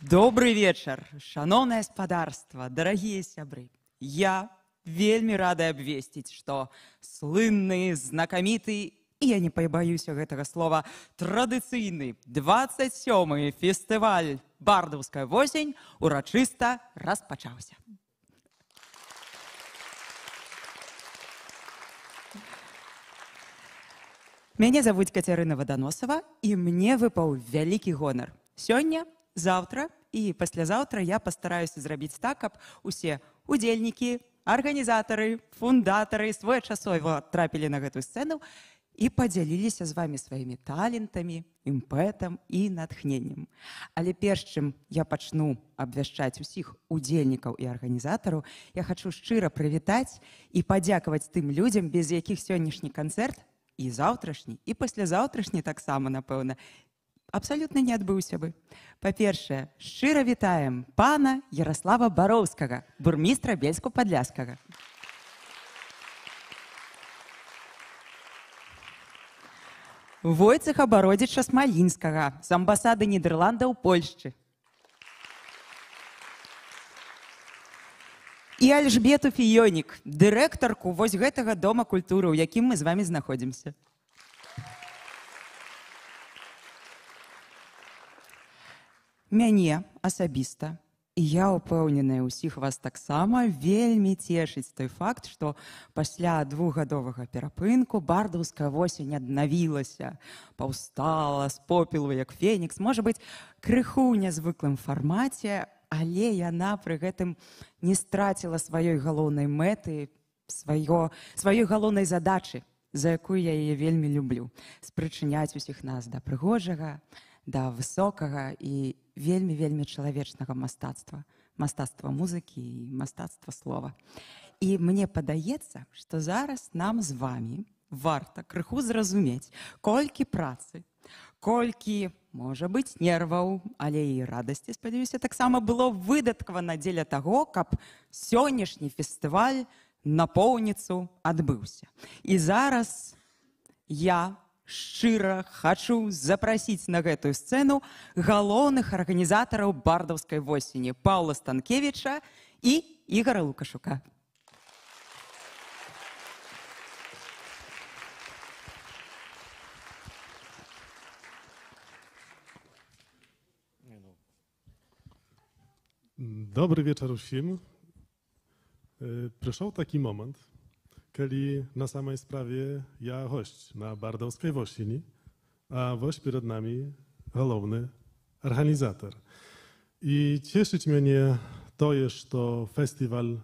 Добрый вечер, шановное спадарство, дорогие сябры. Я вельмі рада абвесціць, што слынны, знакаміты, і я не пабаюся гэтага слова, традыцыйны 27-й фестываль «Бардаўская восень» урачыста распачаўся. Мяне завуць Кацярына Ваданосава, і мне выпаў вялікі гонар. Сёння, завтра і паслязаўтра я пастараюся зрабіць так, каб усе удзельнікі, арганізатары, фундатары своечасова трапілі на гэтую сцэну і падзяліліся з вамі сваімі талентамі, імпэтам і натхненнем. Але перш чым я пачну абвяшчаць усіх удзельнікаў і арганізатараў, я хачу шчыра прывітаць і падзякаваць тым людзям, без якіх сённяшні канцэрт і заўтрашні, і паслязаўтрашні таксама, напэўна, абсалютна не адбыўся бы. Па-першае, шчыра вітаем пана Ярослава Бароўскага, бурмістра Бельску-Падляшскага. Войцеха Бародзіча Смалінскага з амбасады Нідерланда ў Польшчы. І Альжбету Фіёнік, дырэктарку вось гэтага дома культуры, у якім мы з вамі знаходзімся. Мяне асабіста, і я ўпэўненая, усіх вас таксама вельмі цешыць той факт, што пасля двухгадовага перапынку бардаўская восень аднавілася, паўстала з попелу, як фенікс, можа быць, крыху ў нязвыклым фармаце, але яна пры гэтым не страціла сваёй галоўнай мэты, сваёй галоўнай задачы, за якую я яе вельмі люблю, спрычыняць усіх нас да прыгожага, да высокага і вельмі чалавечнага мастацтва, мастацтва музыкі і мастацтва слова. І мне падаецца, што зараз нам з вамі варта крыху зразумець, колькі працы, колькі, можа быць, нерваў, але і радасці, спадзяюся, таксама было выдаткавана дзеля таго, каб сённяшні фестываль напоўніцу адбыўся. І зараз я шчыра хачу запрасіць на гэтую сцэну галоўных арганізатараў бардаўскай восені Паўла Станкевіча і Ігора Лукашука. Добрый вечер всем. Пришел такий момент, kiedy na samej sprawie ja gość na Bardowskiej Wosieni, a woś przed nami główny organizator. I cieszyć mnie to jest, że festiwal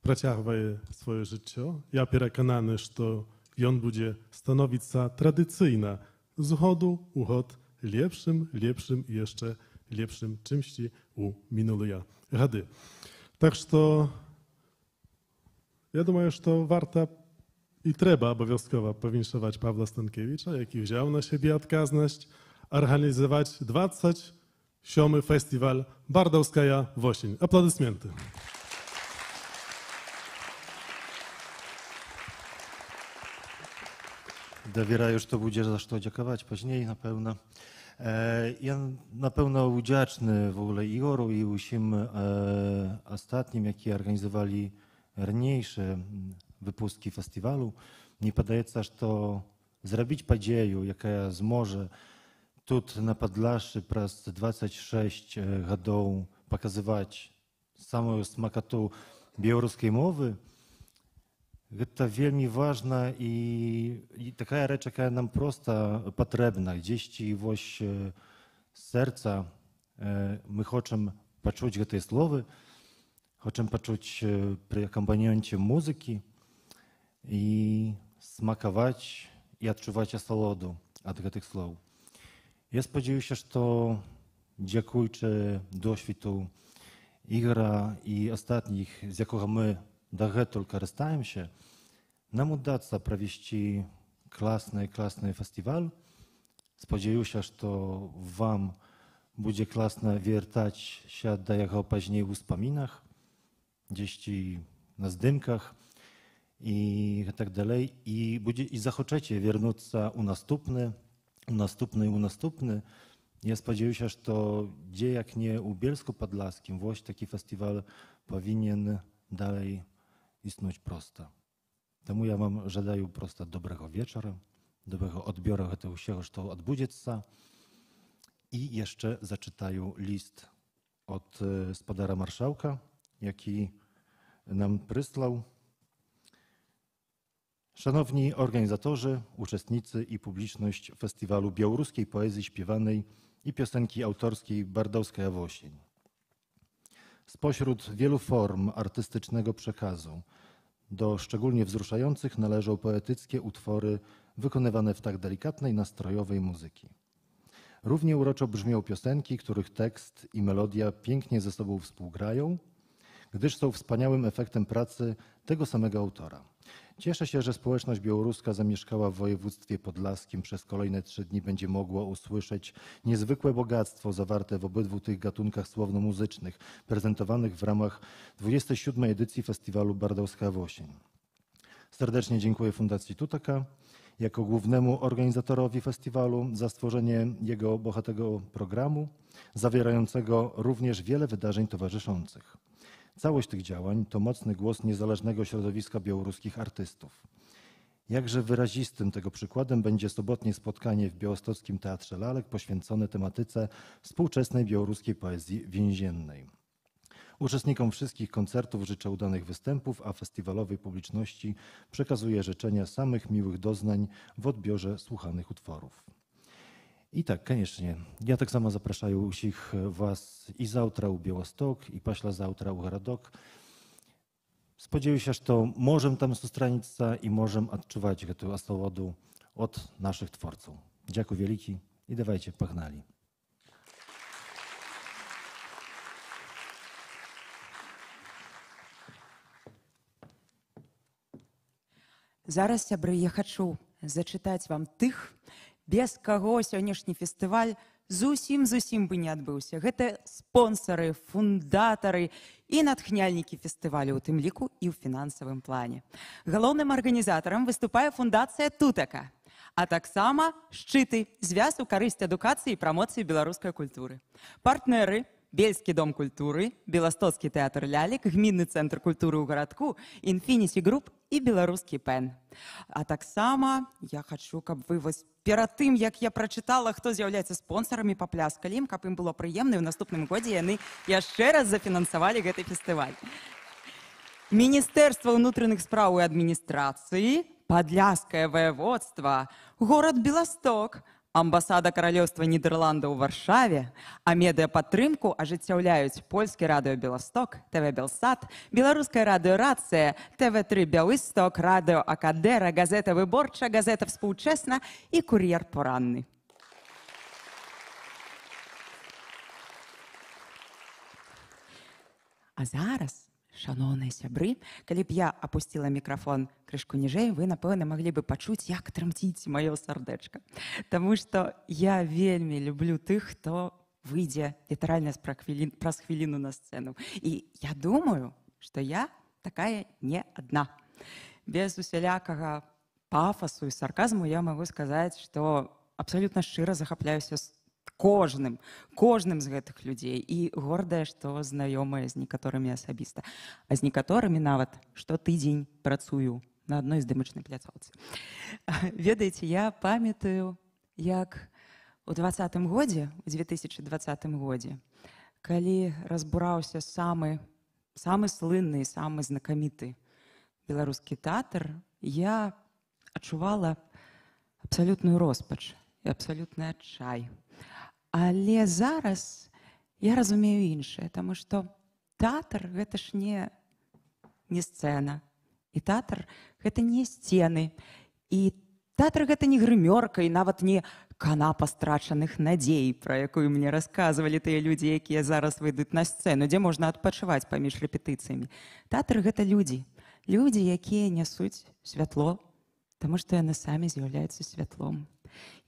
przeciągnie swoje życie. Ja przekonany, że on będzie stanowić się tradycyjna, z chodu u chod lepszym i jeszcze lepszym czymś u minulych gady. Tak, że ja думаю, że warto i trzeba obowiązkowo powinszować Pawła Stankiewicza, jaki wziął na siebie odказność organizować 27. festiwal Bardowskaja Wosień. Aplodysmenty. Dowierаю, że to będzie za co dziękować później na pewno. Ja na pewno wdzięczny w ogóle Igoru i wszystkim ostatnim, jakie organizowali ранейшие выпуски фестивалю. Мне падаецца, што зрабіць падзею, якая зможа тут на Падляшшы праз 26 гадоў паказваць самую смакату беларускай мовы, гэта вельмі важна і такая рэч, якая нам проста патрэбна. Дзесьці вось сэрца мы хочам пачуць гэтыя словы, хочам пачуць пры акампанеменце музыкі і смакаваць і адчуваць асалоду ад гэтых слоў. Я спадзяюся, што дзякуючы досвіду Ігора і астатніх, з якога мы дагэтуль карыстаемся, нам удацца правесці класны фестываль. Спадзяюся, што вам будзе класна вяртацца да яго пазней у ўспамінах, gdzieś na zdjęciach i tak dalej. I захочecie wrócić u następny, Я спадзяюся, што дзе як не ў Бельску-Падласkim вось такі фестываль павінен далей існуць проста. Таму я вам жадаю проста добрага вечара, добрага адбёра гэтага ўсяго, што адбудзецца. І яшчэ зачытаю ліст ад спадара маршałka, які nam прыслаў. Szanowni organizatorzy, uczestnicy i publiczność Festiwalu Białoruskiej Poezji Śpiewanej i Piosenki Autorskiej Bardowska Jawosień. Spośród wielu form artystycznego przekazu do szczególnie wzruszających należą poetyckie utwory wykonywane w tak delikatnej, nastrojowej muzyki. Równie uroczo brzmią piosenki, których tekst i melodia pięknie ze sobą współgrają, gdyż są wspaniałym efektem pracy tego samego autora. Cieszę się, że społeczność białoruska zamieszkała w województwie podlaskim przez kolejne 3 dni będzie mogła usłyszeć niezwykłe bogactwo zawarte w obydwu tych gatunkach słowno-muzycznych prezentowanych w ramach 27. edycji Festiwalu Bardowska Jawosień. Serdecznie dziękuję Fundacji Tuteka jako głównemu organizatorowi festiwalu za stworzenie jego bohatego programu, zawierającego również wiele wydarzeń towarzyszących. Całość tych działań to mocny głos niezależnego środowiska białoruskich artystów. Jakże wyrazistym tego przykładem będzie sobotnie spotkanie w Białostockim Teatrze Lalek poświęcone tematyce współczesnej białoruskiej poezji więziennej. Uczestnikom wszystkich koncertów życzę udanych występów, a festiwalowej publiczności przekazuję życzenia samych miłych doznań w odbiorze słuchanych utworów. I tak, koniecznie. Ja tak samo zapraszаю усіх вас і заўтра ў Białostok, і пасля заўтра ў гарадок. Спадзяюся, што можам там сустраніцца і можам адчуваць гэтую асалоду ад нашых творцаў. Дзякуй вялікі і давайце пагналі. Зараз, сябры, я хачу зачытаць вам тых, без каго сённяшні фестываль зусім бы не адбыўся. Гэта спонсары, фундатары і натхняльнікі фестывалю, у тым ліку і ў фінансавым плане. Галоўным арганізатарам выступае Фундацыя Тутека, а таксама шчыты, звяз у карысць адукацыі і прамоцыі беларускай культуры. Партнеры — Бельскі дом культуры, Беластоцкі тэатр лялек, Гмінны цэнтр культуры ў гарадку, Infinity Group і беларускі пен. А таксама я хачу, каб вы перад тым, як я прачытала, хто з'яўляецца спонсарамі, папляскалі ім, каб ім было прыемна, і ў наступным годзе яны яшчэ раз зафінансавалі гэты фестываль. Міністэрства ўнутраных спраў і адміністрацыі, Падляскае ваяводства, горад Беласток, Амбасада Каралеўства Нідерландаў у Варшаве, а медыападтрымку ажыццяўляюць Польскі радыё Беласток, ТВ Белсат, Беларуская радыёрацыя, ТВ3 Бялысток, радыё Акадера, газета Выборча, газета Współczesna і кур'ер Поранны. А зараз, шаноўныя сябры, калі б я апусціла мікрафон крышку ніжэй, вы, напэўна, маглі бы пачуць, як трымціць маё сардэчка. Таму што я вельмі люблю тых, хто выйдзе літаральна праз хвіліну на сцэну. І я думаю, што я такая не адна. Без усялякага пафасу і сарказму я магу сказаць, што абсалютна шчыра захапляюся кожным з гэтых людзей і гордая, што знаёмая з некаторымі асабіста. А з некаторымі нават штотыдзень працую на адной здымачнай пляцоўцы. Ведаеце, я памятаю, як у 2020 годзе, калі разбураўся самы слынны і самы знакаміты беларускі тэатр, я адчувала абсалютную роспач і абсалютны адчай. Але зараз я разумею іншае, таму што тэатр — гэта ж не сцэна, і тэатр — гэта не сцены, і тэатр — гэта не грымёрка, і нават не канапа страчаных надзей, пра якую мне расказвалі тыя людзі, якія зараз выйдуць на сцэну, дзе можна адпачываць паміж рэпетыцыямі. Тэатр — гэта людзі, якія нясуць святло, таму што яны самі з'яўляюцца святлом.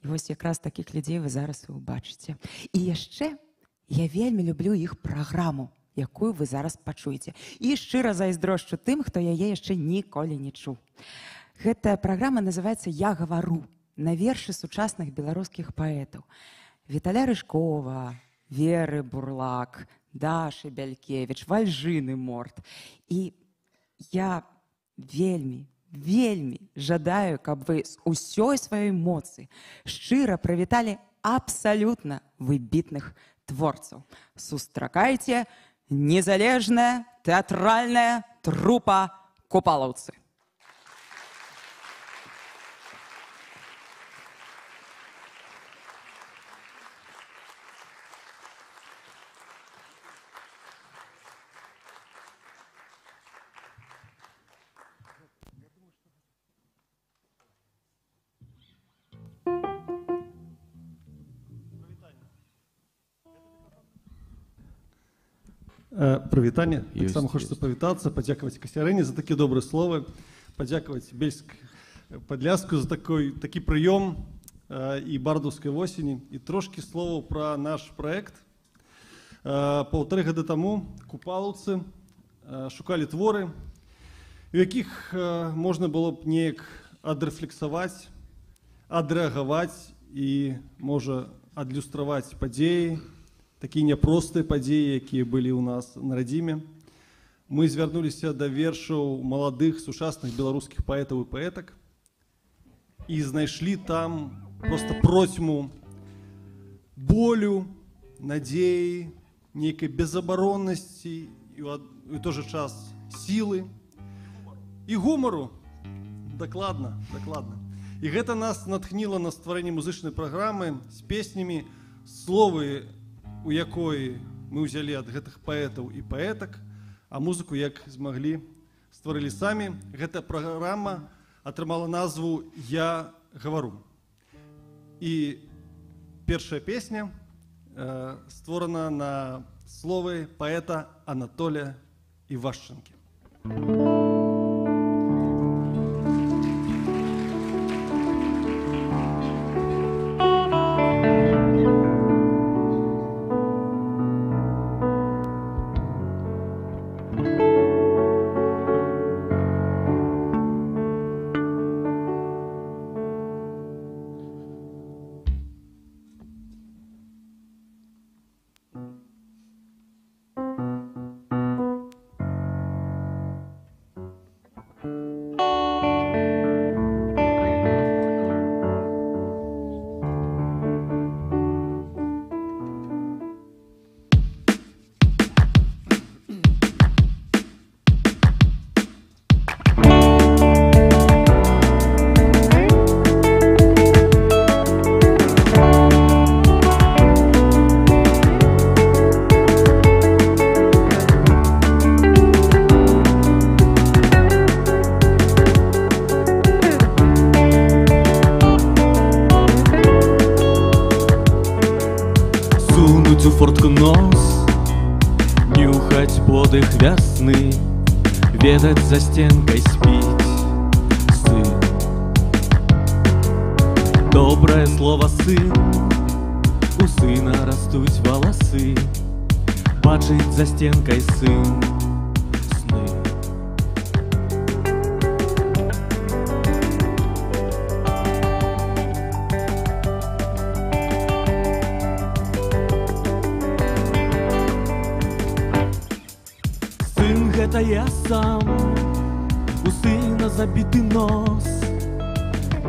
І вось якраз такіх людзей вы зараз і ўбачыце. І яшчэ я вельмі люблю іх праграму, якую вы зараз пачуеце. І шчыра зайздрошчу тым, хто яе яшчэ ніколі не чуў. Гэтая праграма называецца «Я гавару» на вершы сучасных беларускіх паэтаў. Віталя Рыжкова, Веры Бурлак, Дашы Бялькевіч, Вальжыны Морт. І я вельмі жадаю, каб вы з усёй сваёй моцы шчыра прывіталі абсалютна выбітных творцаў. Сустракайце незалежная тэатральная трупа «Купалаўцы». Прывітанне. Таксама хочацца павітацца, падзякаваць Касцярыне за такія добрыя словы, падзякаваць Бельск-Падляску за такі прыём і бардаўскай восені, і трошкі словаў пра наш праект. 1,5 гады таму купалаўцы шукалі творы, у якіх можна было б неяк адрэфлексаваць, адрэагаваць і, можа, адлюстраваць падзеі, такія няпростыя падзеі, якія былі ў нас на радзіме. Мы звярнуліся да вершаў маладых сучасных беларускіх паэтаў і паэтак і знайшлі там проста процьму болю, надзеі, нейкай безабароннасці і ў той жа час сілы і гумару. Дакладна. І гэта нас натхніла на стварэнне музычнай праграмы з песнямі, словы у якой мы ўзялі ад гэтых паэтаў і паэтак, а музыку, як змаглі, стварылі самі. Гэта праграма атрымала назву «Я гавару». І першая песня створана на словы паэта Анатолія Івашченкі. у фортку нос, нюхать подых вясны, ведать за стенкой спить сын. Доброе слово сын, у сына растуть волосы, бачить за стенкой сын сны. Сын гэта я сам, у сына забиты нос,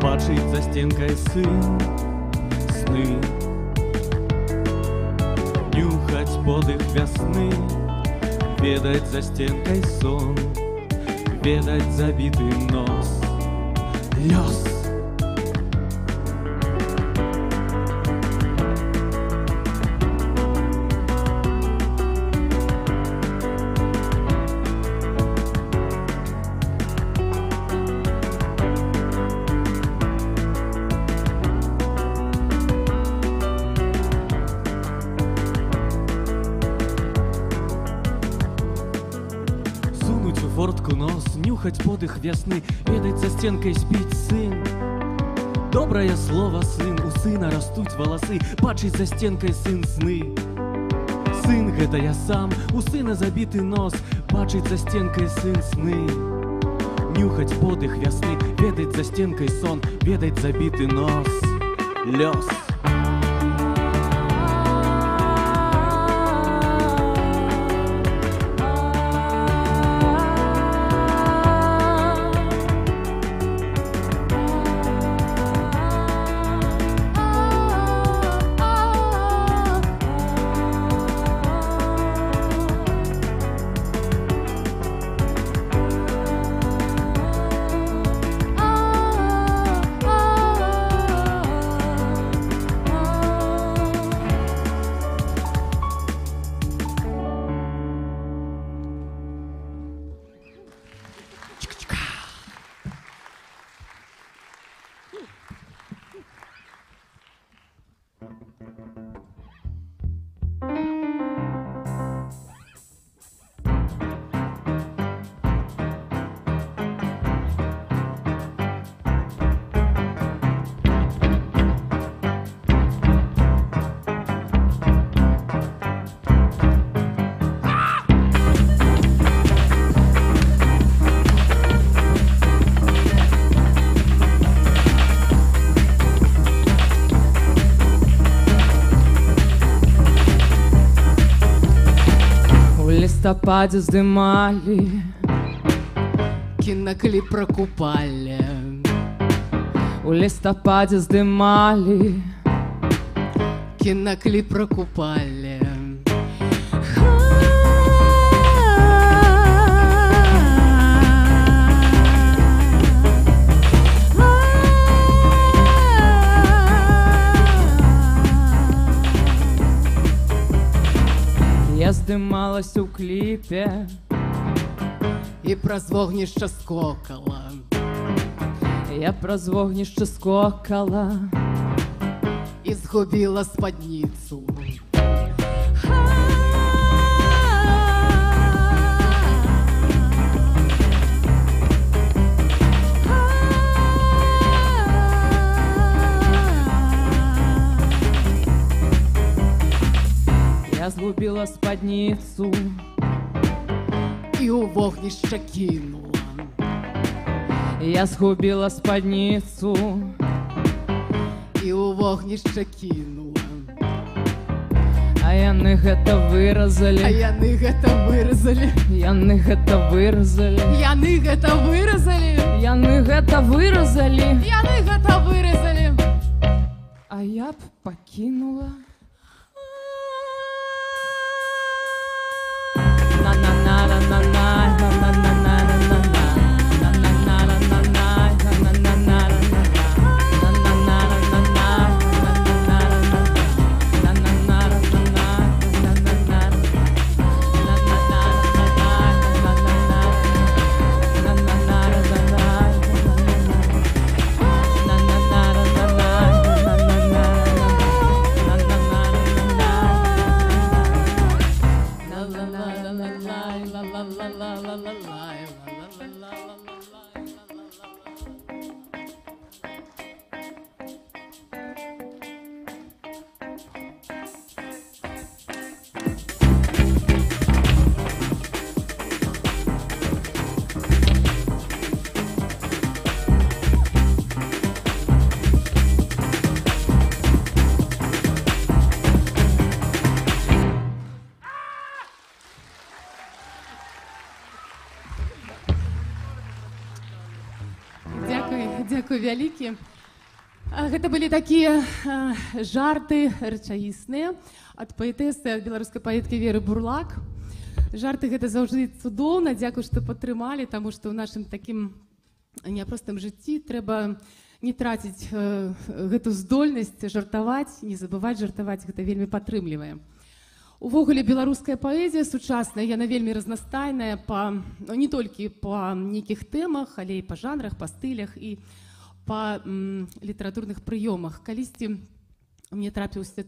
бачить за стенкой сын сны. Нюхать подых весны, ведать за стенкой сон, ведать забитый нос, лёс. Фортку нос, нюхать подых весны, ведать за стенкой спить сын. Доброе слово сын, у сына растуть волосы, бачить за стенкой сын сны. Сын гэта я сам, у сына забитый нос, бачить за стенкой сын сны. Нюхать подых весны, ведать за стенкой сон, ведать забитый нос, лёс. лістападзе здымалі Киноклип про купальня. у лістападзе здымалі Киноклип про купальня. Я здымалася ў кліпе І праз вогнішча скокала. я праз вогнішча скокала І згубила спадніцу. я згубіла спадніцу І у вогнішча кинула. я згубіла спадніцу І у вогнішча кинула. а яны гэта А выразалі яны гэта выразалі. яны гэта выразалі Яны гэта выразалі. яны гэта выразалі Яны гэта выразалі. а я б пакінула Дзякуй вялікі. Гэта былі такія жарты рэчаісныя ад паэтэсы, ад беларускай паэткі Веры Бурлак. Жарты гэта заўжды цудоўна. Дзякуй, што падтрымалі, таму што ў нашым такім няпростым жыцці трэба не траціць гэту здольнасць жартаваць, не забываць жартаваць, гэта вельмі падтрымлівае. Увогуле беларуская паэзія сучасная, яна вельмі разнастайная не толькі па нейкіх тэмах, але і па жанрах, па стылях і па літаратурных прыёмах. Калісьці мне трапіўся,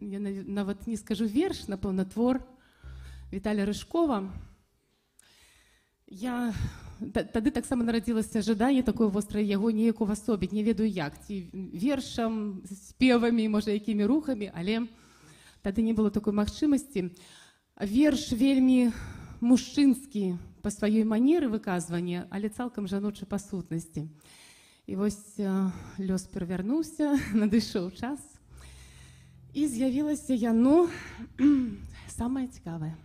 я нават не скажу верш, напэўна, твор Віталія Рыжкова. Тады таксама нарадзілася жаданне такое вострае яго неяк увасобіць, не ведаю як, ці вершам, спевамі, можа, якімі рухамі, але тады не было такой магчымасці. Верш вельмі мужчынскі па сваёй манеры выказвання, але цалкам жаночы па сутнасці. І вось лёс перавярнуўся, надышоў час, і з'явілася яно самае цікавае.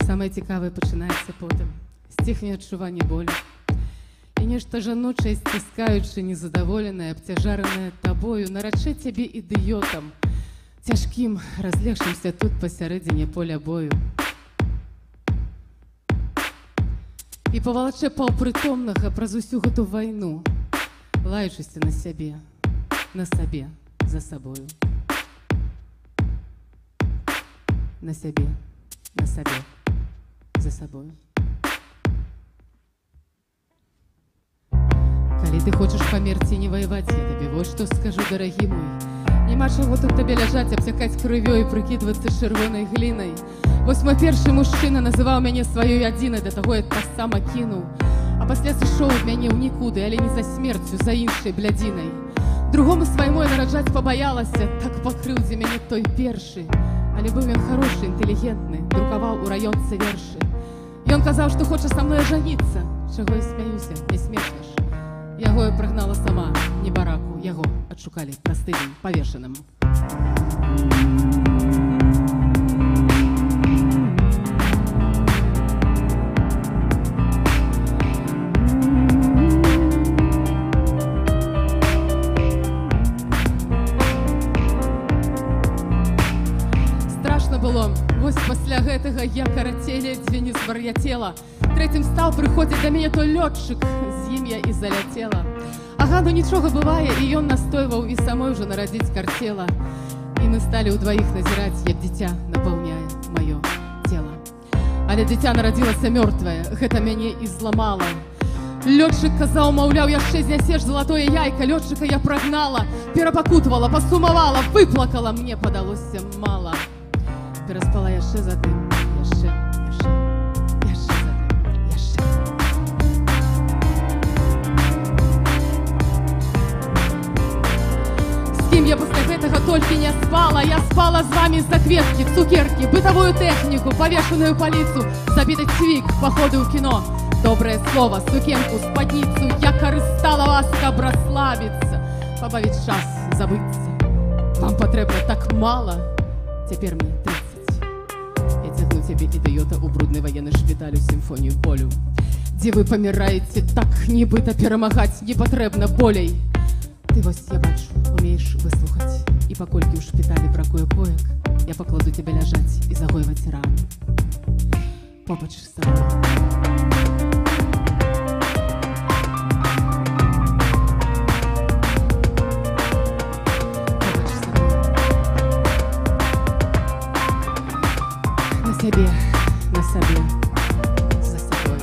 Самае цікавае пачынаецца потым. Сціхне адчуванне болю. І нешта жаночае, сціскаючы, незадаволенае, абцяжаранае табою, нарачэ цябе ідыётам, цяжкім, разлегшымся тут пасярэдзіне поля бою. І павалачэ паўпрытомнага праз усю гэту вайну, лаючыся на сябе, на сабе, за сабою. На сябе, на сабе, за сабою. Калі ты хочаш памерці, не ваяваць, я табе вось што скажу, дарагі мой. Няма чаго тут табе ляжаць, абцякаць крывёй, прыкідвацца чырвонай глінай. Вось мой першы мужчына называў мяне сваёй адзінай, да таго я таксама кінуў. А пасля сышоў ад мяне ў нікуды, але не за смерцю, за іншай блядзінай. Другому свайму я нараджаць пабаялася, так пакрыўдзе мяне той першы. Але быў ён хорошы, інтэлігентны, друкаваў у раёнцы вершы. Ён казаў, што хоча са мной ажаніцца, чаго я смяюся, не смешна ж. Яго я прагнала сама, не бараку, яго адшукалі простым павешаным. Страшна было, вось пасля гэтага я карацелі дзве не звар'яцела. Трэцім стаў прыходзіць да мяне той лётчык, з ім я і заляцела. Ага, ну нічога бывае, і ён настойваў, і самой ужо нарадзіць карцела. І мы сталі ўдваіх назіраць, як дзіця напаўняе маё цела. Але дзіця нарадзілася мёртвае, гэта мяне і зламала. Лётчык казаў, маўляў, яшчэ знясеш залатое яйка. Лётчыка я прагнала, перапакутвала, пасумавала, выплакала, мне падалося мала. Пераспала яшчэ з адным, яшчэ з адным, яшчэ. З кім я пасля гэтага толькі не спала. Я спала з вамі за кветкі, цукеркі, бытавую тэхніку, павешаную паліцу, забіты цвік, паходы ў кіно. Добрае слова, сукенку, спадніцу. Я карыстала вас, каб расслабіцца, пабавіць час, забыцца. Вам патрэбна так мала, цяпер мне 30. Я цягну цябе, ідыёта, у брудны ваенны шпіталь, у сімфонію болю, дзе вы паміраеце так, нібыта перамагаць не патрэбна болей. Ты вось, я бачу, умееш выслухаць, і паколькі ў шпіталі бракуе коек, я пакладу цябе ляжаць і загойваць рану побач з сабой. На сабе, за собой.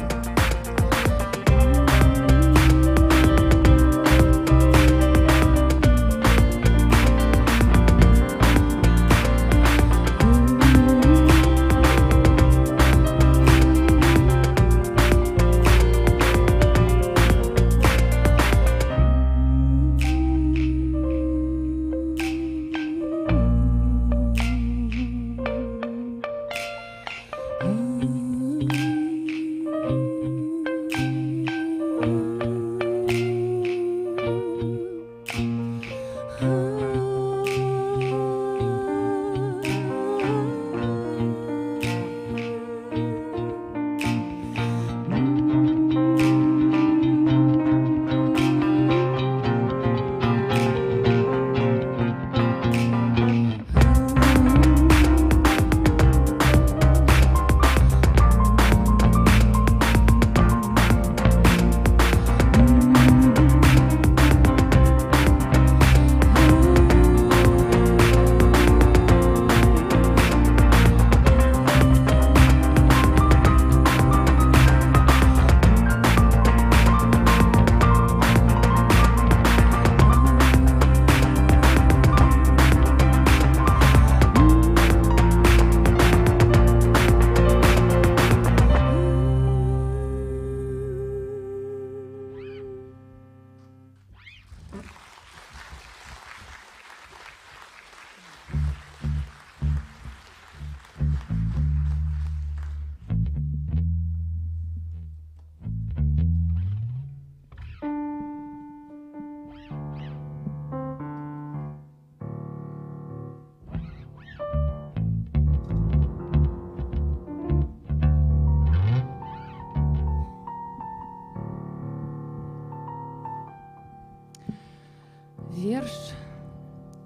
Верш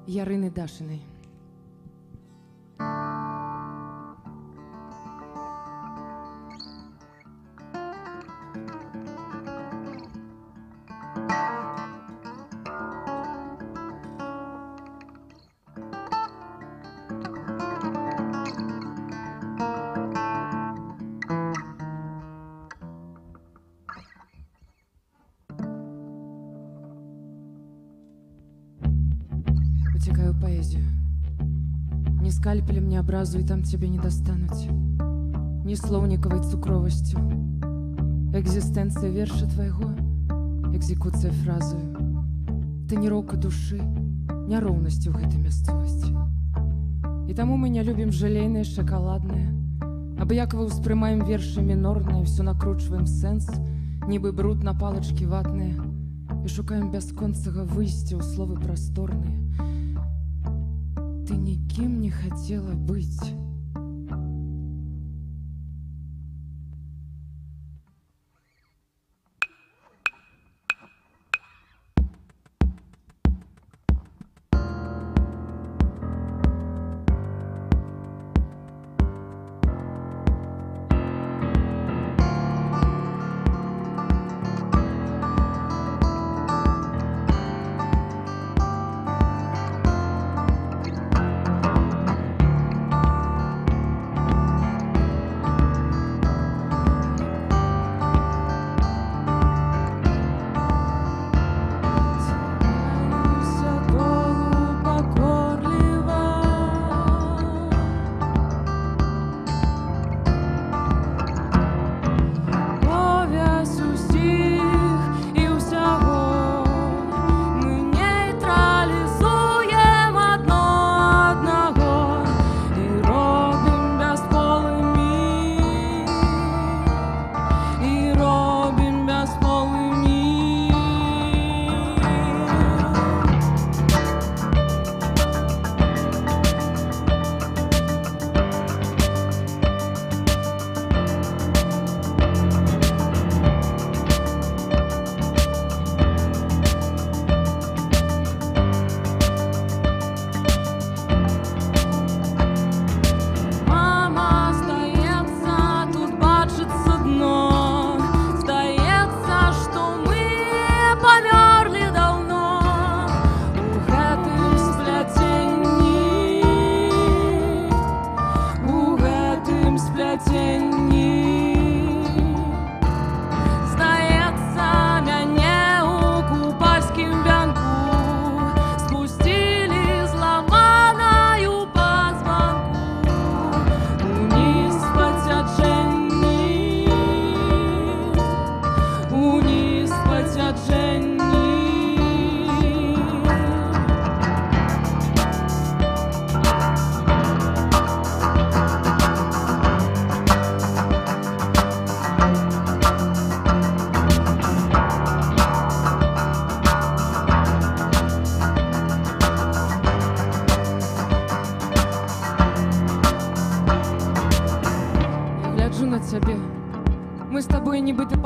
Ярыны Дашынай. Утекаю в поэзию. Ни скальпелем, ни образу, и там тебя не достануть. Ни словниковой цукровостью. Экзистенция верша твоего, экзекуция фразою. Тоніроўка душы, няроўнасці ў гэтай мясцовасці. І таму мы не любім жалейнае, шакаладнае. Абыякова ўспрымаем вершы мінорныя, всё накручваем сэнс, нібы бруд на палачкі ватныя. і шукаем бясконцага выйсця ў словы прасторныя. Ты нікім не хацела быць.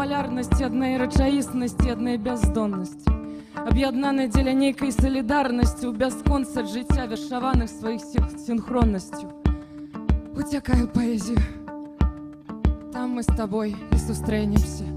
Полярнасці аднай рэчаіснасці, аднай бяздоннасці, аб'яднанай дзеля нейкай салідарнасці ў бясконца жыцця вершаваных сваіх синхроннасцю. Уцякаю паэзію. Там мы з табой і сустрэнемся.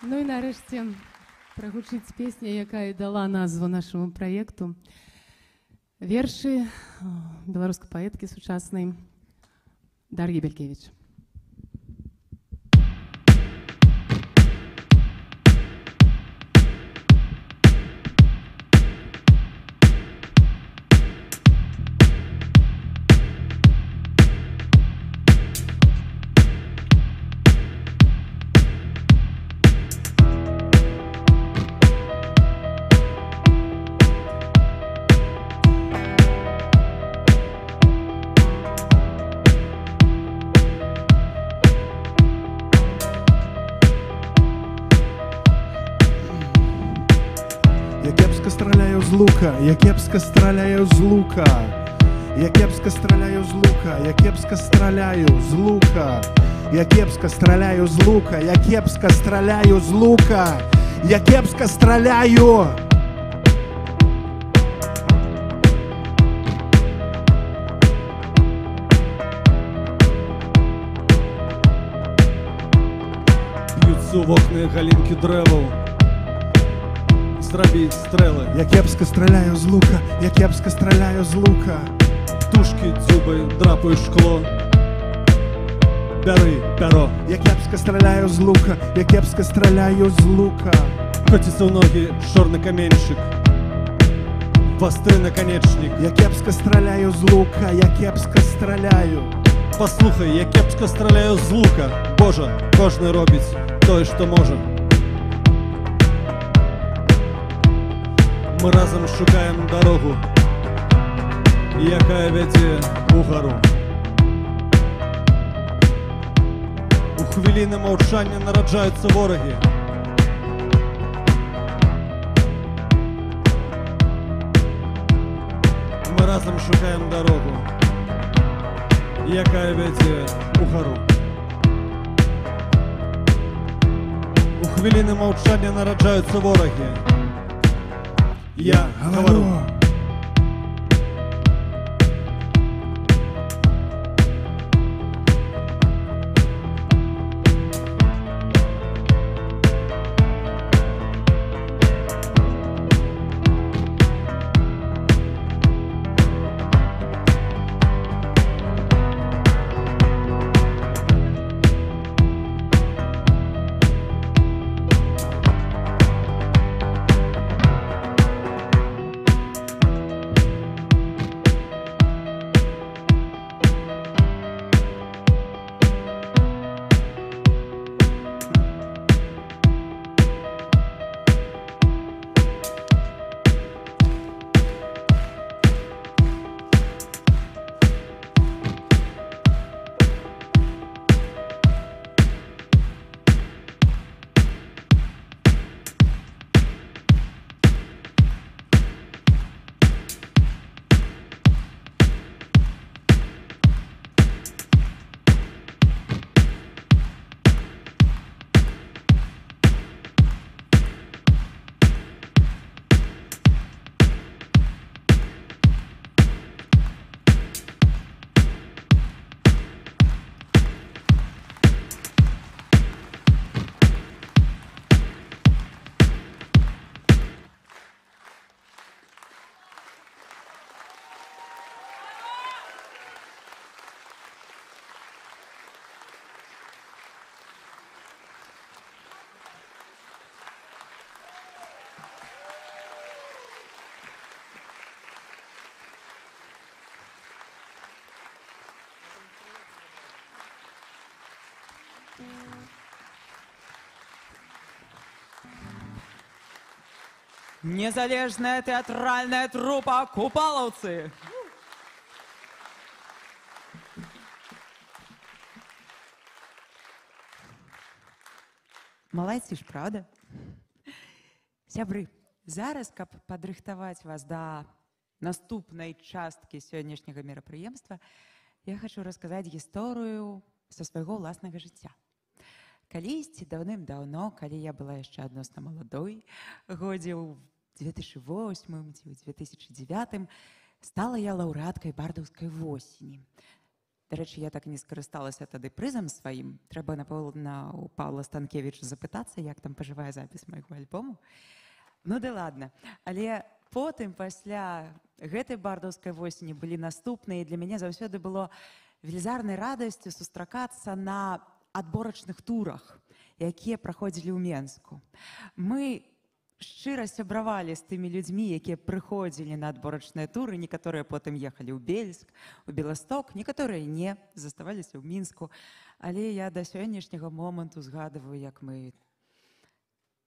Ну і нарэшце прагучыць песня, якая дала назву нашаму праекту. Вершы беларускай паэткі сучаснай Дар'і Белькевіч. страляю з лука, я кепска страляю з лука. Я кепска страляю з лука, я кепска страляю з лука. Я кепска страляю з лука, я кепска страляю з лука. Я кепска страляю. Б'ються в окна галінки деревов, зробіть стрели. Я кепска страляю з лука, я кепска страляю з лука. Тушки, дзюби, драпають шкло. Бери перо. Я кепска страляю з лука, я кепска страляю з лука. Хочеться в ноги чорний камінчик, востри наконечник. Я кепска страляю з лука, я кепска страляю. Послухай, я кепсько стріляю з лука. Боже, кожен робить той, що може. Ми разом шукаємо дорогу, яка веде угору. У хвилини мовчання народжаються вороги. Ми разом шукаємо дорогу, яка веде угору. У хвилини мовчання народжаються вороги. Я говорю. Незалежная театральная трупа «Купаловцы». Малайцы ж, правда? Сябры, зараз, каб падрыхтаваць вас да наступнай часткі сённяшняга мерапрыемства, я хочу расказаць гісторыю са свайго ўласнага жыцця. Калісьці даўным-даўно, калі я была яшчэ адносна маладой, годзе ў 2008 ці ў 2009, стала я лаўрэаткай бардаўскай восені. Дарэчы, я так і не скарысталася тады прызам сваім. Трэба, напэўна, у Паўла Станкевіча запытацца, як там пажывае запіс майго альбому. Ну да ладно. Але потым, пасля гэтай бардаўскай восені, былі наступныя, і для мяне заўсёды было велізарнай радасцю сустракацца на адборачных турах, якія праходзілі ў Менску. Мы шчыра сябравалі з тымі людзьмі, якія прыходзілі на адборачныя туры, некаторыя потым ехалі ў Бельск, у Беласток, некаторыя не, заставаліся ў Мінску. Але я да сённяшняга моманту згадваю, як мы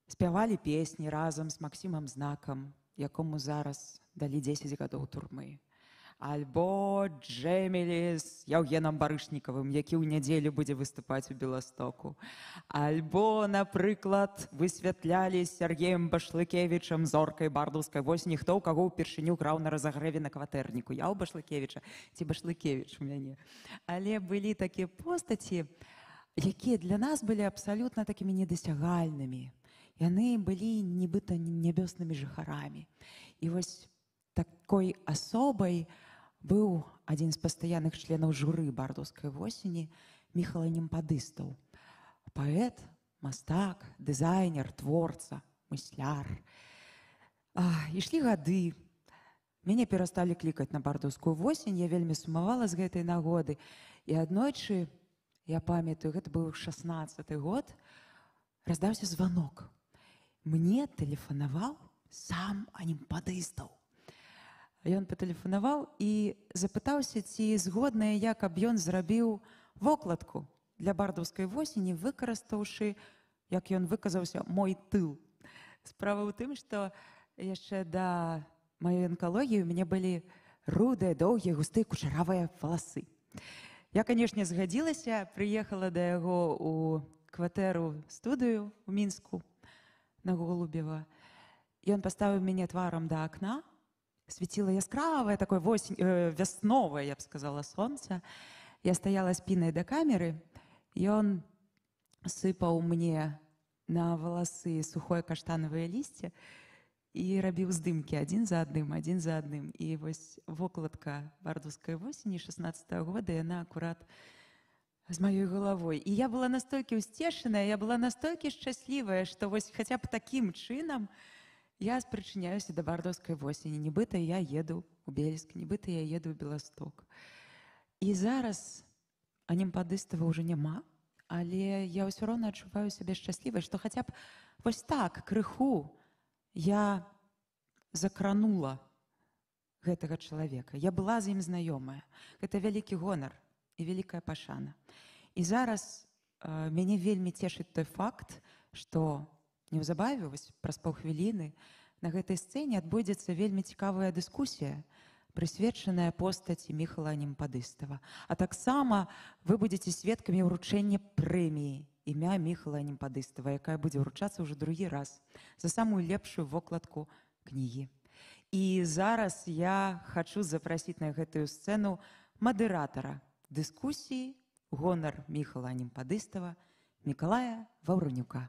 спявалі песні разам з Максімам Знакам, якому зараз далі 10 гадоў турмы. альбо Джэмілі з Яўгенам Барышнікавым, які ў нядзелю будзе выступаць у Беластоку, альбо, напрыклад, высвятлялі з Сергеем Башлыкевічам, зоркай бардаўскай восені, хто ў каго ўпершыню граў на разагрэве на кватэрніку. Я ў Башлыкевіча ці Башлыкевіч у мяне. Але былі такія постаці, якія для нас былі абсалютна такімі недасягальнымі. Яны былі нібыта нябеснымі жыхарамі. І вось такой асобай быў адзін з пастаянных членаў журы бардаўскай восені Міхала Немпадыстаў. Паэт, мастак, дызайнер, творца, мысляр. Ішлі гады. Мяне перасталі клікаць на бардаўскую восень, я вельмі сумавала з гэтай нагоды. І аднойчы, я памятаю, гэта быў 16-й год, раздаўся званок. Мне тэлефанаваў сам Немпадыстаў. Ён патэлефанаваў і запытаўся, ці згодная я, каб ён зрабіў вокладку для бардаўскай восені, выкарыстаўшы, як ён выказаўся, мой тыл. Справа ў тым, што яшчэ да маёй анкалогіі у мяне былі рудыя, доўгія, густыя, кучаравыя валасы. Я, канешне, згадзілася, прыехала да яго ў кватэру-студыю ў Мінску на Голубева. Ён паставіў мяне тварам да акна, свяціла яскравае, такое вясновае, я б сказала, сонца. Я стаяла спінай да камеры, ён сыпаў мне на валасы сухое каштанавае лісце і рабіў здымкі адзін за адным. І вось вокладка бардаўскай восені 16-го года, яна акурат з маёй галавой. І я была настолькі ўсцешаная, я была настолькі шчаслівая, што вось хаця б такім чынам я спрычыняюся да бардаўскай восені. Нібыта я еду ў Бельск, нібыта я еду ў Беласток. І зараз Немпадыстава ўжо няма, але я ўсё роўна адчуваю сябе шчаслівай, што хаця б вось так, крыху я закранула гэтага чалавека. Я была з ім знаёмая. Гэта вялікі гонар і вялікая пашана. І зараз мяне вельмі цешыць той факт, што неўзабаве, вось праз паўхвіліны, на гэтай сцэне адбудзецца вельмі цікавая дыскусія, прысвечаная постаці Міхала Немпадыстава. А таксама вы будзеце сведкамі ўручэння прэміі імя Міхала Немпадыстава, якая будзе ўручацца ўжо другі раз за самую лепшую вокладку кнігі. І зараз я хачу запрасіць на гэтую сцэну мадэратара дыскусіі «Гонар Міхала Немпадыстава» Мікалая Ваўранюка.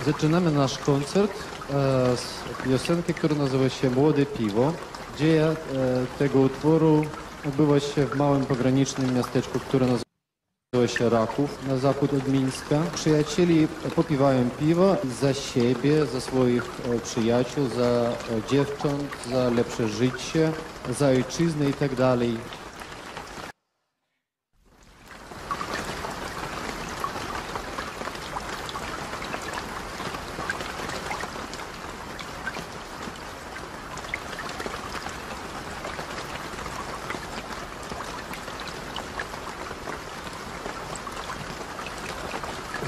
Zaczynamy nasz koncert z piosenki, która nazywa się Młode Piwo. Dzieja tego utworu odbywa się w małym pogranicznym miasteczku, które nazywa się Raków, na zachód od Mińska. Przyjaciele popiwają piwo za siebie, za swoich przyjaciół, za dziewcząt, za lepsze życie, za ojczyznę i tak dalej.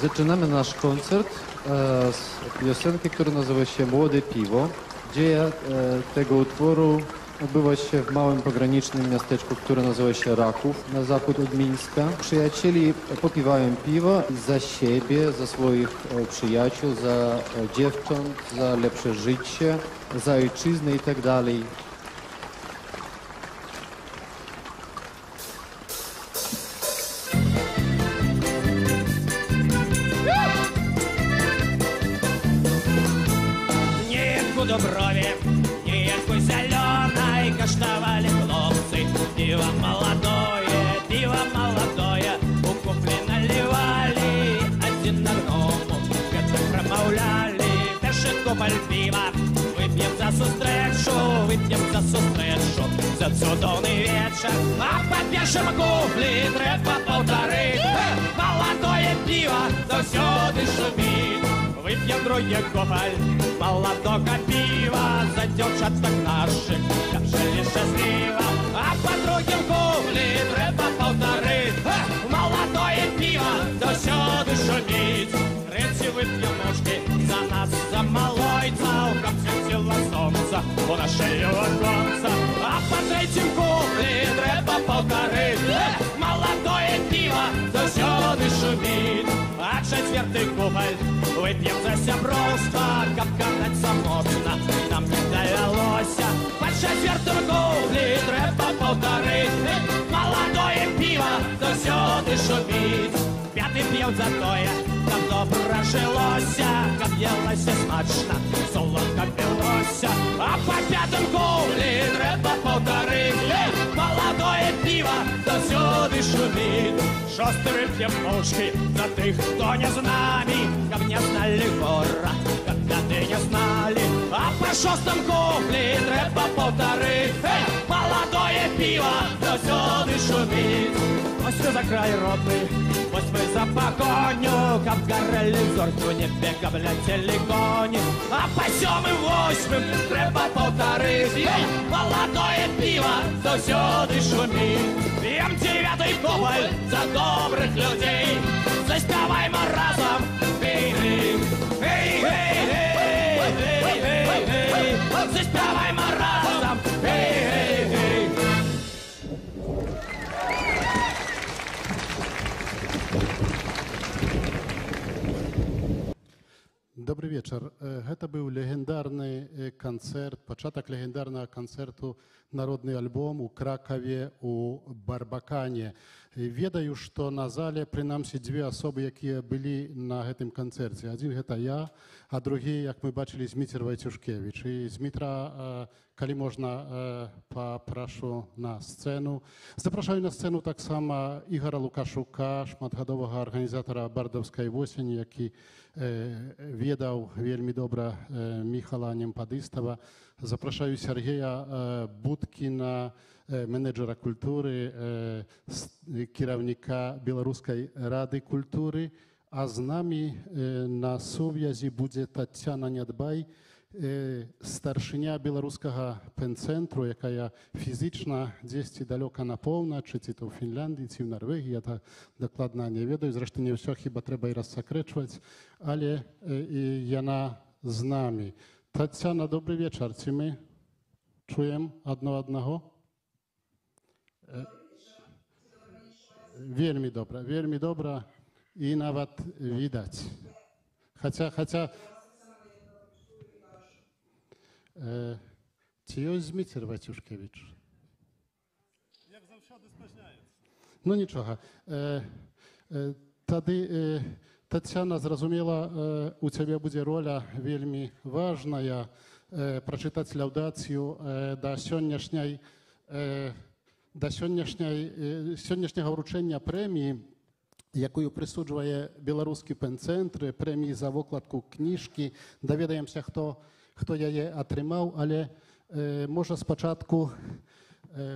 Zaczynamy nasz koncert z piosenki, która nazywa się Młode Piwo. Dzieja tego utworu odbywa się w małym pogranicznym miasteczku, które nazywa się Raków, na zachód od Mińska. Przyjaciele popiewają piwo za siebie, za swoich przyjaciół, za dziewcząt, za lepsze życie, za ojczyznę i tak dalej. Доброве, ніякої зеленої каштовали хлопці. Пиво молодое, у куфли наливали, один на одному, это промовляли. Перший купаль пива, выпьем за сустречу, за чудовний вечір. А по першому куплі треба полтори. Молодое пиво завсюди шумить. Выпьем другой купаль молодого пива за девчаток наших, как жили счастливо. А по другим куплі треба полтори. Молодое пиво завсюди шумить. Третий выпьем ножки за нас, за малойцев, как светило солнце у нашего конца. А по третьим куплі треба полтори. Молодое пиво завсюди шумить. А четвертый куполь выпьем за сябровство, как катать самотно нам не довелось. По четвертому куплі треба полтори. Молодое пиво завсюди шумить. Пятый пьет за тое, давно прожилося, как елося смачно, солодко пилося. А по пятому куплі треба полтори. Молодое пиво завсюди шумить. Шостый пьем пушки за тых, кто не з нами, как не знали гора, когда ты не знали. А по шостому куплі треба полтори. Молодое пиво завсюди шумить. Ось ви за край роти, ось ви за погоню, как горели зорки в небе, как летели коні. А по сьомим, восьмим треба полтори. Молодое пиво завсюди шумить. П'єм дев'ятий куполь за добрих людей. Заспіваймо разом. Гей-гей, гей-гей, гей-гей, заспіваймо разом. Гей-гей. Добрый вечер. Это был легендарный концерт, початок легендарного концерту «Народный альбом» у Кракове, у Барбакане. Ведаю, что на зале, принамсі, две особы, які были на этом концерте. Один это я, а другие, как мы бачили, Змитер Войцюшкевич. И Змитра, коли можно, попрошу на сцену. Запрошаю на сцену так само Ігора Лукашука, шматгадового організатора Бардовської осені, який ведаў вельмі добра Міхала Немпадыстава. Запрашаю Сергея Будкіна, менеджера культуры, кіраўніка Беларускай рады культуры. А з намі на сувязі будзе Тацяна Нядбай, старшыня беларускага пен-цэнтру, якая фізічна дзесьці далёка на поўначы, ці то ў Фінляндыі, ці ў Нарвегіі, я дакладна не ведаю, зрэшты не ўсё хіба трэба і рассакрэчваць, але і яна з намі. Тацяна, добрый вечар, ці мы чуем адно аднаго? Вельмі добра і нават відаць. Хаця ці ёсць Зміцер Войцюшкевич? Як заўсёды спазняецца. Ну нічога. Тады, Тацяна, зразумела, у цябе будзе роля вельмі важная прачытаць ляўдацыю да сённяшняга ўручэння прэміі, якую прысуджвае беларускі пен-цэнтр, прэміі за вокладку кніжкі. Даведаемся, хто яе атрымаў, але можа спачатку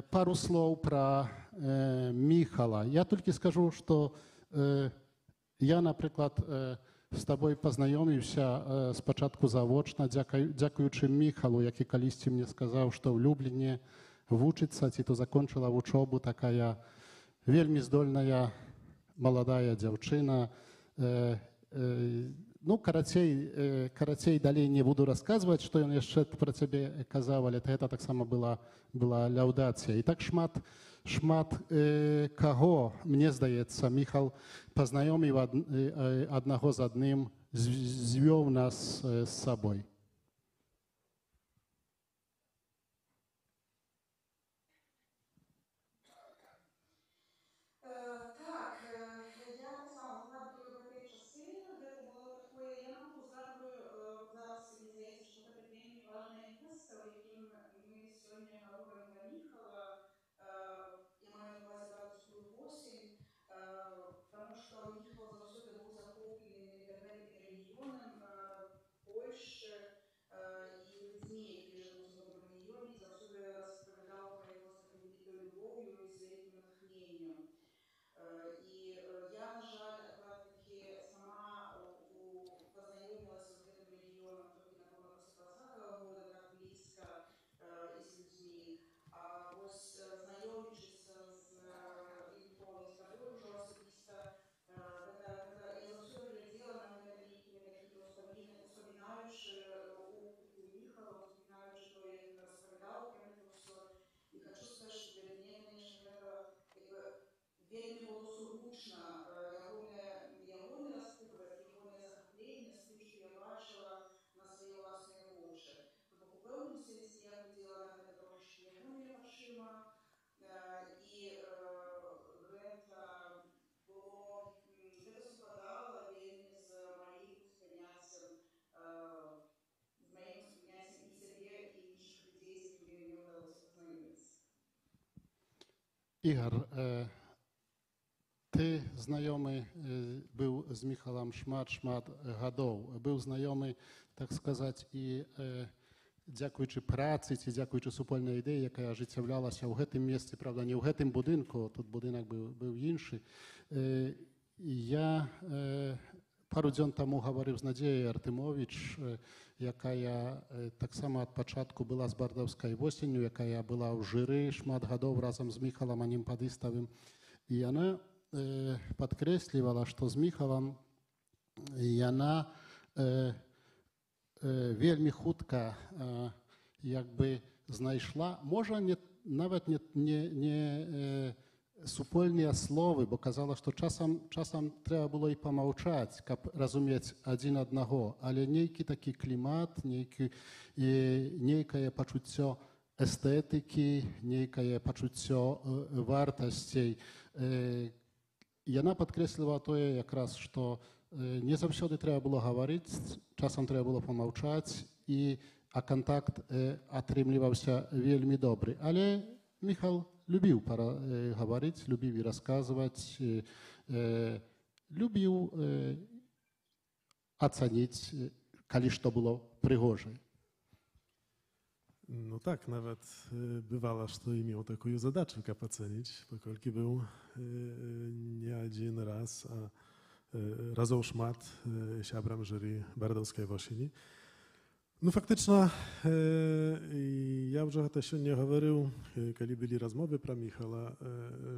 пару слоў пра Міхала. Я толькі скажу, што я, напрыклад, з табой пазнаёміўся спачатку завочна, дзякуючы Міхалу, які калісьці мне сказаў, што ў Любліне вучыцца, ці то закончыла вучобу, такая вельмі здольная маладая дзяўчына. Ну, карацей далей не буду расказваць, што ён яшчэ пра цябе казаў, але гэта таксама была ляўдацыя. І так шмат каго, мне здаецца, Міхал пазнаёміў аднаго з адным, звёў нас з сабой. Потому что Міхал заўсёды быў захоплены гэтым рэгіёнам Польшчы і людзьмі, якія жывуць у гэтым рэгіёне, заўсёды распавядаў пра яго з такой вялікай любоўю і з вялікім натхненнем. І я, на жаль, опять-таки, сама познаёмилась с гэтым рэгіёнам толькі, напэўна, пасля 20-го года, так блізка і з людзьмі. А вось знаёмячыся з Міхалом, з табой ужо асабіста, я заўсёды глядзела на гэта нейкімі такімі успамінаючы опыты Міхала, успамінаючы тое, як ён распавядаў пра гэта ўсё. І хачу сказаць, што для мяне, конечно, гэта вельмі было сургучна ягоны распытваць, ягонае захапленне з тым, што я бачыла на свае ўласныя вочы. То бок у пэўным сэнсе я глядзела на гэта трошачкі ягонымі вачыма, і гэта супадала вельмі з маім успрыняццем і сябе, і іншых людзей, з якімі мне ўдалося пазнаёміцца. Ігор, ты знаёмы быў з Міхалам шмат гадоў. Быў знаёмы, так сказаць, і дзякуючы працы ці дзякуючы супольнай ідэі, якая ажыццяўлялася ў гэтым месцы, правда, не ў гэтым будынку, тут будынак быў іншы. Я пару дзён таму гаварыў з Надзеяй Артымовіч, якая таксама ад пачатку была з бардаўскай восенню, якая была ў жыры шмат гадоў разам з Міхалам Анім Падыставым. І яна падкрэслівала, што з Міхалам яна вельмі хутка як бы знайшла, можа, нават не супольныя словы, бо казала, што часам трэба было і памаўчаць, каб разумець адзін аднаго, але нейкі такі клімат, нейкае пачуццё эстэтыкі, нейкае пачуццё вартасцей. Яна падкрэсліла тое якраз, што не заўсёды трэба было гаварыць, часам трэба было памаўчаць, а кантакт атрымліваўся вельмі добры. Але Міхал любіў гаварыць, любіў і расказваць, любіў ацаніць, калі што было прыгожае. No tak, nawet bywało, że miał taką zadачу, jak ocenić, pokolki był nie jeden raz, a razem szmat siabram jury bardowskiej Wosini. No faktycznie, ja już o tym się nie mówił, kiedy byli rozmowy pro Michala,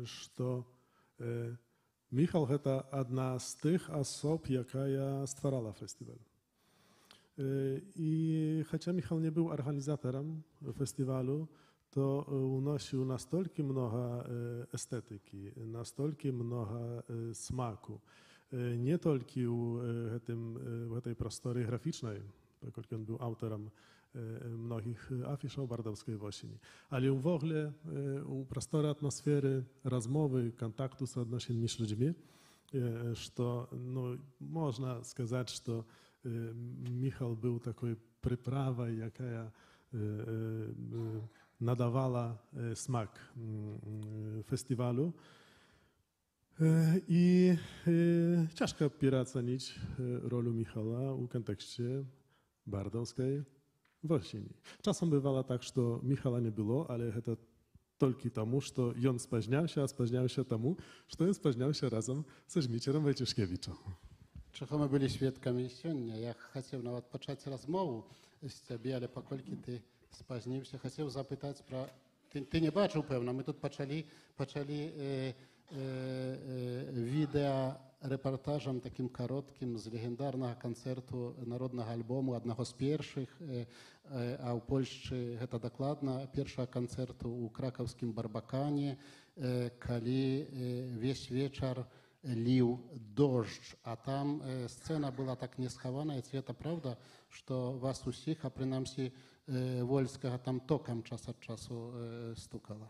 że Michał to jedna z tych osób, jaka stwarała festiwal. I chociaż Michał nie był organizatorem festiwalu, to unosił nastолько много estetyki, nastолько много smaku. Nie tylko w tej prostorii graficznej, ponieważ on był autorem mnogich afiszów bardowskiej Wosini, ale w ogóle u prostory atmosfery, rozmowy, kontaktu z odnosinymi z ludźmi, że można сказать, że Michał był taką przyprawą, jaka nadawała smak festiwalu. I ciężko переоценить rolę Michała w kontekście bardowskiej Wosini. Czasem bywało tak, że Michała nie było, ale to tylko temu, że on spóźniał się temu, że on spóźniał się razem ze Żmiciarem Wojcieszkiewiczem. Czego my byli świadkami сегодня? Ja chciał nawet począć rozmowę z ciebie, ale pokolki ty spóźnił się, chciał zapytać про Ти не бачив, певно, ми тут почали відеорепортажем таким коротким з легендарного концерту народного альбому, одного з перших, а ў Польшчы гэта дакладна першага концерту ў кракаўскім Барбакане, калі весь вечар ліў дождж, а там сцена была так не схаваная, ці гэта правда, што вас усіх, а прынамсі Вольскага там токам час ад часу стукала?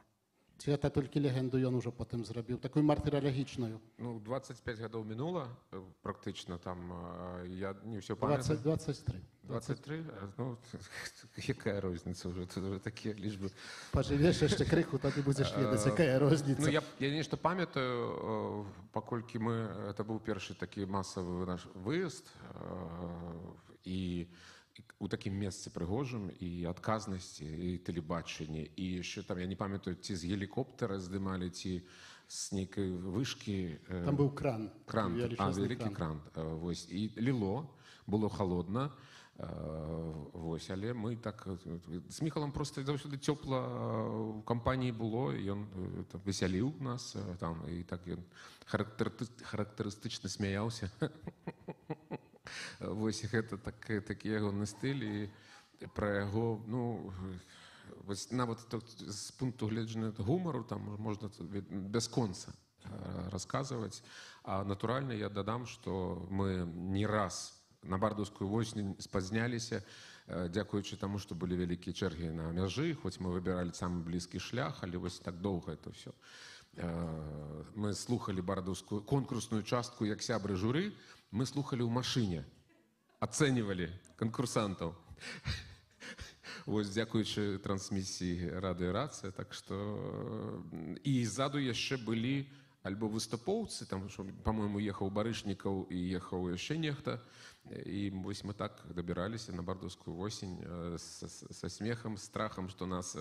Ці гэта толькі легенду ён ужо потым зрабіў, такую мартыралагічную? Ну, 25 гадоў мінула, практычна там, я не ўсё памятаю. 23. 23? Ну, якая розніца ўжо, тут ўжо такія лічбы. Пажывеш яшчэ крыху, тады будзеш ведаць, якая розніца. Ну, я нешта памятаю, паколькі это быў першы такі масавы наш выезд, і у такім месцы прыгожым, і адказнасці, і тэлебачанне, і яшчэ там, я не памятаю, ці з гелікоптера здымалі, ці з нейкай вышкі. Там быў кран. Вялікі кран. І ліло, было холодна, але мы так з Міхалам проста заўсёды цёпла ў кампаніі было, ён весяліў нас, і так ён характарыстычна смяяўся. Вось гэта такі ягоны стыль, і пра яго, ну, нават з пункту гледжання гумару там можна бясконца расказваць. А натуральна я дадам, што мы не раз на бардаўскую восень спазняліся, дзякуючы таму, што былі вялікія чэргі на мяжы, хоць мы выбіралі самы блізкі шлях, але вось так доўга это ўсё. Мы слухалі бардаўскую конкурсную частку як сябры журы, мы слухалі ў машыне, ацэньвалі канкурсантаў. Вось дзякуючы трансмісіі радыё «Рацыя», так што... І ззаду яшчэ былі альбо выступоўцы, там, па-мойму, ехаў Барышнікаў і ехаў яшчэ нехта, і вось мы так дабіраліся на бардаўскую восень са смехам, страхам, што нас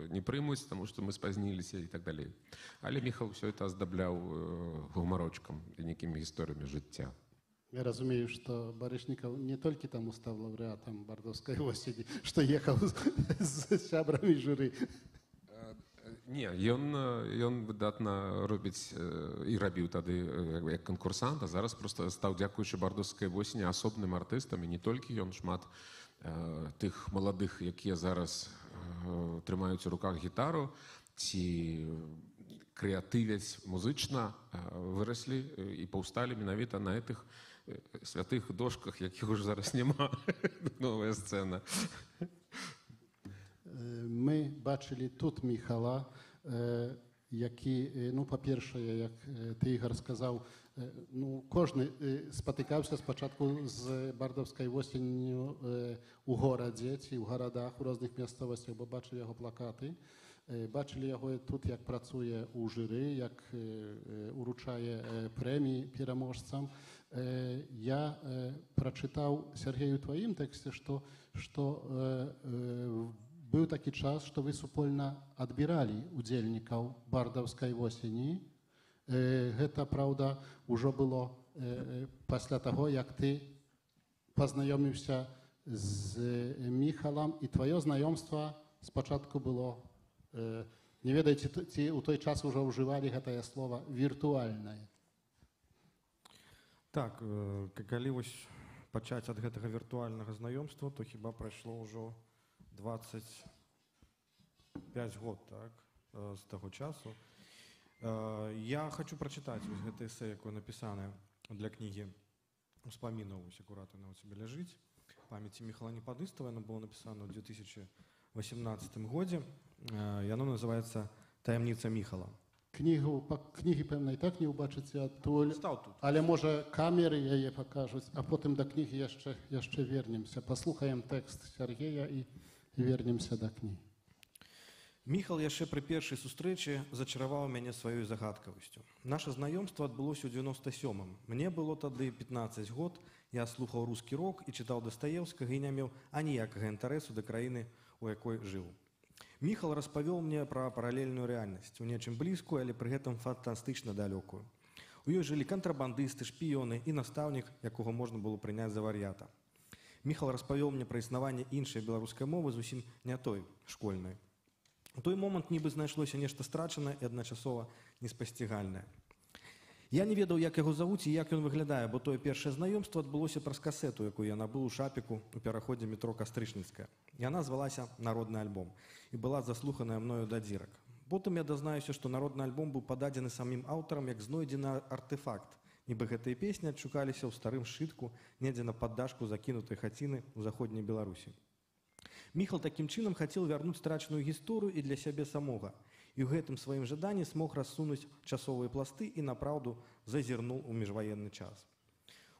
не прымуць, таму што мы спазніліся і так далей. Але Міхал ўсё это аздабляў гумарочкам і нейкімі гісторыямі жыцця. Я разумею, што Барышнікаў не толькі таму стаў лаўрэатам бардаўскай восені, што ехаў з сябрамі журы. Не, ён выдатна робіць і рабіў тады як канкурсант, а зараз проста стаў, дзякуючы бардаўскай восені, асобным артыстам, і не толькі ён, шмат тых маладых, якія зараз трымаюць у руках гітару, ці крэатывяць музычна, выраслі і паўсталі менавіта на гэтых святых дошках, якіх уже зараз няма, новая сцэна. Мы бачылі тут Міхала, які, ну, па-першае, як ты, Ігор, сказаў, ну, кожны спатыкаўся спачатку з бардаўскай восенню у горадзе ці ў гарадах, у розных мясцовасцях, бо бачылі яго плакаты. Бачылі яго тут, як працуе ў журы, як уручае прэміі пераможцам. Я прачытаў, Сергею, у тваім тэксце, што быў такі час, што вы супольна адбіралі удзельнікаў бардаўскай восені. Гэта, праўда, ўжо было пасля таго, як ты пазнаёміўся з Міхалам, і тваё знаёмства спачатку было, не ведаеце, ці ў той час ужо ўжывалі гэтае слова, віртуальнае. Так, калі вось пачаць ад гэтага віртуальнага знаёмства, то хіба прайшло ўжо 25 год, так, з таго часу. Я хочу прачытаць вось гэта эсэ, якое напісанае для кнігі успамінаў, вось акурат яна ў цябе ляжыць, памяці Міхала Непадыстава, яно было напісана ў 2018 годзе. Яно называецца «Таямніца Міхала». Кнігі, пэўна, і так не ўбачыце адтуль, але, можа, камеры яе пакажуць, а потым да кнігі яшчэ вернемся. Паслухаем тэкст Сергея і вернемся да кнігі. Міхал яшчэ пры першай сустрэчы зачараваў мяне сваёй загадкавасцю. Наша знаёмства адбылося ў 97-м. Мне было тады 15 год, я слухаў рускі рок і чытаў Дастаеўскага і не меў аніякага інтарэсу да краіны, у якой жыў. Міхал распавёў мне пра паралельную рэальнасць, у нечым блізкую, але пры гэтым фантастычна далёкую. У ёй жылі кантрабандысты, шпіёны і настаўнік, якога можна было прыняць за вар'ята. Міхал распавёў мне пра існаванне іншай беларускай мовы, зусім не той, школьнай. У той момант нібы знайшлося нешта страчанае і адначасова неспасцігальнае. Я не ведаў, як яго завуць і як ён выглядае, бо тое першае знаёмства адбылося праз касету, якую я набыў у Шапіку у пераходзе метро Кастрычніцкая. Яна звалася «Народны альбом» і была заслуханая мною да дзірак. Потым я дазнаюся, што народны альбом быў пададзены самім аўтарам як знойдзены артэфакт, нібы гэтыя песні адшукаліся ў старым сшытку недзе на паддашку закінутай хаціны ў заходняй Беларусі. Міхал такім чынам хацеў вярнуць страчаную гісторыю і для сябе самога, і ў гэтым сваім жаданні смог рассунуць часовыя пласты і напраўду зазірнуў у міжваенны час.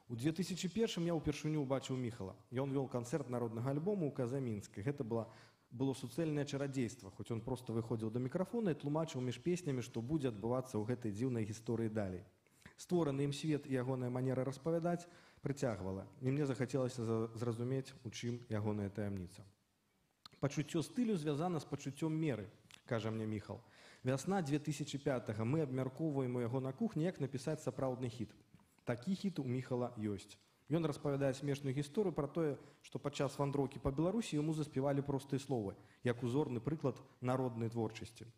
У 2001 я ўпершыню ўбачыў Міхала. Ён вёл канцэрт народнага альбому ў Казамінскай. Гэта было суцэльнае чарадзейства, хоць ён проста выходзіў да мікрафона і тлумачыў між песнямі, што будзе адбывацца ў гэтай дзіўнай гісторыі далей. Створаны ім свет і ягоная манера распавядаць прыцягвала, і мне захацелася зразумець, у чым ягоная таямніца. Пачуццё стылю звязана з пачуццём меры, кажа мне Міхал. Вясна 2005-го, мы абмяркоўваем у яго на кухні, як напісаць сапраўдны хіт. Такі хіт у Міхала ёсць. Ён распавядае смешную гісторыю пра тое, што падчас вандроўкі па Беларусі яму заспявалі простыя словы, як узорны прыклад народнай творчасці.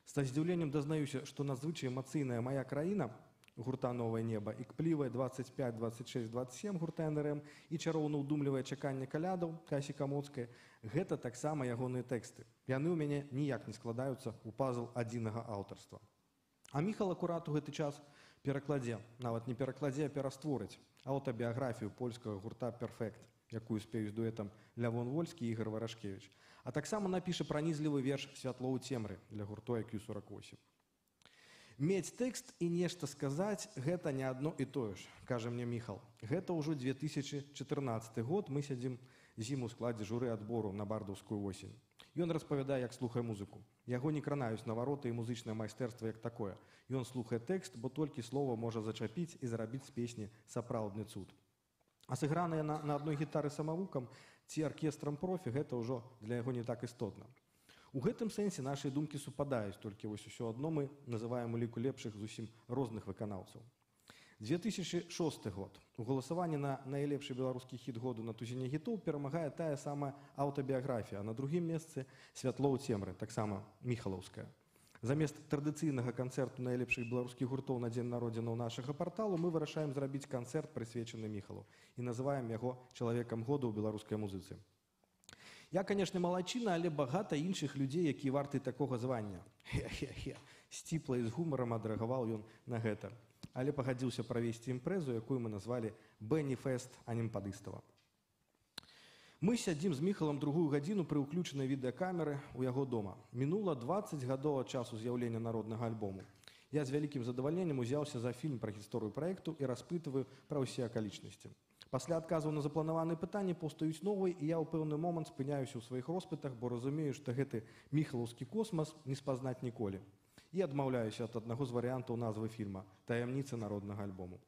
Са здзіўленнем дазнаюся, што надзвычай эмацыйная «Мая краіна» гурта «Новае неба» і кплівае 25, 26, 27 гурта НРМ і чароўна-ўдумлівае чаканне калядаў Касі Камоцкай – гэта таксама ягоныя тэксты. Яны ў мяне ніяк не складаюцца ў пазл адзінага аўтарства. А Міхал акурат у гэты час перакладзе, нават не перакладзе, а перастворыць аўтабіяграфію польскага гурта «Перфект», якую спеюць дуэтам Лявон Вольскі і Ігар Варашкевіч. А таксама напіша пранізлівы верш «Святло ў цемры» для гурту IQ48. Мець тэкст і нешта сказаць – гэта не адно і тое ж, кажа мне Міхал. Гэта ўжо 2014 год, мы сядзім зіму ў складзе журы адбору на бардаўскую восень. Ён распавядае, як слухае музыку. Яго не кранаюць навароты і музычнае майстэрства як такое. Ён слухае тэкст, бо толькі слова можа зачапіць і зрабіць з песні сапраўдны цуд. А сыграная на адной гітары самавукам ці аркестрам профі – гэта ўжо для яго не так істотна. У гэтым сэнсе нашыя думкі супадаюць, толькі вось усё адно мы называем у ліку лепшых зусім розных выканаўцаў. 2006 год. У галасаванні на найлепшы беларускі хіт году на тузіне хітоў перамагае тая самая аўтабіяграфія, а на другім месцы «Святло ў цемры», таксама міхалаўская. Замест традыцыйнага канцэрту найлепшых беларускіх гуртоў на дзень народзінаў нашага парталу мы вырашаем зрабіць канцэрт, прысвечаны Міхалу, і называем яго чалавекам года ў беларускай музыцы. Я, канешне, малайчына, але багата іншых людзей, якія варты такога звання. Хе-хе-хе. Сціпла і з гумарам адрэагаваў ён на гэта. Але пагадзіўся правесці імпрэзу, якую мы назвалі «Бенні-фест анімпадыстава». Мы сядзім з Міхалам другую гадзіну пры ўключанай відэакамеры ў яго дома. Мінула 20 гадоў ад часу з'яўлення народнага альбому. Я з вялікім задавальненнем узяўся за фільм пра гісторыю праекту і распытываю пра ўсе акалічнасці. Пасля адказаў на запланаваныя пытанні паўстаюць новыя, і я ў пэўны момант спыняюся ў сваіх роспытах, бо разумею, што гэты міхалаўскі космас не спазнаць ніколі. І адмаўляюся ад аднаго з варыянтаў назвы фільма «Таямніца народнага альбому».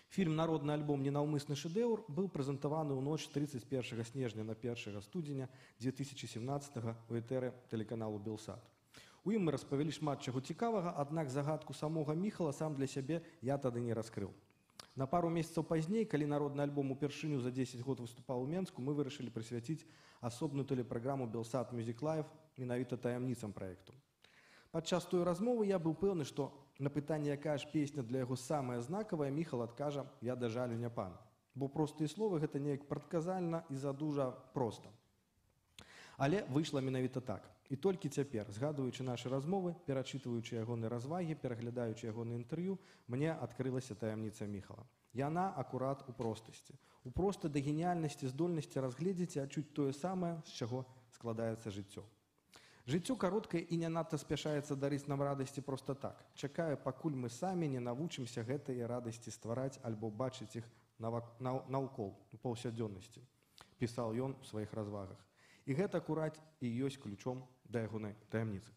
Фільм «Народны альбом. Ненаўмысны шэдэўр» быў прэзентаваны ў ноч 31 снежня на 1 студзеня 2017 у этэры тэлеканалу «Белсат». У ім мы распавялі шмат чаго цікавага, аднак загадку самога Міхала сам для сябе я тады не раскрыў. На пару месяцаў пазней, калі народны альбом упершыню за 10 год выступаў у Менску, мы вырашылі прысвяціць асобную тэлепраграму «Белсат Music Live» менавіта таямніцам праекту. Падчас той размовы я быў пэўны, што на пытанне, якая ж песня для яго самая знакавая, Міхал адкажа «Я да жалю не пан». Бо простыя словы гэта неяк прадказальна і задужа проста. Але выйшла менавіта так. І толькі цяпер, згадваючы нашы размовы, перачытваючы ягоныя развагі, пераглядаючы ягоныя інтэрв'ю, мне адкрылася таямніца Міхала. Яна акурат у простасці. У простай да геніяльнасці здольнасці разгледзець і адчуць тое самае, з чаго складаецца жыццё. Жыццё кароткае і не надта спяшаецца дарыць нам радасці проста так. Чакае, пакуль мы самі не навучымся гэтыя радасці ствараць альбо бачыць іх наўкол у паўсядзённасці, пісаў ён у сваіх развагах. І гэта акурат і ёсць ключом да ягонай таямніцы.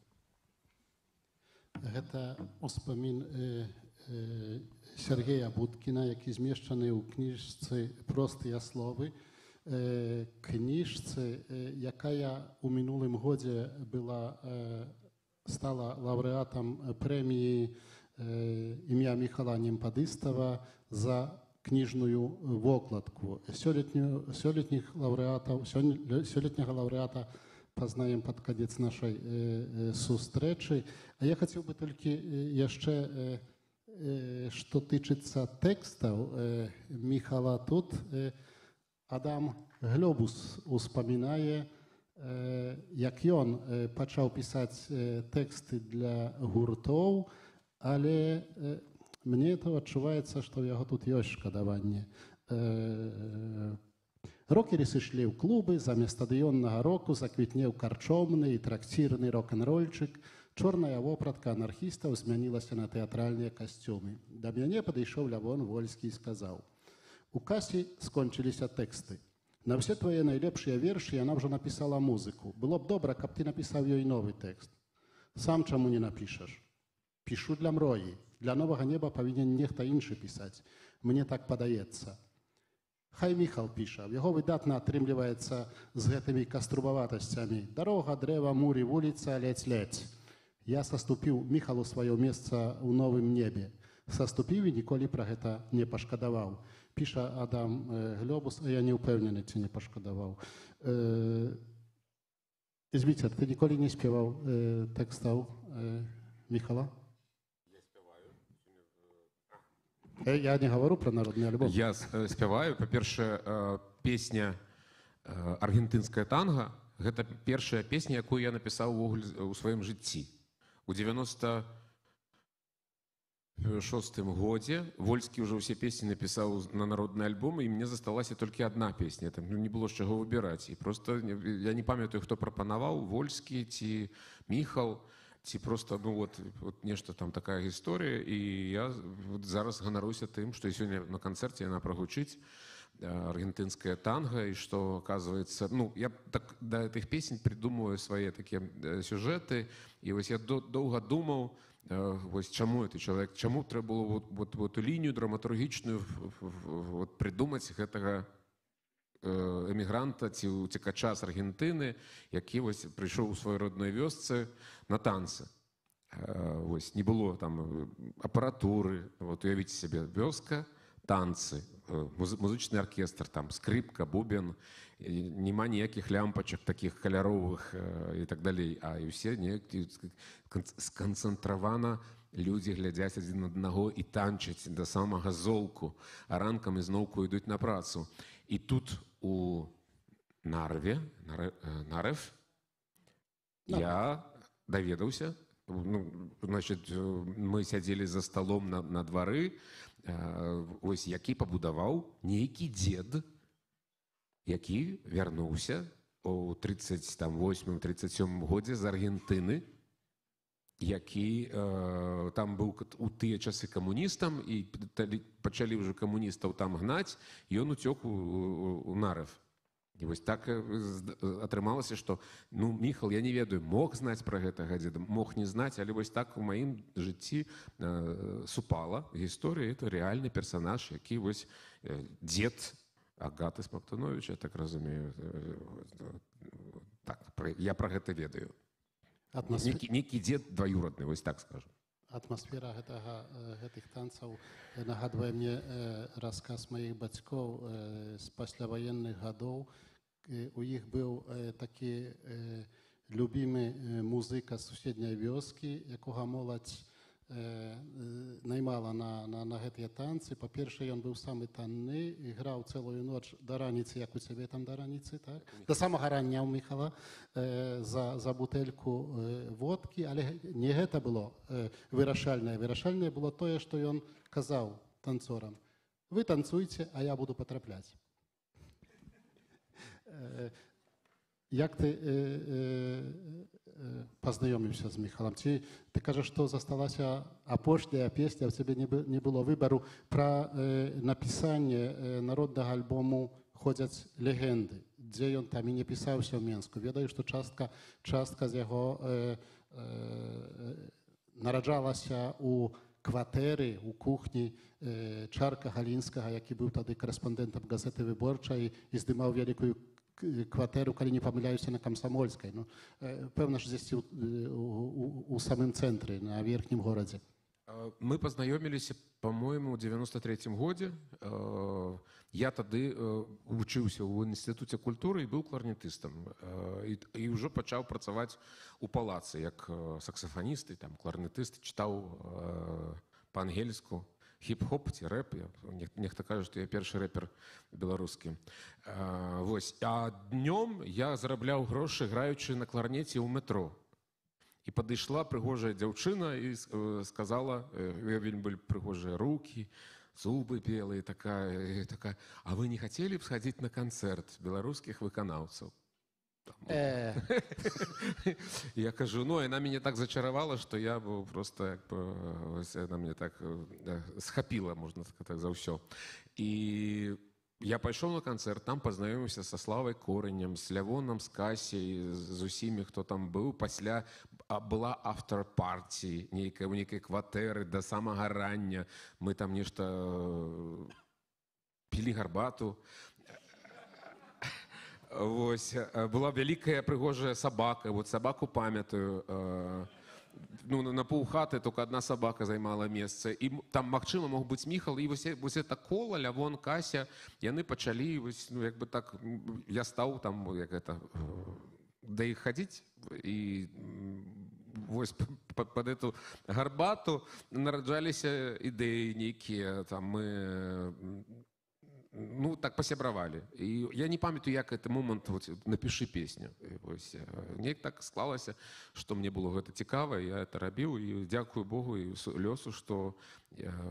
Гэта успамін Сергея Будкіна, які змешчаны ў кніжцы «Простыя словы», кніжцы, якая ў мінулым годзе стала лаўрэатам прэміі імя Міхала Анімпадыстава за кніжную вокладку. Сёлетняга лаўрэата познаем под конец нашей сустрэчы. А я хотел бы только еще, что тычется текстов, Михала, тут Адам Глобус успоминае, як ён пачаў пісаць тэксты для гуртоў, але мне то адчуваецца, што ў яго тут ёсць шкадаванне. Рокеры сышлі ў клубы, замест стадыённага року заквітнеў карчомны і тракцірны рок-н-рольчык. Чорная вопратка анархістаў змянілася на тэатральныя касцюмы. Да мяне падышоў Лявон Вольскі і сказаў: «У касе скончыліся тэксты. На все твои найлепшыя вершы яна ўжо напісала музыку. Было б добра, каб ты напісаў ёй новы тэкст. Сам чаму не напішаш? Пішу для мроі. Для новага неба павінен нехта іншы пісаць. Мне так падаецца». Хай Міхал піша. В яго выдатна атрымліваецца з гэтымі каструбаватасцямі. Дарога, дрэва, муры, вуліца, ледзь-ледзь. Я саступіў Міхалу сваё месца ў новым небе. Саступіў і ніколі пра гэта не пашкадаваў. Піша Адам Глобус, а я не ўпэўнены, ці не пашкадаваў. Зміцер, ты ніколі не спяваў тэкстаў Міхала? Я не говорю про народный альбом. Я спяваю. Па-першае, песня «Аргентынская танга» – гэта першая песня, якую я напісаў у сваім жыцці. У 96-м годзе Вольскі ўжо ўсе песні напісаў на народны альбом, і мне засталася толькі адна песня. Там не было з чаго выбіраць. І просто я не памятаю, хто прапанаваў, Вольскі ці Міхал, ці просто, ну, вот нешта там такая гісторыя, і я зараз ганаруся тым, што і сёння на канцэрце яна прагучыць «Аргентынская танга», і што, оказывается, ну, я так да гэтых песень придумываю свае такія сюжэты, і вось я доўга думаў, вось чаму гэты чалавек, чаму трэба было вот эту лінію драматургічную придумаць гэтага эмігранта ці уцекача з Аргентыны, які вось прыйшоў у сваёй родной вёсцы на танцы. Вось не было там апаратуры, вот уявіце сабе, вёска, танцы, музычны аркестр, там скрипка, бубен, няма ніякіх лямпачак такіх каляровых і так далей, а і ўсе сканцэнтравана людзі глядзяць адзін аднаго і танчаць да самага золку, а ранкам ізноўку ідуць на працу. І тут у Нарве, я даведаўся, значит, мы сядзелі за столом на двары, ось які пабудаваў нейкі дзед, які вярнуўся у 38-37 годзе з Аргентыны, які там быў у тыя часы камуністам, і пачалі ўжо камуністаў там гнаць, і ён уцёк у Нарв. І вось так атрымалася, што, ну, Міхал, я не ведаю, мог знаць пра гэтага дзеда, мог не знаць, але вось так у маім жыцці супала гісторыя, это рэальны персанаж, які вось дзед Агаты Смактуновіча, я так разумею. Так, я пра гэта ведаю. Некі дзед дваюродны, вось так скажу. Атмасфера гэтых танцаў нагадвае мне расказ маіх бацькоў з пасляваенных гадоў. У іх быў такі любімы музыка з суседняй вёскі, якога моладзь наймала на гэтыя танцы. Па-першае, ён быў самы танны, граў цэлую ноч да раніцы, як у цябе там да раніцы, так? Да самага рання ў Міхала за бутэльку водкі, але не гэта было вырашальнае. Вырашальнае было тое, што ён казаў танцорам: вы танцуйце, а я буду патрапляць. Як ты пазнаёміўся з Міхалам? Ці ты кажаш, што засталася апошняя песня, у цябе не было выбару? Пра напісанне народнага альбому ходзяць легенды, дзе ён там і не пісаўся ў Менску. Ведаю, што частка з яго нараджалася у кватэры, у кухні Чарка Галінскага, які быў тады корэспандэнтам газеты «Выборчай» і здымаў вялікую кватэру, калі не памыляюся, на Камсамольскай. Ну, пэўна ж дзесьці у самым цэнтры, на верхнім горадзе. Мы пазнаёміліся, по-моему, ў 93-м годзе. Я тады вучыўся ў інстытуце культуры і быў кларнетыстам. І ўжо пачаў працаваць у палацы як саксафаніст і там кларнетыст, чытаў па-ангельску хіп-хоп ці рэп. Нехта кажа, што я першы рэпер беларускі. Вось. А днём я зарабляў грошы, граючы на кларнеце ў метро. І падышла прыгожая дзяўчына і сказала, вельмі былі прыгожыя рукі, зубы белые, такая, а вы не хотели бы сходить на концерт белорусских выканаўцаў? Я кажу, ну, она меня так зачаровала, что я был просто, она меня так схапила, можно сказать, за все. И я пошел на концерт, там познакомился со Славой Коренем, с Лявоном, с Касей, з усімі, хто там быў. Пасля была афтер-парті, у нейкай кватэры да самага рання. Мы там нешта пілі гарбату. Вось. Была вялікая прыгожая сабака, вот сабаку памятаю. Ну, на паўхаты только одна собака займала месца. І там, магчыма, мог быць Міхал. І вось это кола, Лявон, Кася, яны пачалі, ну, як бы так, я стаў там, як это, да іх хадзіць. І вось под эту гарбату нараджаліся ідэі нейкія, там мы, ну, так пасябравалі. І я не памятаю, як гэты момант, вот, напішы песню. Вось, неяк так склалася, што мне было гэта цікава, я это рабіў, і дзякую Богу і лёсу, што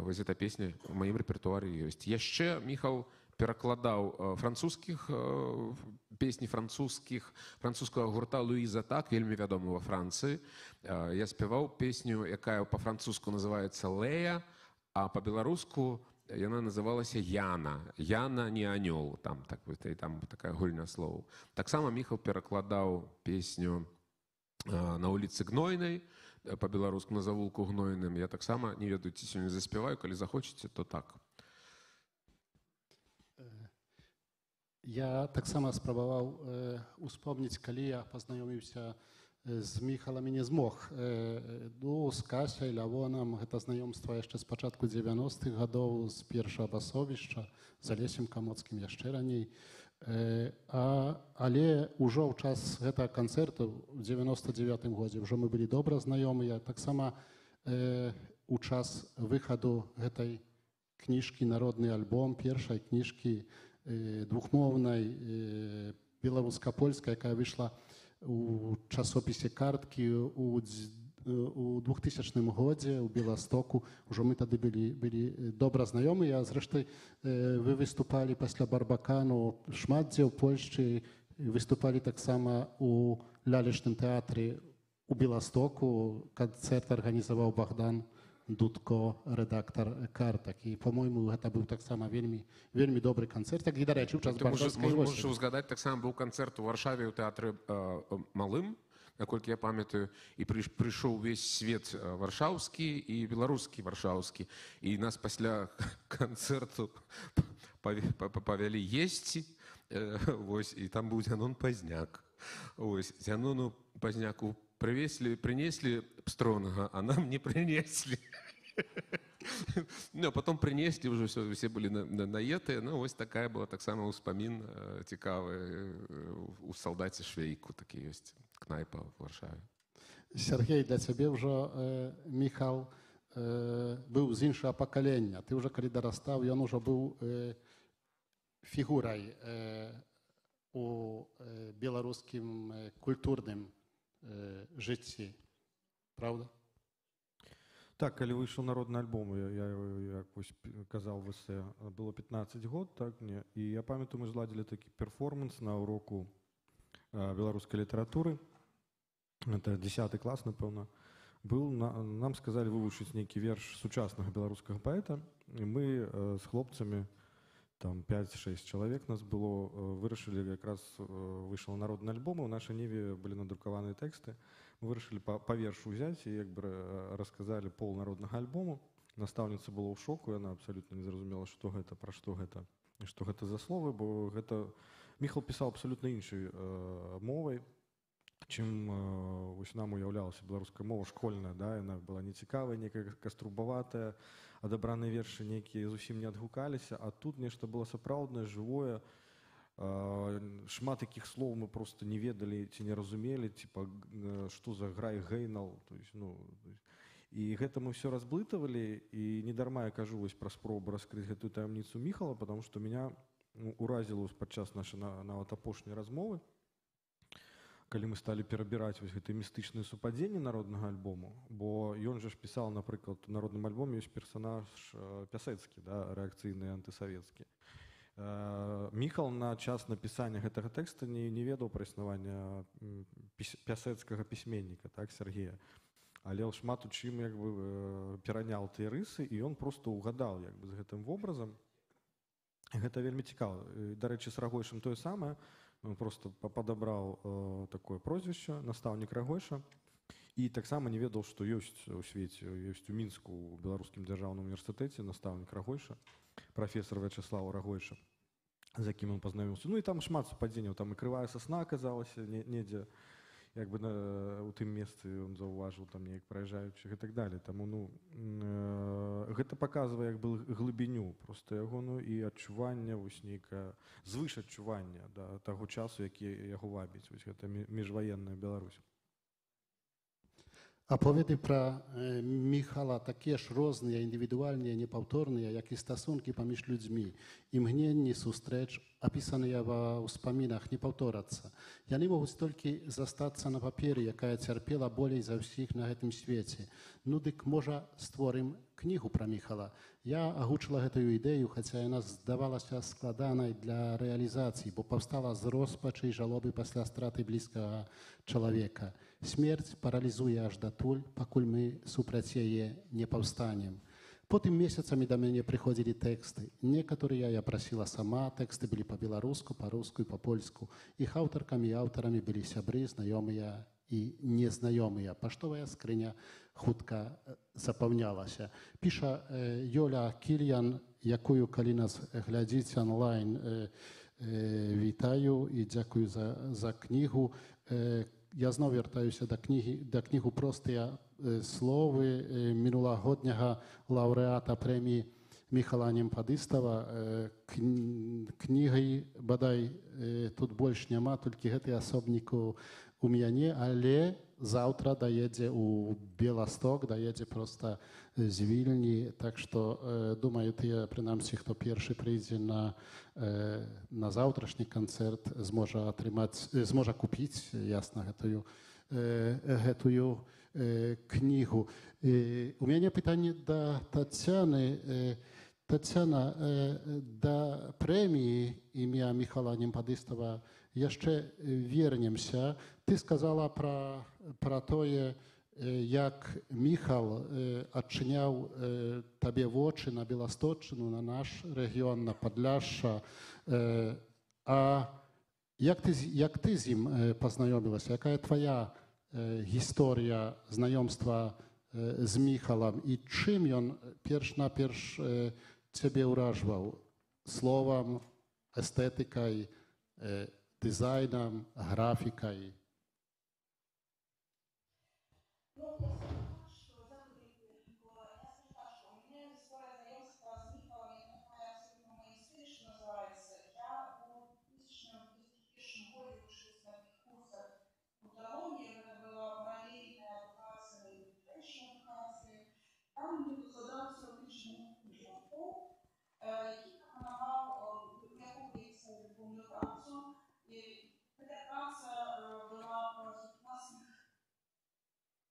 вось эта песня ў маім рэпертуары ёсць. Яшчэ Міхал перакладаў французскіх песні французскага гурта Луіза Так, вельмі вядомы ва Францыі. Я спяваў песню, якая па-французску называецца «Лея», а па-беларуску яна называлася «Яна». «Яна не анёл», там такая гульня слоў. Таксама Міхал перакладаў песню «На улицы Гнойнай», па-беларуску «На завулку Гнойным». Я таксама, не ведаю, ці сёння заспяваю, калі захочаце, то так. Я таксама спрабаваў успомніць, калі я пазнаёміўся з Міхалам і не змог. Ну, з Касяй, Лявонам, гэта знаёмства яшчэ з пачатку 90-х гадоў, з першага басовішча, з Алесем Камоцкім яшчэ раней. Але ўжо ў час гэтага канцэрту, у 99-м годзе, ўжо мы былі добра знаёмыя. Таксама у час выхаду гэтай кніжкі «Народны альбом», першай кніжкі двухмоўнай, беларуска-польская, якая выйшла у часопісе «Карткі» у 2000 годзе ў Беластоку. Ужо мы тады былі добра знаёмыя. Зрэшты, вы выступалі пасля «Барбакану» шмат дзе ў Польшчы, выступалі таксама у лялечным тэатры у Беластоку. Канцэрт арганізаваў Богдан Дудко, рэдактар «Картак». І, по-мойму, гэта быў таксама вельмі добры канцэрт. І, дарэчы, ў час бардаўскай восені. Можаш узгадаць, таксама быў канцэрт у Варшаве ў тэатры Малым, наколькі я памятаю, і прыйшоў увесь свет варшаўскі і беларускі варшаўскі. І нас пасля канцэрту павялі есці, і там быў Зянон Пазняк. Зянону Пазняку принесли Пстронга, а нам не принесли. Ну, а потом принесли, уже все были наетые. Ну, ось такая была так само успомин цікавый у солдаце Швейку, такі ёсць кнайпа в Варшаве. Сергей, для цябе ўжо Міхал быў з іншага пакалення. Ты ўжо калі дарастаў, ён ужо быў фігурай у беларускім культурным жыцці, правда? Так, калі выйшаў народны альбом, я як казаў в эсэ, было 15 год, так, не? І я памятаю, мы зладзілі такі перформанс на уроку беларускай літаратуры. Это 10 клас, напэўна. Нам сказалі вывучыць нейкі верш сучаснага беларускага паэта, і мы з хлопцамі, там 5-6 чалавек нас было, вырашылі, якраз выйшаў народны альбом, і ў нашай ніве былі надрукаваныя тэксты. Мы вырашылі па вершу ўзяць і як бы расказалі пол народнага альбому. Настаўніца была ў шоку, яна абсалютна не зразумела, што гэта, пра што гэта, і што гэта за словы, бо гэта Міхал пісаў абсалютна іншай мовай. чым вось нам уяўлялася беларуская мова школьная, да, яна была нецікавая, некая каструбатая, адабраныя вершы нейкія зусім не адгукаліся, а тут нешта было сапраўднае, жывое. Шмат якіх слоў мы просто не ведалі ці не разумелі, типа што за грай гейнал, то есть, ну, і гэта мы все разблытавалі, і недарма я кажу вось пра спробу раскрыць гэтую таямніцу Міхала, потому што меня уразіла падчас нашай нават апошняй размовы, калі мы сталі перабіраць вось гэтыя містычныя супадзенні народнага альбому, бо ён жа ж пісаў, напрыклад, у народным альбоме ёсць персанаж Пясэцкі, да, рэакцыйны антысавецкі. Міхал на час напісання гэтага тэкста не ведаў пра існаванне пясэцкага пісьменніка, так, Сергея. Але шмат у чым як бы пераняў тыя рысы, і ён проста угадаў як бы з гэтым вобразам. Гэта вельмі цікава. Дарэчы, з Рагойшым тое самае. Ён проста падабраў такое прозвішча, настаўнік Рагойша, і таксама не ведаў, што ёсць у свеце, ёсць у Мінску, у Беларускім дзяржаўным універсітэце настаўнік Рагойша, прафесор Вячаслаў Рагойша, з якім ён пазнаёміўся. Ну і там шмат супадзенняў, там і крывая сасна аказалася недзе, як бы у тым месцы ён заўважыў там неяк праязджаючых і так далее. Таму ну гэта паказвае як бы глыбіню проста яго, ну і адчуванне вось нейкае звышадчуванне да таго часу, які яго вабіць, вось гэта міжваенная Беларусь. Аповеды пра Міхала такія ж розныя, індывідуальныя, непаўторныя, як і стасункі паміж людзьмі. Імгненні сустрэч, апісаныя ва ўспамінах, не паўторацца. Яны могуць толькі застацца на паперы, якая цярпела болей за ўсіх на гэтым свеце. Ну дык, можа, створым кнігу пра Міхала. Я агучыла гэтую ідэю, хаця яна здавалася складанай для рэалізацыі, бо паўстала з роспачы і жалобы пасля страты блізкага чалавека. Смерць паралізуе аж датуль, пакуль мы супраць яе не паўстанем. Потым месяцамі да мяне прыходзілі тэксты. Некаторыя я прасіла сама, тэксты былі па-беларуску, па-руску і па-польску. Іх аўтаркамі і аўтарамі былі сябры, знаёмыя і незнаёмыя. Паштовая скрыня хутка запаўнялася. Піша Ёля Кільян, якую, калі нас глядзіць онлайн, вітаю і дзякую за кнігу. Я зноў вяртаюся да кнігу «Простыя словы» мінулагодняга лаўрэата прэміі Міхала Немпадыстава. Кнігай, бадай, тут больш няма, толькі гэты асобнік у мяне, але заўтра даедзе ў Беласток, даедзе проста з Вільні. Так што, думаю, тыя, прынамсі, хто першы прыйдзе на заўтрашні канцэрт, зможа купіць, ясна, гэтую кнігу. У мяне пытанне да Тацяны. Тацяна, да прэміі імя Міхала Немпадыстава яшчэ вернемся. Ты сказала пра тое, як Міхал адчыняў табе вочы на Беласточчыну, на наш рэгіён, на Падляшша. А як ты з ім пазнаёмілася? Якая твая гісторыя знаёмства з Міхалам? І чым ён перш-наперш цябе ўражваў? Словам, эстэтыкай, дызайнам, графікай? Там мне викладався отличний книжок, який допомагав виявитися любовну працю. І ця праця була про сучасних,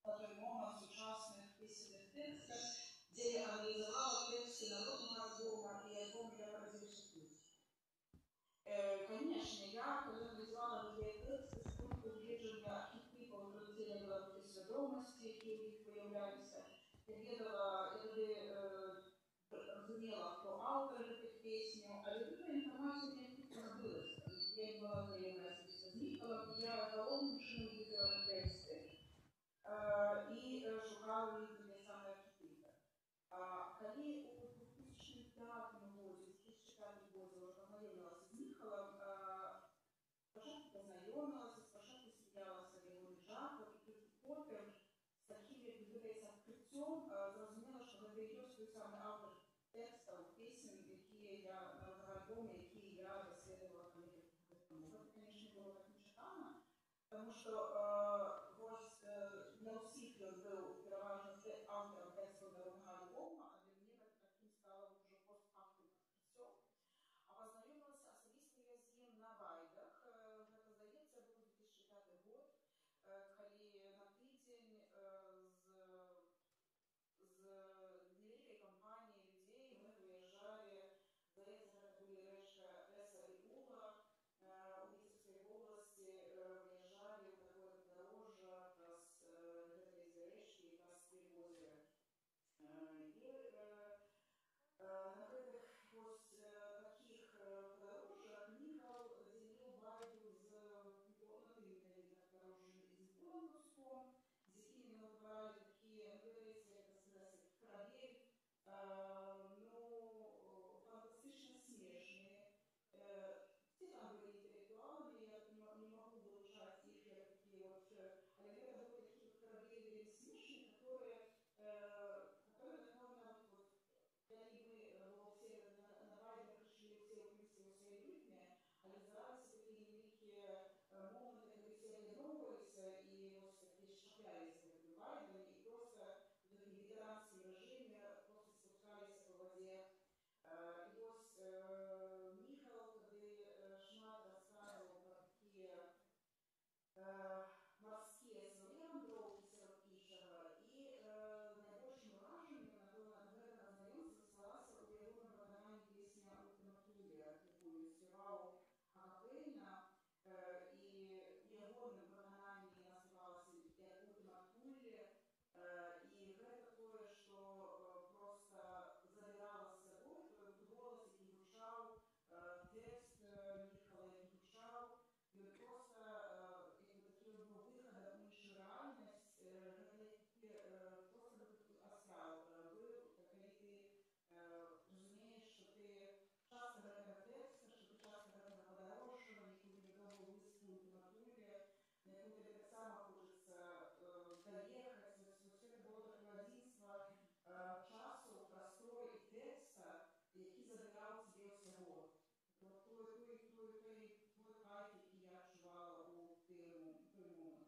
на той момент сучасних пісенних текстах, де я аналізувала тексти народного альбому і альбому «Я родився тут». Конечно, я, коли аналізувала такі тексти, з пункту гледження архетипів традиційної белорусської свідомості, які у них виявлялися, я тоді розуміла, хто автор цих пісню, але така інформація не зробилася. Я була знайома з Міхалом, і я головним чином виділа тексти і шукала їх для саме архетипи. Коли у 2005 році, 2005 році вже познайомилася з Міхалом, спочатку познайомилася, спочатку сміялася в його перейдет той самый автор текстов, песен, какие я на альбоме, какие я доследовала в этому. Это, конечно, было так нечекано, потому що ось не у всіх був переважно автором тексту народного альбому, а для мене таким стало вже постфактум відкриття. А познайомилася особисто я з ним на Вайдах. Це, здається, був 2005 год, коли на тиждень з невеликой компанией людей мы выезжали, здається, это были Реша и Ула, у Витебской области выезжали в такое подорожье с этой Решки и с Привозеры. И на этих таких подорожьях Михал делил Вайду з подорожьем из Бурандовском, з якими мы выбирали такие, ну, говорится, это сказать, корабель, ну, фантастично смешные. Все там были интеллектуалами, я не могу вылучать их, я такие вот, але это были такие вот корабели смешные, которые наверное, вот, они мы все на Вайдах решили все вывести у своей ритме, але здаралися такие невеликие моменты, когда все объединовывались и вот такие шаплялись этими Вайдами и просто в таком ветеранском режиме просто спускались по воде. И вот Михал, когда шмат рассказывал про такие морские свои вандровки Сорокишева, и наибольшим враженнем на гэта знайомство сталася у ягоным выкананні песня «Ультима Туле», якую спяваў акапельна, і у ягоным выкананні яна спявалася як «Ультима Туле», і гэта тое, што проста забірала з сабой той голас, які гучаў, тэкст Міхала, які гучаў, і просто такі быў выхад у іншую рэальнасць, гэта просто астрал быў, калі ты разумееш, што ты частка гэтага тэкста, што ты частка гэтага падарожжа, якую невядомую выспу Ультиматуле, на якую тебе таксама хочацца даехаць. Вось гэта было такое адзінства часу, прасторы і тэкста, які забіраў цябе ўсяго. Той кайф, які я адчувала у той момент.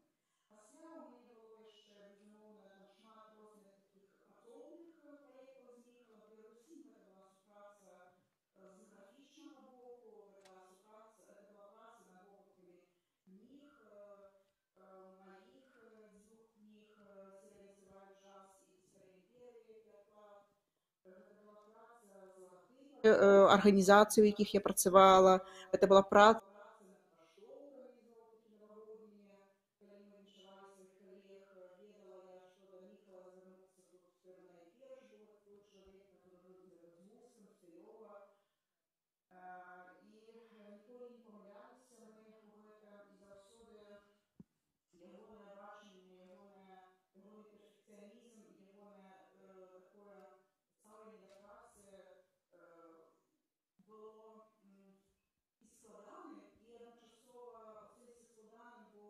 Пасля у мяне было яшчэ, безумоўна, там шмат розных таких асобных праектаў з Міхалам. Перадусім, гэта была супраца з графічнага боку, гэта была праца над вопыткамі кніг, маіх дзвюх кніг «Серыяцевай джаз» і «Старой імперії» пераклад. Гэта была праца з лагатыпамі арганізацый, у якіх я працавала. Гэта была праца над паштоў, арганізавала такі навагоднія, калі мы віншавалі сваіх калег, ведала я, што да Міхала звярнуцца тут трэба найперш, бо гэта той чалавек, который робіць з густам, стылёва. І ніколі не памыляліся мы у гэтым, і заўсёды ягонае бачанне, ягоны перфекцыянізм, ягонае такое стаўленне да працы было і складаным, і адначасова абсолютно складаным, бо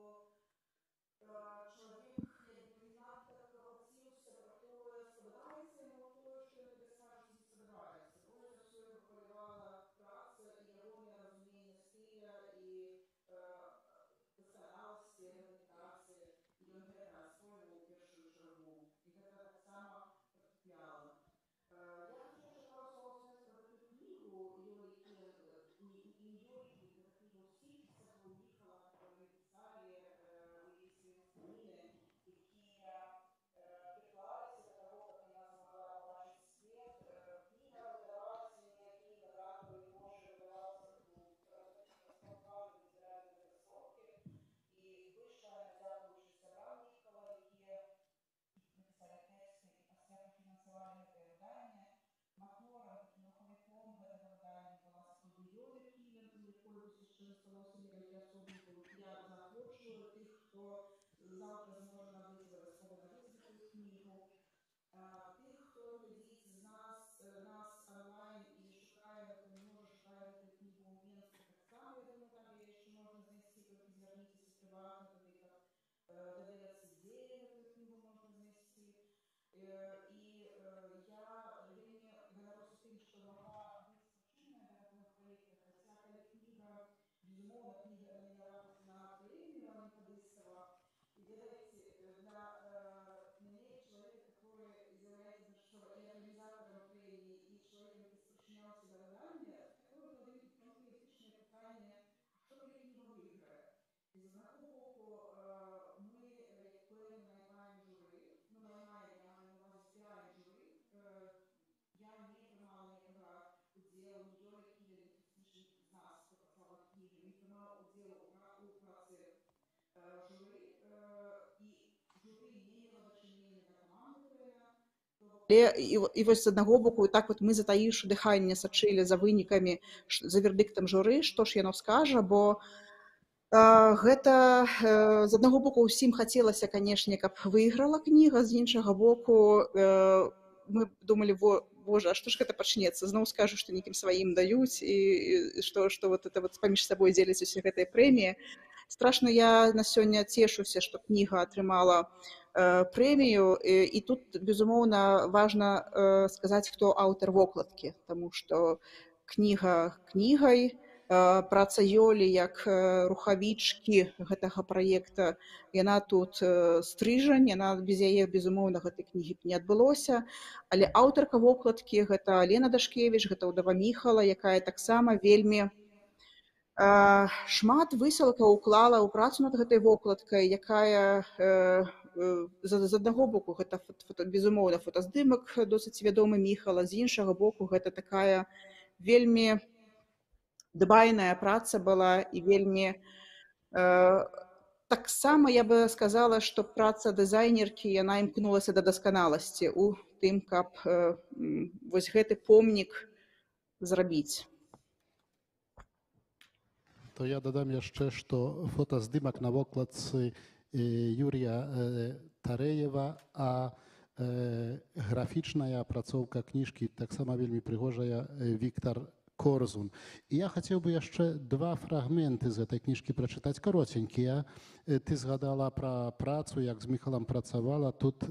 чалавек не надта клапаціўся пра тое, спадабаецца яму тое, што ён табе скажа, ці не спадабаецца. Больш за ўсё яго хвалявала праца і ягонае разуменне стыля і дасканаласці гэтай працы, і ён гэта асвойваў у першую чаргу. І гэта таксама прытупляла. Я хочу яшчэ пару слоў сказаць пра такую кнігу Йолікі, не Йолікі, гэта кніга ўсіх сяброў Міхала, которые пісалі у яе свае ўспаміны, якія пераклаліся да таго, каб яна змагла пабачыць свет. Кніга выдавалася не як кніга грантавай грошы, выдавалася у такіх расплаўных літаральных катастрофе, і выйшла яна дзякуючы сябрам Міхала, якія напісалі тэксты і пасля пафінансавалі гэтае выданне. Маторам, таким рухавіком гэтага выдання была студыя Йолікі, у якой яшчэ засталося некалькі асобнікаў. Я заахвочваю тых, хто заўтра зможа набыць абавязкова набыць гэтую кнігу. Тых, хто глядзіць з нас онлайн і шукае гэтую, можа шукае гэтую кнігу ў Менску таксама, я думаю, там яе яшчэ можна знайсці, толькі звярніцеся прыватна туды, каб даведацца, дзе гэтую кнігу можна знайсці. І я і вось з аднаго боку так вот мы затаіўшы дыханне сачылі за вынікамі, за вердыктам журы, што ж яно скажа, бо гэта з аднаго боку ўсім хацелася, канешне, каб выйграла кніга, з іншага боку мы думалі, божа, а што ж гэта пачнецца, зноў скажу, што нейкім сваім даюць і што вот это вот паміж сабой дзеляць усе гэтай прэміі. Страшна я на сёння цешуся, што кніга атрымала прэмію, і тут, безумоўна, важна сказаць, хто аўтар вокладкі, таму што кніга кнігай, праца Ёлі як рухавічкі гэтага праекта, яна тут стрыжань, яна без яе, безумоўна, гэтай кнігі б не адбылося, але аўтарка вокладкі гэта Лена Дашкевіч, гэта ўдава Міхала, якая таксама вельмі шмат высілкаў уклала ў працу над гэтай вокладкай, якая з аднаго боку гэта безумоўна фотаздымак досыць вядомы Міхала, з іншага боку гэта такая вельмі дбайная праца была і вельмі таксама я бы сказала, што праца дызайнеркі яна імкнулася да дасканаласці у тым, каб вось гэты помнік зрабіць. То я дадам яшчэ, што фотаздымак на вокладцы Юрія Тарэева, а графічная апрацоўка кніжкі таксама вельмі прыгожая Віктар Корзун. І я хацеў бы яшчэ два фрагменты з гэтай кніжкі прачытаць, каротенькія. Ты згадала пра працу, як з Міхалам працавала. Тут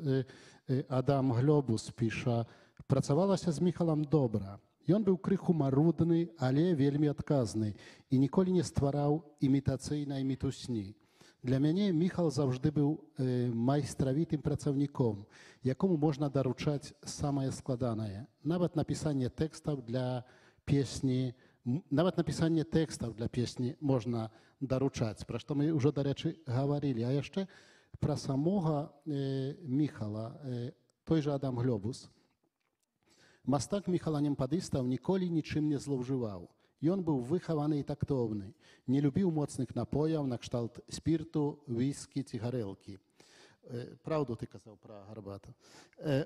Адам Глобус піша: «Працавалася з Міхалам добра. Ён быў крыху марудны, але вельмі адказны і ніколі не ствараў імітацыйнай мітусні. Для мяне Міхал заўжды быў майстравітым працаўніком, якому можна даручаць самае складанае. Нават напісанне тэкстаў для песні можна даручаць, пра што мы ўжо, дарэчы, гаварылі. А яшчэ пра самога Міхала, той жа Адам Глобус. Мастак Міхала Немпадыстаў ніколі нічым не злоўжываў. Ён быў выхаваны і тактоўны, не любіў моцных напояў накшталт спірту, віскі ці гарэлкі. Праўду ты казаў пра гарбату.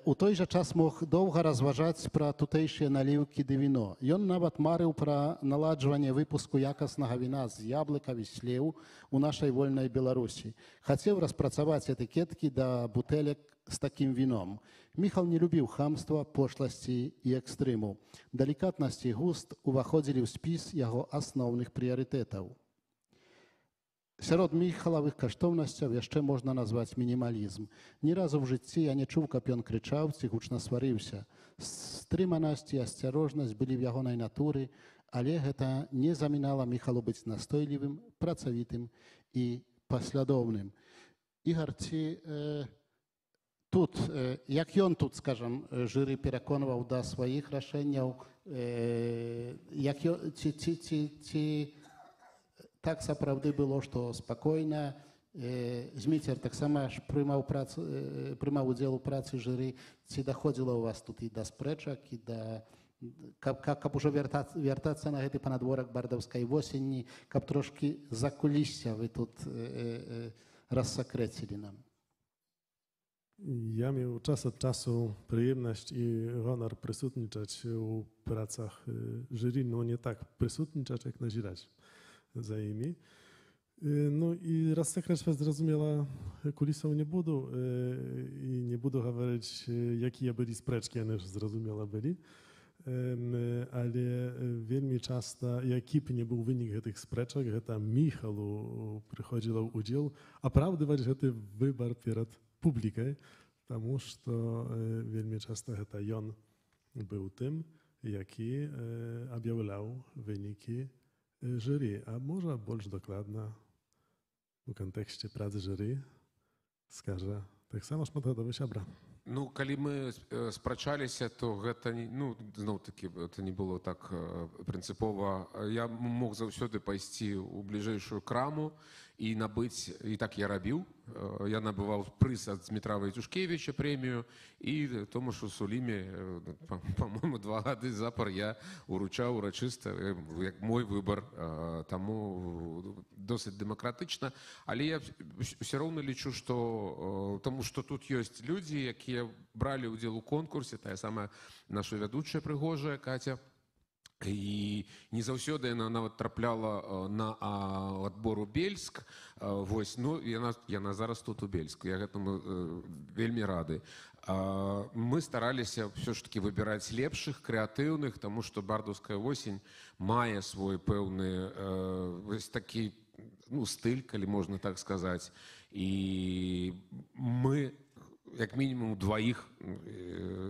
У той жа час мог доўга разважаць пра тутэйшыя наліўкі ды віно. Ён нават марыў пра наладжванне выпуску якаснага віна з яблыка, віслеў у нашай вольнай Беларусі. Хацеў распрацаваць этыкеткі да бутэлек з такім віном. Міхал не любіў хамства, пошласці і экстрыму. Далікатнасць і густ уваходзілі ў спіс яго асноўных прыярытэтаў. Сярод Міхалавых каштоўнасцяў яшчэ можна назваць мінімалізм. Ні разу ў жыцці я не чуў, каб ён крычаў ці гучна сварыўся. Стрыманасць і асцярожнасць былі в ягонай натуры, але гэта не замінала Міхалу быць настойлівым, працавітым і паслядоўным. Ігар, ці тут, як ён тут, скажам, журы пераконваў да сваіх рашэнняў, ці так сапраўды было, што спакойна, Зміцер таксама ж прымаў удзел у працы журы, ці даходзіла ў вас тут і да спрэчак, і да... каб ужо вяртацца на гэты панадворак бардаўскай восені, каб трошкі за кулісся вы тут рассакрэцілі нам. Ja miał czas od czasu przyjemność i honor przysutniczać u pracach jury, no nie tak przysutniczać, jak nazierać za nimi. No i rozsekrećwać zrozumiała kulisą nie budu i nie budu mówić, jakie byli spreczki, one już zrozumiała byli. Ale wielmi często, jaki by nie był wynik tych spreczek, to Michalu przychodził udział, a prawdywać, że to wybór przed publiką, потому что wielmi często to on był tym, jaki objawiał wyniki jury, a może bardziej dokładnie w kontekście pracy jury skaże tak samo szmatowy siabra. Ну, калі мы спрачаліся, то гэта, ну, зноў-такі, это не было так прынцыпова. Я мог заўсёды пайсці ў бліжэйшую краму і набыць, і так я рабіў, Я набываў прыз ад Дмітра Вайтюшкевіча прэмію, і Томашу Сулімі, па-моему, 2 гады запар я уручаў урачыста, як мой выбар, таму досыць дэмакратычна. Але я все роўна лічу, што таму што тут ёсць людзі, якія бралі ўдзел у конкурсе, тая самая наша вядучая прыгожая Катя, і не заўсёды яна нават трапляла на адбор у Бельск. Вось, ну, яна зараз тут у Бельску, я гэтаму вельмі рады. Мы стараліся все ж таки выбіраць лепшых, крэатыўных, таму што бардаўская восень мае свой пэўны вось такі, ну, стыль, калі можна так сказаць. І мы як мінімум двоих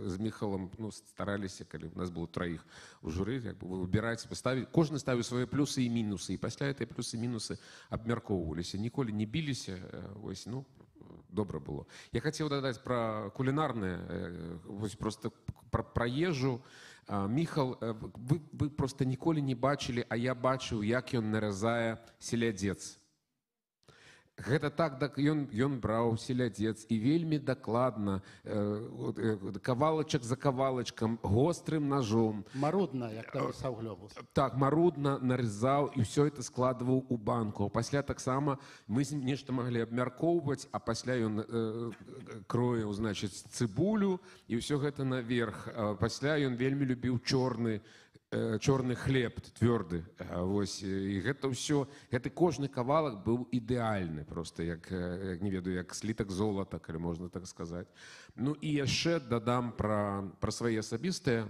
з Міхалам, ну, стараліся, калі у нас было 3 у журы, як бы выбіраць, паставіць. Кожны ставіў свае плюсы і мінусы, і пасля гэтай плюсы і мінусы абмяркоўваліся. Ніколі не біліся, вось, ну, добра было. Я хацеў дадаць пра кулінарнае, вось просто пра ежу. Міхал, вы просто ніколі не бачылі, а я бачыў, як ён наразае селядзец. Гэта так, ён браў селядзец і вельмі дакладна, кавалачак за кавалачкам, гострым ножом. Марудна, як нарысаў глёбус. Так, марудна нарызаў і ўсё это складваў у банку. Пасля таксама мы нешта маглі абмяркоўваць, а пасля ён кроіў, значыць, цыбулю і ўсё гэта наверх. Пасля ён вельмі любіў чорны хлеб, твёрды. Вось, і гэта ўсё, гэты кожны кавалак быў ідэальны, просто як, не ведаю, як слітак золата, калі можна так сказаць. Ну і яшчэ дадам пра свае асабістыя,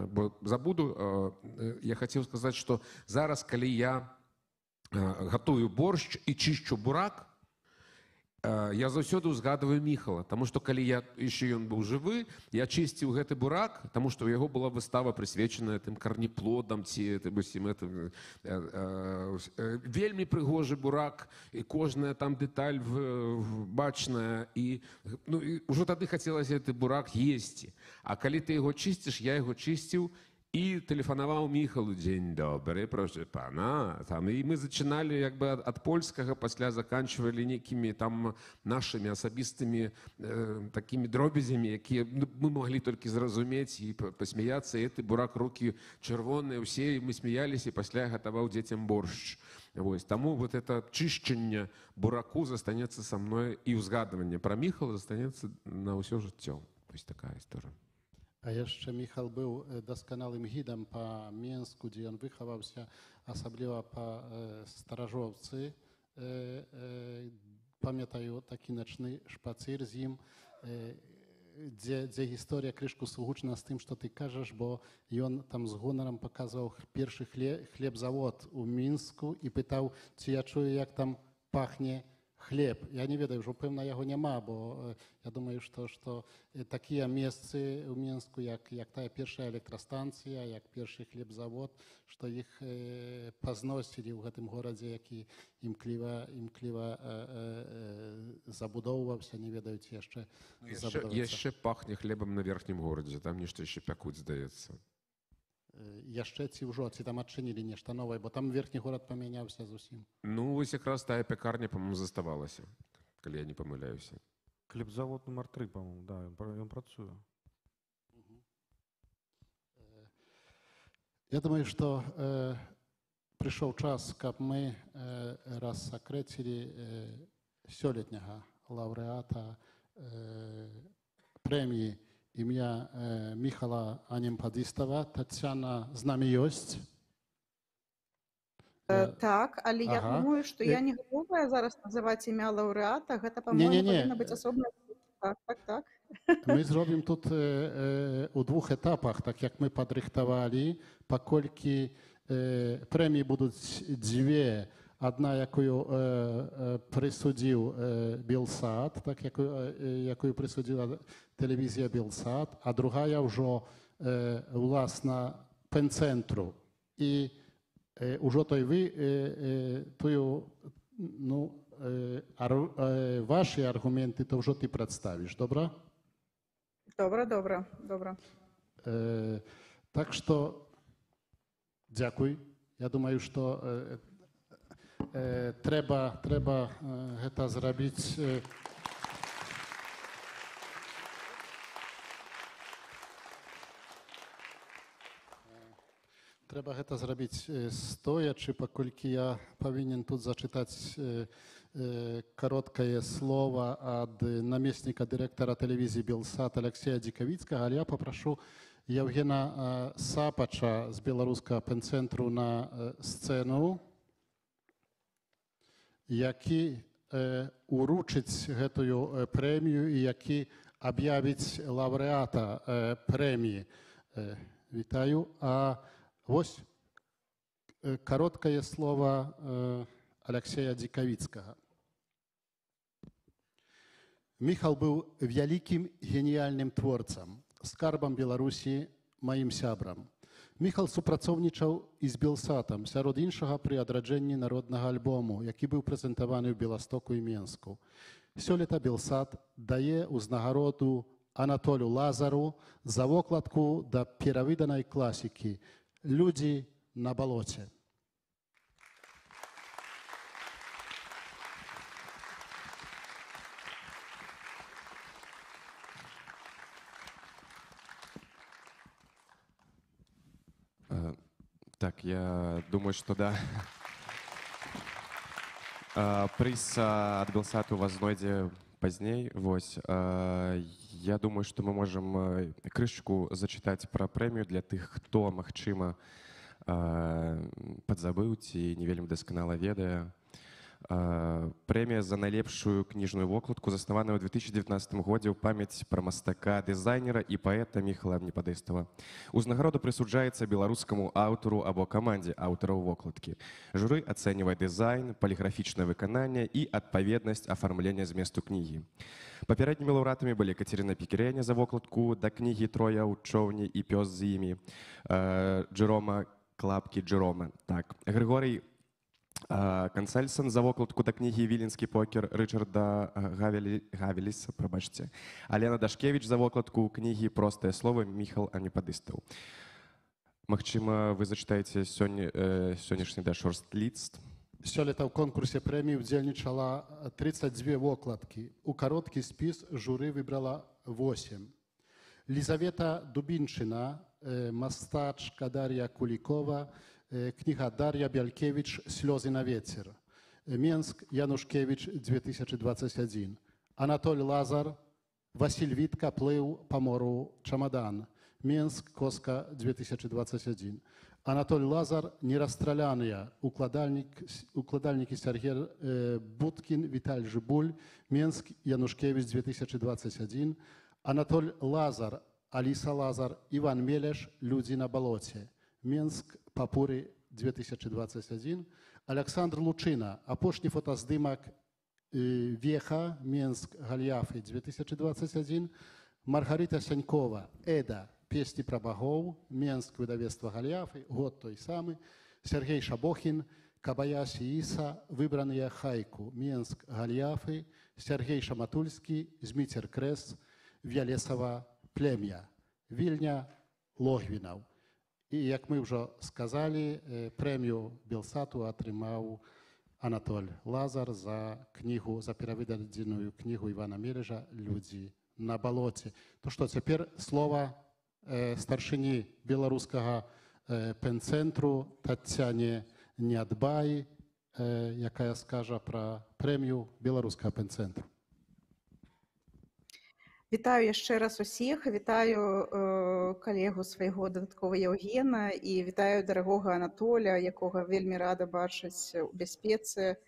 бо забуду, я хацеў сказаць, што зараз, калі я гатую боршч і чышчу бурак, я заўсёды ўзгадваю Міхала, таму што калі яшчэ ён быў жывы, я чысціў гэты бурак, таму што ў яго была выстава прысвечаная тым карніплодам ці вельмі прыгожы бурак, і кожная там дэталь бачная, і ўжо тады хацелася гэты бурак есці. А калі ты яго чысціш, я яго чысціў, і тэлефанаваў Міхалу: «Дзень добры, прошу пана». І мы зачыналі як бы ад польскага, пасля заканчвалі нейкімі там нашымі асабістымі такімі дробязямі, якія мы маглі толькі зразумець і пасмяяцца. І гэты бурак, рукі чырвоныя, усе, і мы смяяліся, і пасля гатаваў дзецям боршч. Таму вот это чышчанне бураку застанецца са мной, і ўзгадванне пра Міхала застанецца на ўсё жыццё. Вось такая гісторыя. А яшчэ Міхал быў дасканалым гідам па Менску, дзе ён выхаваўся, асабліва па Старажоўцы. Памятаю такі начны шпацыр з ім, дзе гісторыя крышку сугучна з тым, што ты кажаш, бо ён там з гонарам паказваў першы хлебзавод у Мінску і пытаў, ці я чую, як там пахне хлеб. Я не ведаю, ўжо пэўна яго няма, бо я думаю, што такія месцы ў Мінску, як тая першая электрастанцыя, як першы хлебзавод, што іх пазносілі ў гэтым горадзе, які імкліва забудоўваўся, не ведаю, ці яшчэ забудоўвацца. Яшчэ пахне хлебам на верхнім горадзе, там нешта яшчэ пякуць, здаецца. Яшчэ ці ўжо, ці там адчынілі нешта новае, бо там верхні горад памяняўся зусім. Ну, вось якраз тая пякарня, па-моему, заставалася, калі я не памыляюся. Хлебзавод нумар 3, по-моему, да, ён працуе. Я думаю, што прыйшоў час, каб мы рассакрэцілі сёлетняга лаўрэата прэміі імя Міхала Анемпадыстава. Тацяна з намі ёсць? Так, але я думаю, што я не гатовая зараз называць імя лаўрэата. Гэта, па-моему, павінна быць асобна. Так. Мы зробім тут у 2 этапах, так як мы падрыхтавалі, паколькі прэміі будуць 2. Одна, якую присудив Білсат, так, якою присудила телевізія Білсат, а другая вже, власне, Пенцентру. І вже ваші аргументи, то вже ти представиш, добре? Добре. Так що, дякую. Я думаю, що трэба гэта зрабіць трэба гэта зрабіць стоячы, паколькі я павінен тут зачытаць кароткае слово ад намесніка дырэктара тэлевізіі Белсат Алексея Дзікавіцкага, але я папрашу Яўгена Сапача з беларускага пенцэнтру на сцэну, які уручыць гэтую прэмію і які аб'явіць лаўрэата прэміі. Вітаю. А вось кароткае слово Алексея Дзікавіцкага. Міхал быў вялікім геніяльным творцам, скарбам Беларусі, маім сябрам. Міхал супрацоўнічаў і з Белсатам, сярод іншага пры адраджэнні народнага альбому, які быў прэзентаваны ў Беластоку і Менску. Сёлета Белсат дае ўзнагароду Анатолю Лазару за вокладку да перавыданай класікі «Людзі на балоце». Так, я думаю, что да. Прыз ад Белсату вас знойдзе пазней. Вось. Я думаю, что мы можем крышечку зачитать про прэмію для тых, хто, магчыма, падзабыў ці не вельмі дасканала ведае. Прэмія за найлепшую кніжную вокладку заснаваная ў 2019 годзе ў памяць пра мастака, дызайнера і паэта Міхала Непадыстава. Узнагарода прысуджаецца беларускаму аўтару або камандзе аўтараў вокладкі. Журы ацэньвае дызайн, паліграфічнае выкананне і адпаведнасць афармлення зместу кнігі. Папярэднімі лаўрэатамі былі Кацярына Пікірэня за вокладку да кнігі «Троя ў чоўні і пёс з імі», Джерома Клапкі Джерома, так, Григорій Кансельсон за вокладку да кнігі «Віленскі покер» Рычарда Гавеліса, прабачце. Алена Дашкевіч за вокладку кнігі «Простыя словы» Міхал Непадыстаў. Магчыма, вы зачытаеце сённяшні шорт-ліст. Сёлета ў конкурсе прэміі удзельнічала 32 вокладкі. У кароткі спіс журы выбрала 8. Лізавета Дубінчына, мастачка Дар'я Кулікова, книга Дар'я Бялькевич «Слезы на ветер». Менск, Янушкевич, 2021. Анатоль Лазар, Василь Витка, «Плыў по мору чемодан». Менск, Коска, 2021. Анатоль Лазар, «Нерастраляныя», укладальники Сергей Будкин, Виталь Жибуль. Менск, Янушкевич, 2021. Анатоль Лазар, Алиса Лазар, Иван Мелеш, «Люди на болоте». Менск, Папуры, 2021. Александр Лучына, апошні фотаздымак Веха, Менск, Галіафы, 2021. Маргарита Сянькова, Эда, песні пра багоў, Менск, выдавецтва Галіафы, год той самы. Сергей Шабохін, Кабаяси Іса, выбраныя хайку, Менск, Галіафы. Сергей Шаматульскі, Зміцер Крэс, Вялесава племя, Вільня, Логвінаў. І, як ми вже сказали, премію Белсату атрымаў Анатоль Лазар за книгу, за перавыдадзеную книгу Івана Мележа «Людзі на балоце». То што, цяпер слова старшыні беларускага пенцэнтру Тацяне Нядбай, якая скажа пра прэмію беларускага пенцэнтру. Вітаю яшчэ раз усіх, вітаю калегу свайго дадаткова Яўгена і вітаю дарагога Анатоля, якога вельмі рада бачыць у бяспецы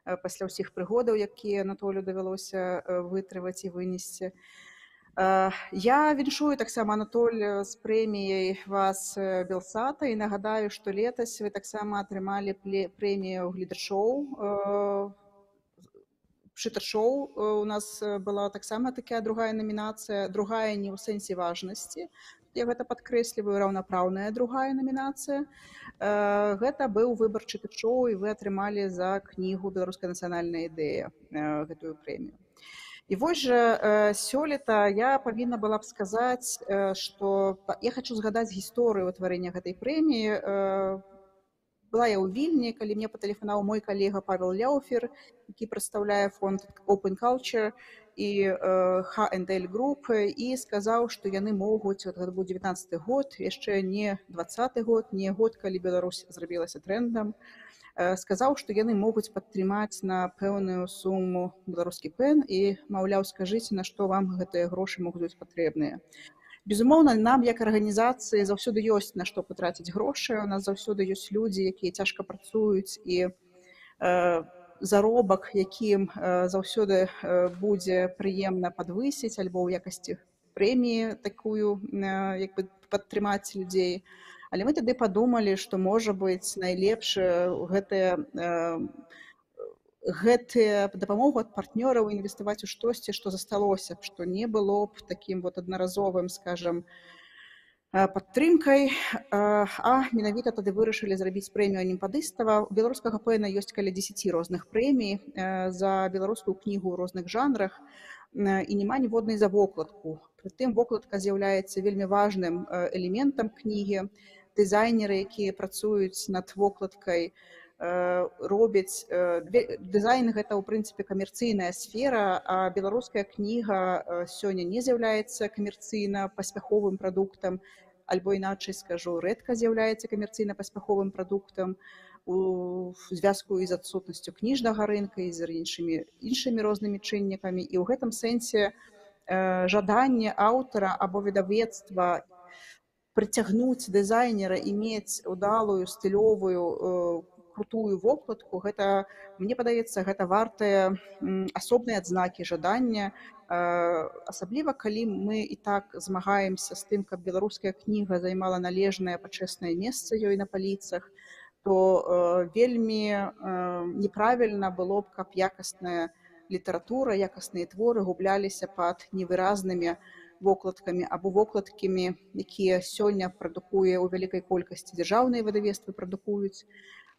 пасля ўсіх прыгодаў, якія Анатолю давялося вытрываць і вынесці. Я віншую таксама, Анатоль, з прэміяй вас Белсата і нагадаю, што летась вы таксама атрымалі прэмію гледачоў. Чытачоў у нас была таксама такая другая номінацыя, другая не ў сэнсе важнасці, я гэта падкрэсліваю, раўнапраўная другая номінацыя. Гэта быў выбар чытачоў, і вы атрымалі за кнігу «Беларуская нацыянальная ідэя» гэтую прэмію. І вось жа сёлета я павінна была б сказаць, што я хачу згадаць гісторыю ўтварэння гэтай прэміі. была я ў Вільні, калі мне патэлефанаваў мой калега Павел Ляуфер, які прадстаўляе фонд Open Culture і H&L Group, і сказаў, што яны могуць, гэта быў 19-й год, яшчэ не 20-й год, не год, калі Беларусь зрабілася трендам, сказаў, што яны могуць падтрымаць на пэўную суму беларускі пен і, маўляў, скажыце, на што вам гэтыя грошы могуць быць патрэбныя. Безумоўна, нам, як арганізацыі, заўсёды ёсць на што патраціць грошы. У нас заўсёды ёсць людзі, якія цяжка працуюць, і заробак, якім заўсёды будзе прыемна падвысіць, альбо ў якасці прэміі такую падтрымаць людзей. Але мы тады падумалі, што, можа быць, найлепш гэтыя дапамогу ад партнёраў інвеставаць у штосьці, што засталося б, што не было б такім аднаразовым, скажам, падтрымкай, а менавіта тады вырашылі зрабіць прэмію анімпадыстава. У беларускага пэна ёсць каля 10 розных прэмій за беларускую кнігу ў розных жанрах, і няма ніводнай за вокладку. Прытым вокладка з'яўляецца вельмі важным элементам кнігі. Дызайнеры, якія працуюць над вокладкай, робяць дызайн, гэта ў прынцыпе камерцыйная сфера, а беларуская кніга сёння не з'яўляецца камерцыйна паспяховым прадуктам, альбо іначай скажу, рэдка з'яўляецца камерцыйна паспяховым прадуктам у звязку з адсутнасцю кніжнага рынка і з іншымі рознымі чыннікамі. І ў гэтым сэнсе жаданне аўтара або выдавецтва прыцягнуць дызайнера і мець удалую стылёвую крутую вокладку, гэта, мне падаецца, гэта вартыя асобныя адзнакі жадання, асабліва калі мы і так змагаемся з тым, каб беларуская кніга займала належнае пачэснае месца ёй на паліцах, то вельмі неправільна было б, каб якасная літаратура, якасныя творы губляліся пад невыразнымі вокладкамі або вокладкамі, якія сёння прадукуе ў вялікай колькасці дзяржаўныя выдавецтвы прадукуюць,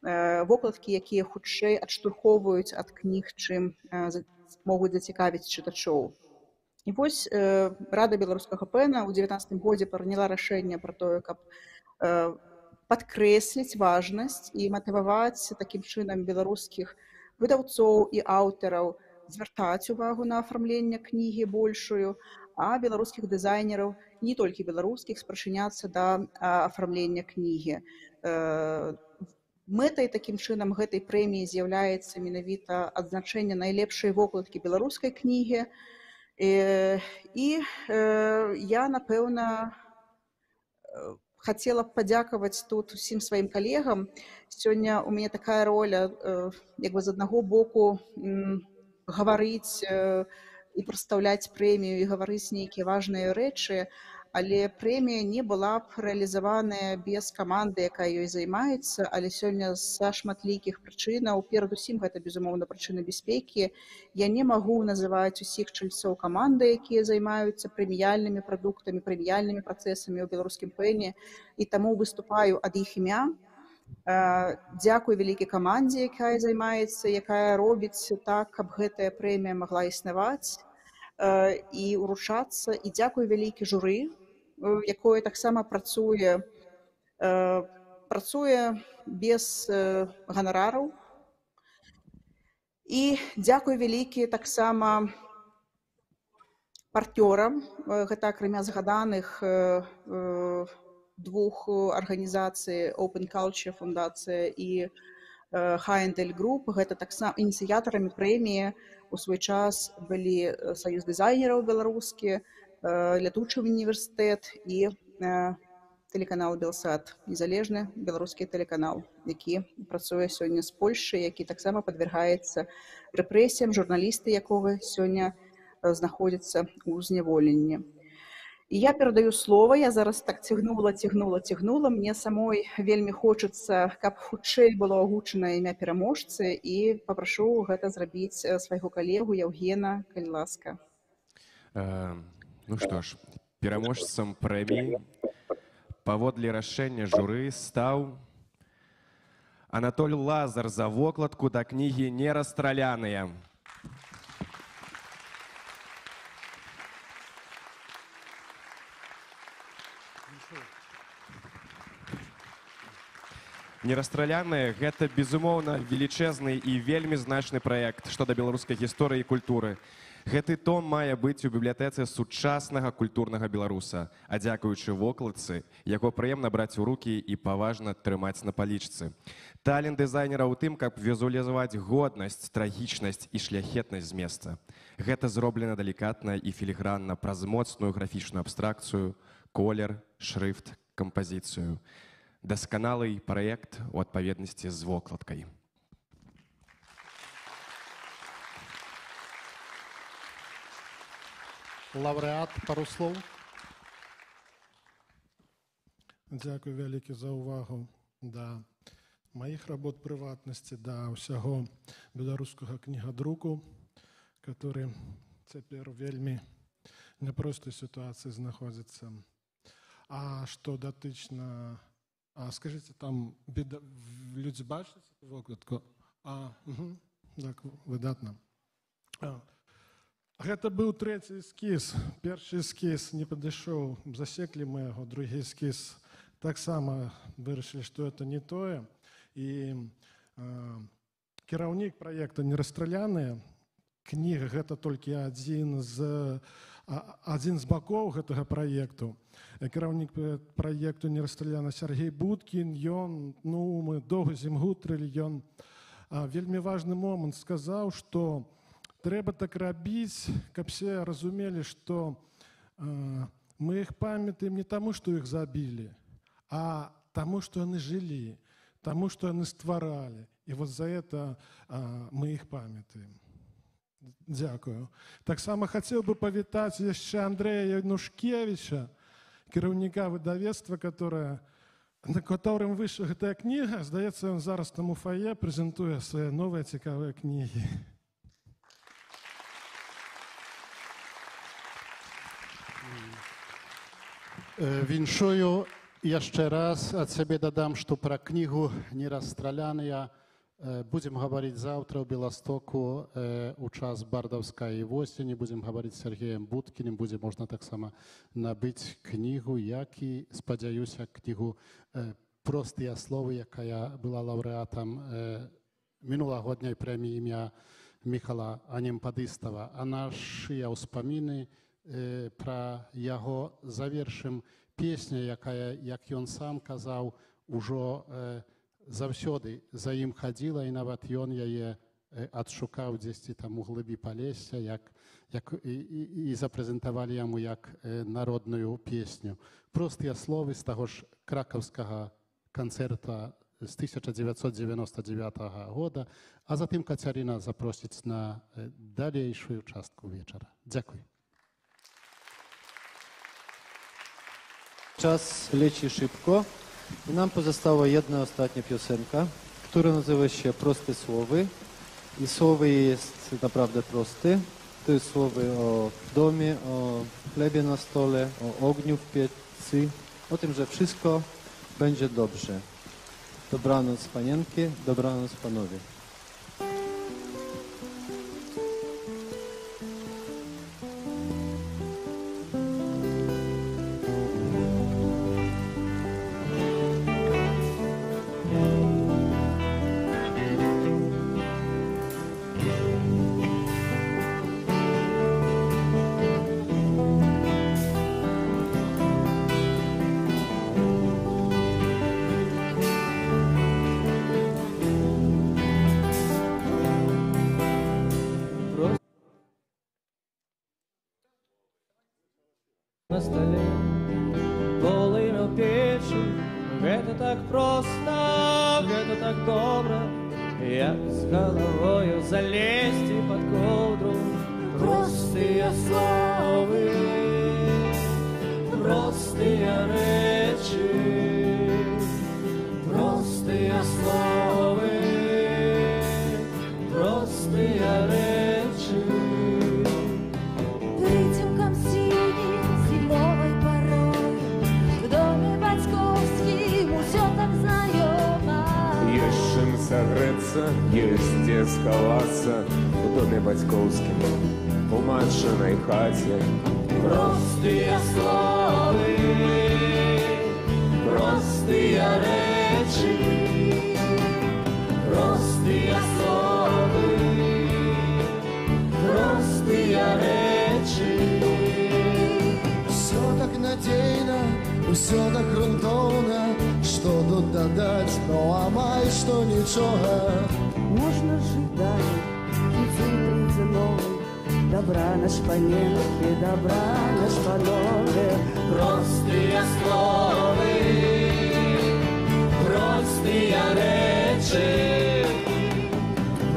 вокладкі, якія хутчэй адштурхоўваюць ад кніг, чым могуць зацікавіць чытачоў. І вось Рада беларускага пэна ў 19-м годзе прыняла рашэнне пра тое, каб падкрэсліць важнасць і матываваць такім чынам беларускіх выдаўцоў і аўтараў звяртаць увагу на афармленне кнігі большую, а беларускіх дызайнераў, не толькі беларускіх, спрачыняцца да афармлення кнігі. Мэтай такім чынам гэтай прэміі з'яўляецца менавіта адзначэнне найлепшай вокладкі беларускай кнігі. І я, напэўна, хацела б падзякаваць тут усім сваім калегам. Сёння ў мяне такая роля, як бы з аднаго боку, гаварыць і прадстаўляць прэмію і гаварыць нейкія важныя рэчы, але прэмія не была б рэалізаваная без каманды, якая ёй займаецца, але сёння з-за шматлікіх прычынаў, перадусім гэта, безумоўна, прычыны бяспекі, я не магу называць усіх чальцоў каманды, якія займаюцца прэміяльнымі прадуктамі, прэміяльнымі працэсамі ў беларускім пэне, і таму выступаю ад іх імя. Дзякуй вялікай камандзе, якая займаецца, якая робіць так, каб гэтая прэмія магла існаваць і ўручацца, і дзякуй вялікі журы, якое таксама працуе без ганарараў. І дзякуй вялікі таксама партнёрам, гэта акрамя згаданых двух арганізацый Open Culture фундацыя і H&L Group, гэта таксама ініцыятарамі прэміі у свой час былі Саюз дызайнераў беларускі, Лятучы універсітэт і тэлеканал Белсат, незалежны беларускі тэлеканал, які працуе сёння з Польшай, які таксама падвяргаецца рэпрэсіям, журналісты якога сёння знаходзяцца ў зняволенні. І я перадаю слова, я зараз так цягнула. Мне самой вельмі хочацца, каб хутчэй было агучана імя пераможцы, і папрашу гэта зрабіць свайго калегу Яўгена, калі ласка. Ну што ж, пераможцам прэміі паводле рашэння журы стаў Анатоль Лазар за вокладку да кнігі «Нерастраляныя». Нерастраляныя гэта, безумоўна, велічэзны і вельмі значны праект, што да беларускай гісторыі і культуры. Гэты том мае быць у бібліятэцы сучаснага культурнага беларуса, а дзякуючы вокладцы, яго прыемна браць у рукі і паважна трымаць на палічцы. Талент дызайнера ў тым, каб візуалізаваць годнасць, трагічнасць і шляхетнасць з месца. Гэта зроблена далікатна і філігранна праз моцную графічную абстракцыю, колер, шрыфт, кампазіцыю. Дасканалы праект у адпаведнасці з вокладкай. Лаўрэат, пару слоў. Дзякую вялікі за ўвагу да маіх работ прыватнасці, да ўсяго беларускага кнігадруку, который цяпер вельмі няпростай сітуацыі знаходзіцца. А што датычна... скажыце, там людзі бачаць вокладку? Так, выдатна. Гэта быў трэці эскіз. Першы эскіз не падышоў, засеклі мы яго, другі эскіз таксама вырашылі, што гэта не тое. І кіраўнік праекта «Нерастраляныя». Кніга гэта толькі адзін з бакоў гэтага праекту. Кіраўнік праекту «Нерастраляныя» Сергей Будкін, мы доўга з ім гутрылі, ён вельмі важны момант сказаў, што трэба так рабіць, каб все разумелі, што мы іх памятаем не таму, што іх забілі, а таму, што яны жылі, таму, што яны стваралі. І вот за это мы іх памятаем. Дзякую. Таксама хацеў бы павітаць яшчэ Андрэя Янушкевіча, кіраўніка выдавецтва, на которым выйшла гэтая кніга. Здаецца, ён зараз там у фае прэзентуе свае новыя цікавыя кнігі. Віншую яшчэ раз, ад сябе дадам, што пра кнігу «Нерастраляныя» будзем гаварыць заўтра ў Беластоку у час бардаўскай восені, будзем гаварыць з Сергеем Будкінім, будзе можна таксама набыць кнігу, як і, спадзяюся, кнігу «Простыя словы», якая была лаўрэатам мінулагодняй прэміі імя Міхала Анемпадыстава. А нашыя ўспаміны пра яго завершым песня, якая, як ён сам казаў, ужо заўсёды за ім хадзіла, і нават ён яе адшукаў дзесьці там у глыбі палесся, і запрэзентавалі яму як народную песню. Простыя словы з таго ж кракаўскага канцэрта з 1999 года, а затым Кацярына запросіць на далейшую частку вечара. Дзякуй. Czas leci szybko i nam pozostała jedna ostatnia piosenka, która nazywa się Proste Słowy. I słowy jest naprawdę proste. To jest słowy o domie, o chlebie na stole, o ogniu w piecy, o tym, że wszystko będzie dobrze. Dobranoc panienki, dobranoc panowie. На столе полымя печи, гэта так проста, гэта так добра, як з головою залезть под ковдру. Простыя словы, простыя рэчы, простыя словы, простыя рэчы. Выцемкам синим зимовой порой, в доме батьковским усё так знакомо. Есть чым согреться, есть где сховаться в доме батьковским, у матчиной хате. Простые словы, простые речи, безнадзейна, усё так грунтоўна, што тут дадаць, ну амаль што нічога. Можна жыць далей, і цэнтрыцца новай, добра на шпаненкі, добра на шпанове. Простыя словы, простыя рэчы,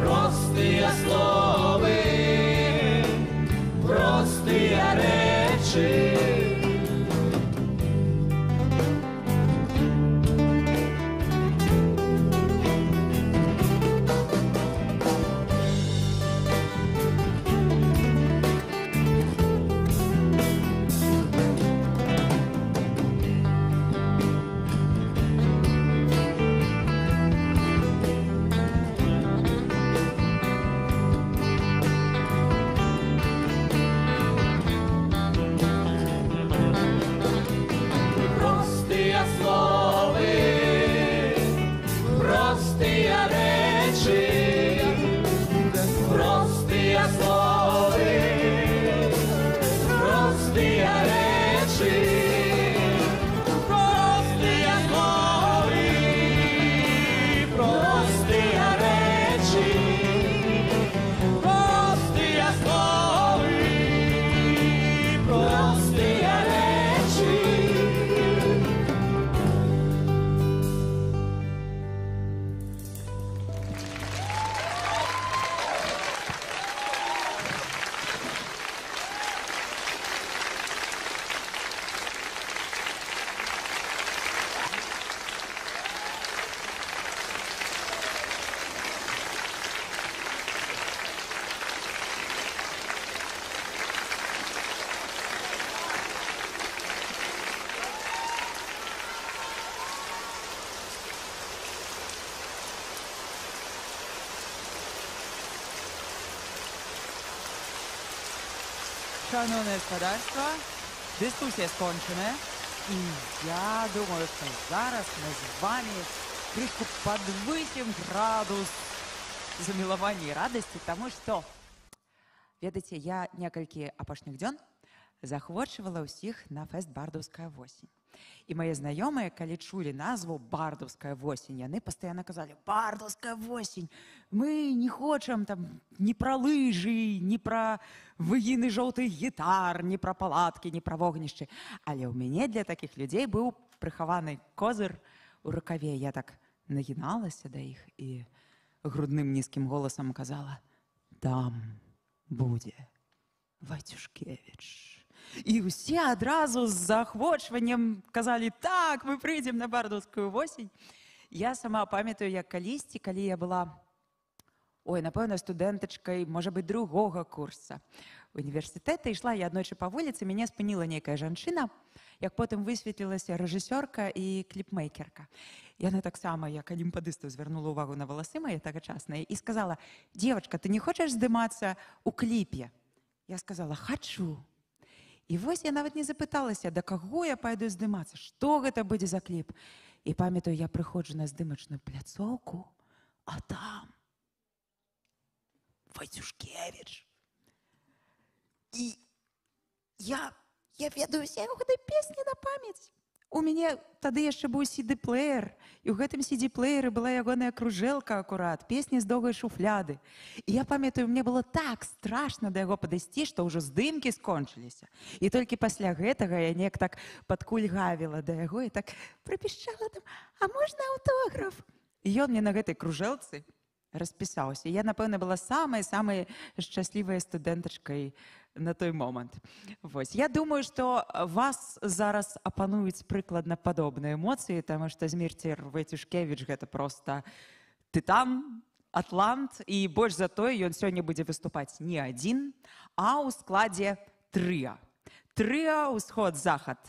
простыя словы, простыя рэчы. Шановне господарство, дискусія скончена. І я думаю, що зараз ми з вами криху подвысим градус замилования и радости, тому что, ведаеце, я некалькі апошніх дзён захвочвала ўсіх на фэст «Бардаўская восень». І мае знаёмыя, калі чулі назву «Бардаўская восень», яны пастаянна казалі: «Бардаўская восень! Мы не хочам там ні пра лыжы, ні пра выгіны жоўтых гітар, ні пра палаткі, ні пра вогнішчы». Але ў мяне для такіх людзей быў прыхаваны козыр у рукаве. Я так нагіналася да іх і грудным нізкім голасам казала: «Там будзе Вацюшкевіч». І ўсе адразу з заахвочваннем казалі: «Так, мы прыйдзем на Бардаўскую восень». Я сама памятаю, як калісьці, калі я была, напэўна, студэнтачкай, можа быць, другога курса універсітэта, ішла я аднойчы па вуліцы, мяне спыніла нейкая жанчына, як потым высветлілася рэжысёрка і кліпмейкерка. Яна таксама, як алімпадысту, звярнула ўвагу на валасы мае тагачасныя і сказала: «Девочка, ты не хочаш здымацца ў кліпе?» Я сказала: «Хачу». І вось я нават не запыталася, да каго я пайду здымацца, што гэта будзе за кліп. І памятаю, я прыходжу на здымачную пляцоўку, а там Вацюшкевіч. І я ведаю усе гэтай песні на памяць. У мяне тады яшчэ быў CD-плеер, і ў гэтым CD-плееры была ягоная кружэлка акурат, песні з доўгай шуфляды. І я памятаю, мне было так страшна да яго падысці, што ўжо здымкі скончыліся. І толькі пасля гэтага я неяк так падкульгавіла да яго і так прапішчала там: «А можна аўтограф?» І ён мне на гэтай кружэлцы распісаўся. Я, напэўна, была самай-самай шчаслівай студэнтачкай на той момант. Вось. Я думаю, што вас зараз апануюць прыкладна падобныя эмоцыі, таму што Зміцер Вацюшкевіч — гэта проста тытан, атлант, і больш за тое, ён сёння будзе выступаць не адзін, а ў складзе трыа. Трыа «Усход-захад»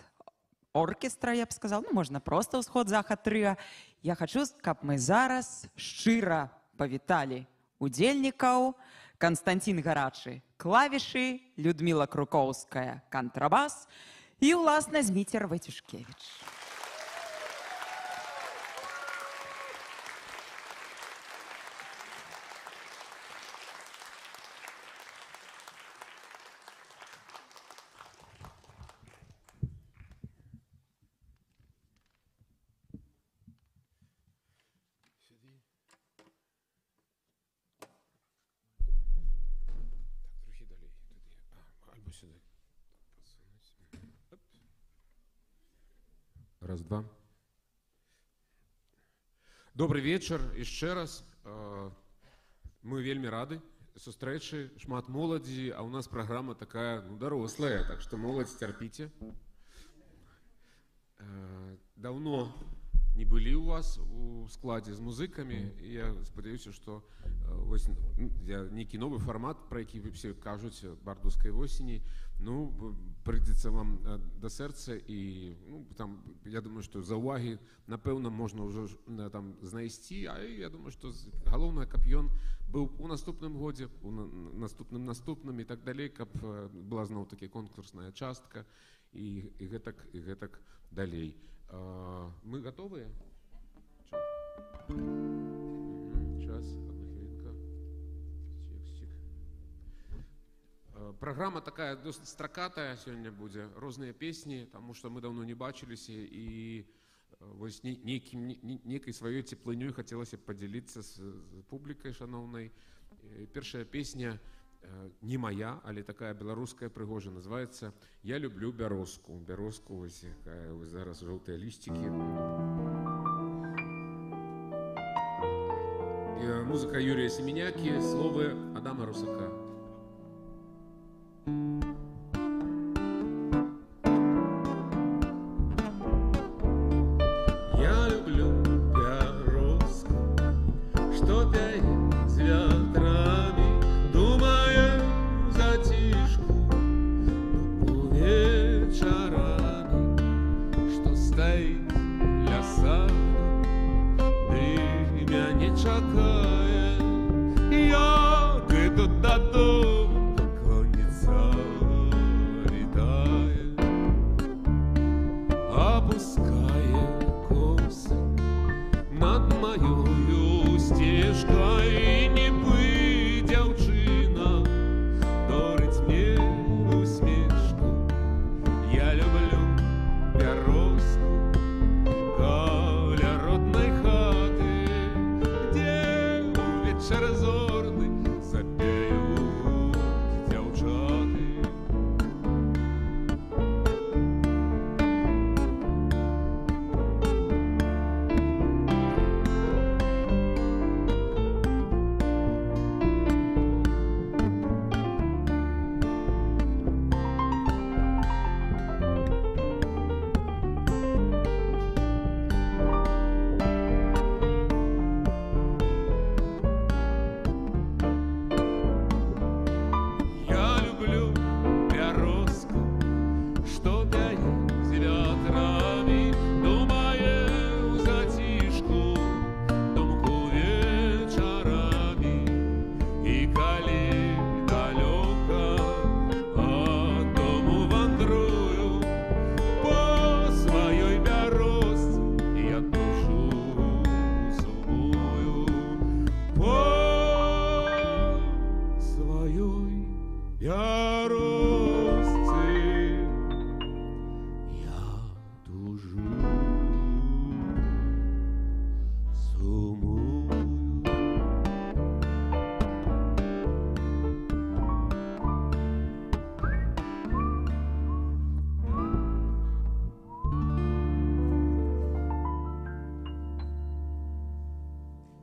оркестра, я б сказала, можна проста «Усход-захад» трыа. Я хачу, каб мы зараз шчыра павіталі удзельнікаў. Константин Гарачы — клавішы, Людмила Крукоўская — кантрабас і, уласна, Зміцер Вацюшкевіч. сюда. Раз, два. Добрый вечер еще раз. Мы вельми рады сустрэчы, шмат моладзі, а у нас программа такая, ну, дарослая, так что моладзь, терпите. Давно не были у вас у складе с музыками, и я спадзяюся, что некий новый формат, про який вы все кажуть, бардовской осени, ну, прийдется вам до сердца, и ну, там, я думаю, что за уваги, напевно, можно уже там знайсці, а я думаю, что головное, каб ён был у наступным годзе, у наступным и так далее, каб была зноў таки конкурсная частка, и гэтак далей. Мы готовы? Сейчас, одна хвилинка. Программа такая досыць стракатая сегодня будет, разные песни, потому что мы давно не бачились, и вось некой своей теплынёй хотелось поделиться с публикой шановной. Первая песня не моя, але такая белорусская прыгожая, называется «Я люблю бярозку». Бярозку, вось якая зараз жоўтыя лістики. Музыка Юрия Семеняки, словы Адама Русака. Я люблю бярозку, что пяет с ветрами, думая в затишку, вечерами, что стоит ля саду, ты меня не чакае, як іду дадому, конница летает, опуская косы над моёю стежкой, не быть, дзяўчына, дорить мне усмешку. Я люблю бярозку каля родной хаты, где вечер зорный запеют дзяўчаты. Я люблю бярозку, что пяет с ветрами, думая в затишку, думку вечерами, и коли далеко от дому вандрую, по своей бярозці я душу сумую, по своей бярозцы я тужу, сумую.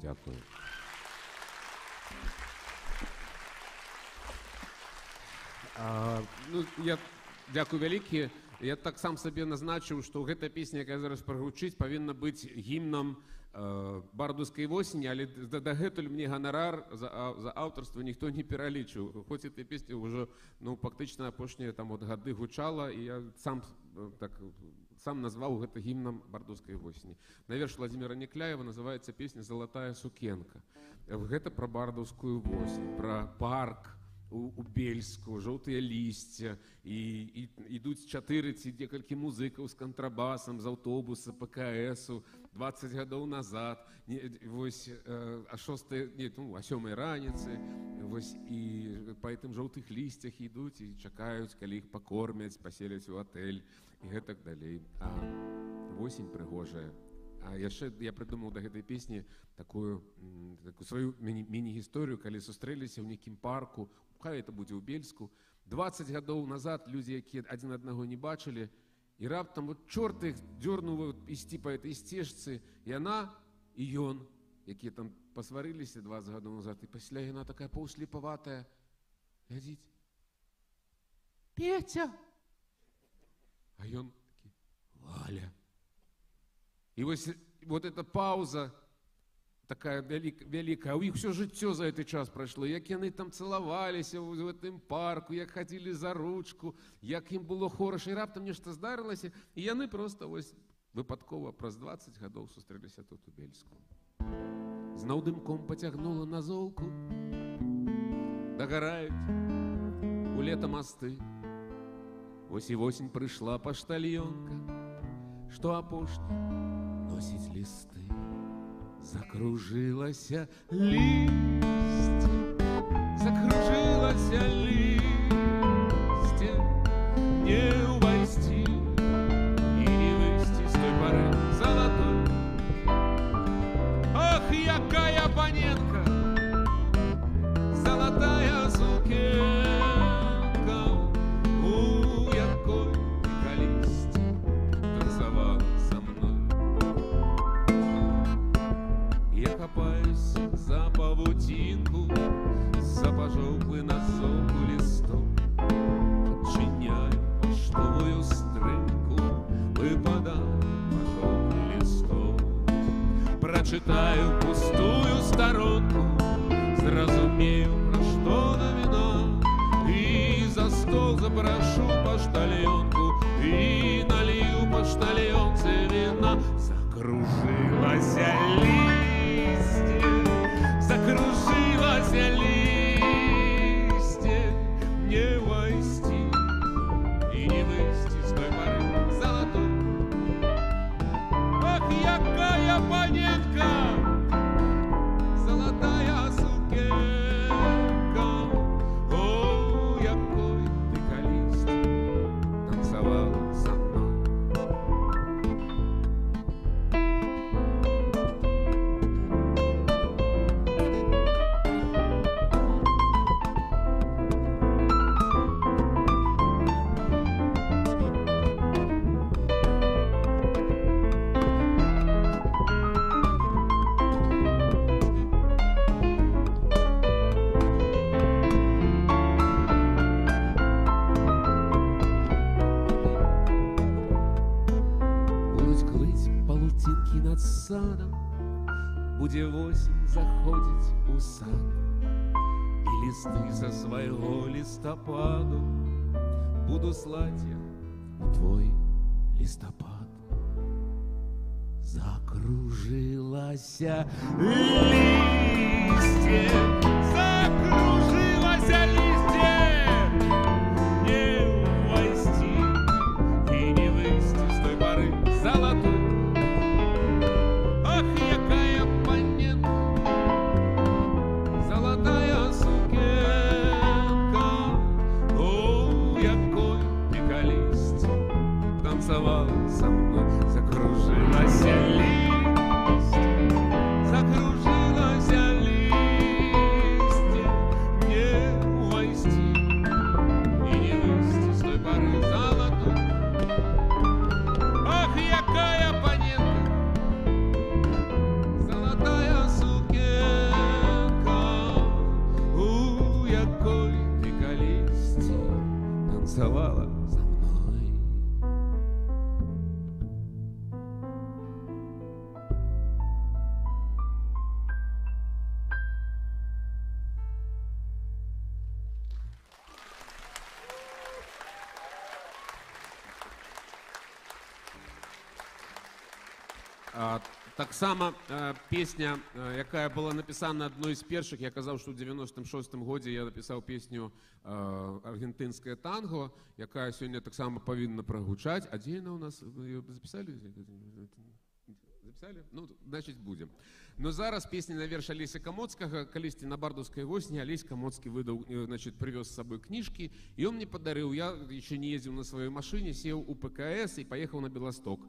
Дякую. Ну, я дякую вялікі. Я так сам сабе назначыў, што гэта песня, якая зараз прагучыць, павінна быць гімнам бардаўскай восені, але дагэтуль мне ганарар за аўтарства ніхто не пералічыў. Хоць эта песня ўжо, ну, фактычна апошнія там от гады гучала, і я сам назваў гэта гімнам бардаўскай восені. На верш Владимира Некляева называецца песня «Золотая сукенка». Гэта пра бардаўскую восень, пра парк у Бельску, жоўтыя лісця, і ідуць 4 ці некалькі музыкаў з кантрабасам, з аўтобуса, ПКСу, 20 гадоў назад, вось, а 7 раніцы, вось, і па гэтым жоўтых лісцях ідуць і чакаюць, калі іх пакормяць, паселяць у атэль, і гэтак далей. А восень прыгожая. А яшчэ я прыдумаў да гэтай песні такую сваю міні-гісторыю, калі сустрэліся ў нейкім парку, хай это будзе ў Бельску, 20 гадоў назад людзі, якія адзін аднаго не бачылі, і раптам вот чорт іх дзёрнуў ісці па этой сцежцы, яна і ён, якія там пасварыліся 20 гадоў назад, і пасля яна такая паўслепаватая. Глядзіць. Петя! А ён такі, Валя. І вот эта пауза такая вялікая, у іх все жыццё за гэты час прайшло, як яны там цалаваліся в гэтым парку, як хадзілі за ручку, як ім было хораша, і раптам нешта здарылася, і яны проста выпадкова праз 20 гадоў сустрэліся тут у Бельску. Зноў дымком пацягнула на золку, дагараюць у лета масты. Вось і восень прыйшла паштальёнка, што апошні носіць лісты. Закружылася лісце, закружылася лісце, не ўвайсці і не выйсці з той пары залатой. Ах, якая паненка, залатая сукенка, у якой ты калісьці танцавала са мной. Я копаюсь за павутинку, за пожовклый на золку листок, отчиняю поштовую стринку, выпадает пожовклый листок. Прочитаю пустую сторонку, зразумею, про что новина, и за стол запрошу поштальонку, и налью поштальонце вина. Закружилась листья, закружилась листья, не войти и не выйти с той поры золотой. Ах, якая паненка, золотая сукенка, о, якой ты каліст танцевала со мной. Над садом будзе восень заходзіць у сад, і лісты са свайго лістападу буду слаць я у твой лістапад. Закружылася лісце, закружылася лісце, не ўвайсці і не выйсці з той пары залатой. Ах, якая паненка, золотая сукенка, о, якой ты калість танцевала со мной. Закружилась листья, закружилась листья, не увойсти и не выйсти с той поры золотой. Ах, якая паненка, золотая сукенка, у якой ты калісьці танцевала со мной. Таксама песня, якая была написана адной з першых, я казаў, што ў 96-м годзе я напісаў песню «Аргентынскае танго», якая сёння таксама павінна прагучаць. А дзе яна ў нас? Вы её запісалі? Запісалі? Ну, значыць, будзем. Но зараз песня на верш Алеся Камоцкага. Калісьці на бардаўскай восені Алесь Камоцкі прывёз з сабой кніжкі, і он мне падарыў. Я яшчэ не ездзіў на сваёй машыне, сеў у ПКС і паехаў на Беласток.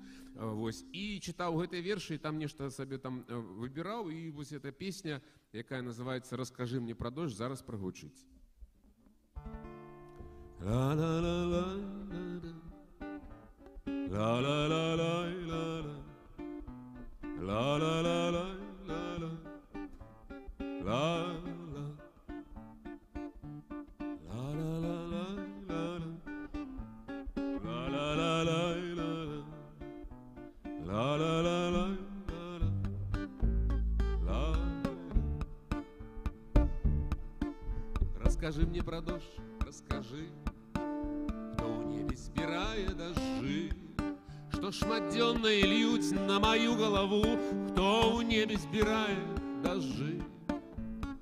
І чытаў гэтыя вершы, і там нешта сабе там выбіраў, і вось эта песня, якая называецца «Раскажы мне пра дождь», зараз прагучыць. Расскажи мне про дождь, расскажи, кто у небе збирає дожди, что шматденные льють на мою голову, кто у небе збирає дожди.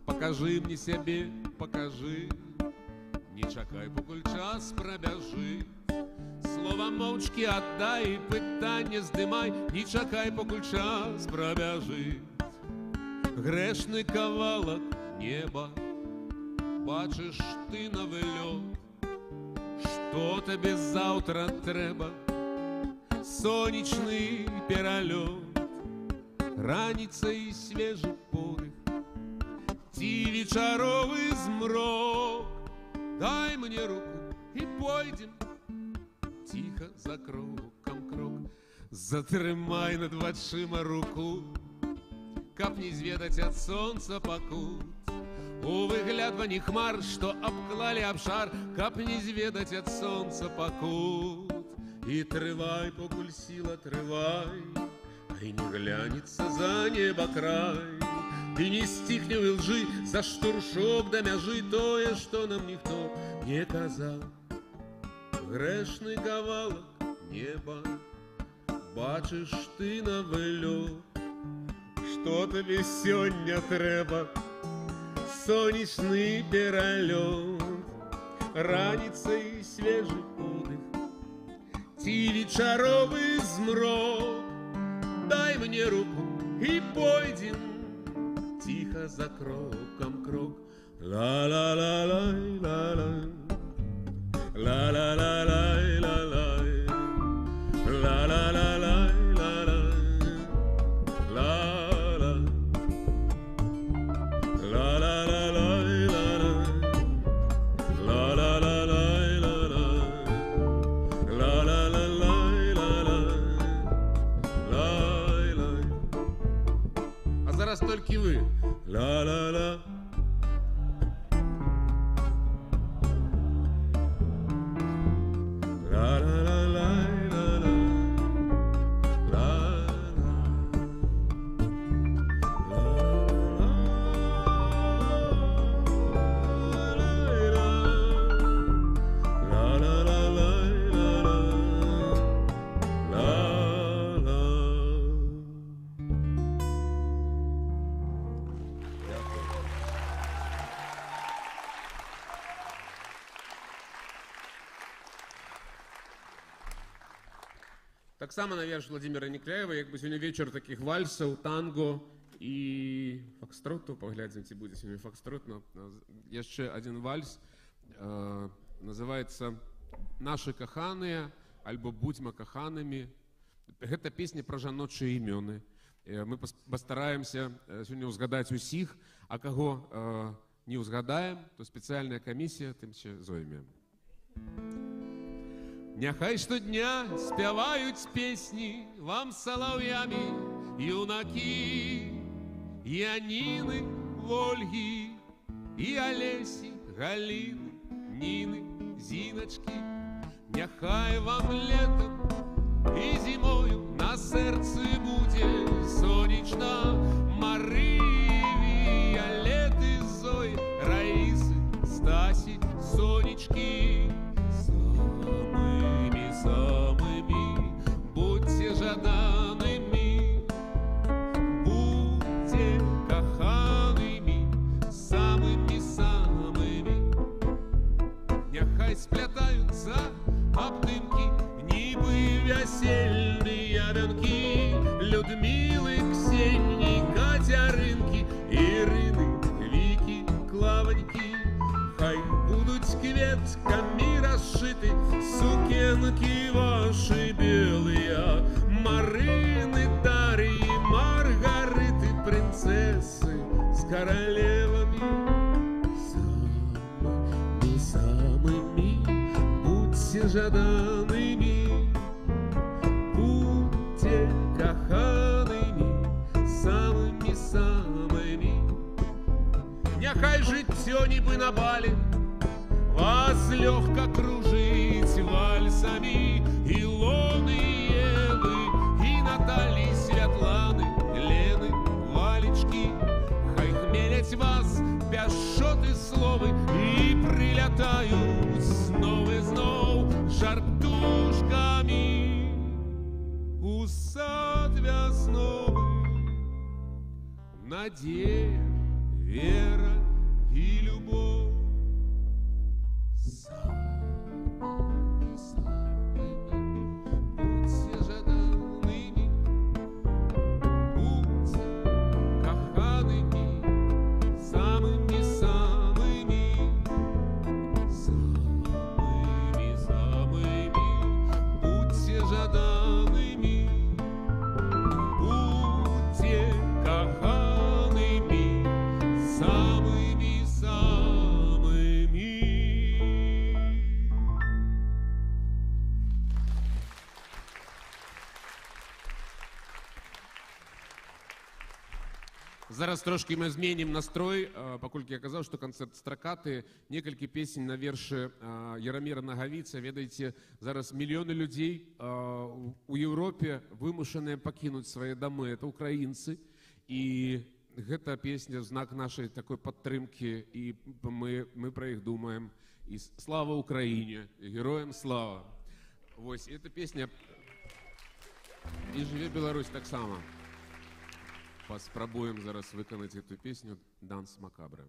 Покажи мне себе, покажи, не чакай, покуль час пробяжи. Слова мовчки отдай, питання здимай, не чакай, покуль час пробяжи. Грешный кавалок неба, бачиш ти на вельот, що тобі завтра треба? Сонячний перельот, раніця і свіжий подих, ті вечоровий змрок. Дай мне руку и пойдем тихо за кроком крок. Затрымай над вачыма руку, каб не зведаць ад сонца пакут. У выглядванні хмар, што абклалі абшар, каб не зведаць ад сонца пакут. І трывай, покуль сіла трывай, а і не глянецца за неба край. І не стихне ў лжы за штуршок да мяжы тое, што нам ніхто не казаў. Грэшны кавалак неба, бачыш ты на вылёт, што табе сёння трэба? Сонечный перелет, раніца і свежий подых, ті вечоровый змрок. Дай мне руку и пойдем тихо за кроком крок. Ла-ла-ла-лай-ла-лай, ла-ла-ла-лай-ла-лай, ла-ла-ла-лай-ла-лай, только вы. Ла-ла-ла. Таксама на верш Владимира Некляева, як бы сёння вечар такіх вальсаў, танго і фокстроту. Паглядзім, ці будзе сёння фокстрот. Яшчэ адзін вальс, называецца «Нашы каханыя» альбо «Будзьма каханымі». Гэта песня пра жаночыя імёны. Мы пастараемся сёння ўзгадаць усіх, а каго не ўзгадаем, то спецыяльная камісія тым ще зойме. Няхай штодня спяваюць песні вам салаўямі юнакі, Яніны, Вольгі, і Алесі, Галіны, Ніны, Зіначкі. Няхай вам летом і зімою на сэрцы будзе сонечна Марыві, Віялеты, Зоі, Раісы, Стасі, Сонечкі. Самыми будьте жаданными, будьте каханными, самыми-самыми. Няхай сплятаются обдымки, нібы вясельные вянки Людмилы, Ксении, Катеринки, Ирины, Вики, Клавоньки. Хай будут кветками расшиты сукенки ваши белые, Марины, Дарьи, Маргариты, принцессы с королевами. Самыми жаданими, будьте коханими, самыми-самыми. Няхай життё нібы на бале вас легко кружить вальсами. Илоны, Евы и Натальи, Святланы, Лены, Валечки. Хай хмелять вас пяшоты словы и прилетают знов жартушками у сад весновый. Надея, вера и любовь. Зараз трошки ми змінимо настрой, паколькі я казав, што канцэрт стракаты, некалькі песень на вершы Яраміра Нагавіца. Ведаеце, зараз мільёны людзей у Еўропе вымушаныя пакінуць свае дамы, это украінцы, і гэта песня в знак нашай такой падтрымкі, і мы пра іх думаем. І слава Украіне, героям слава. Вось, і эта песня «І жыве Беларусь» таксама. Паспрабуем зараз выканаць эту песню «Данс макабры».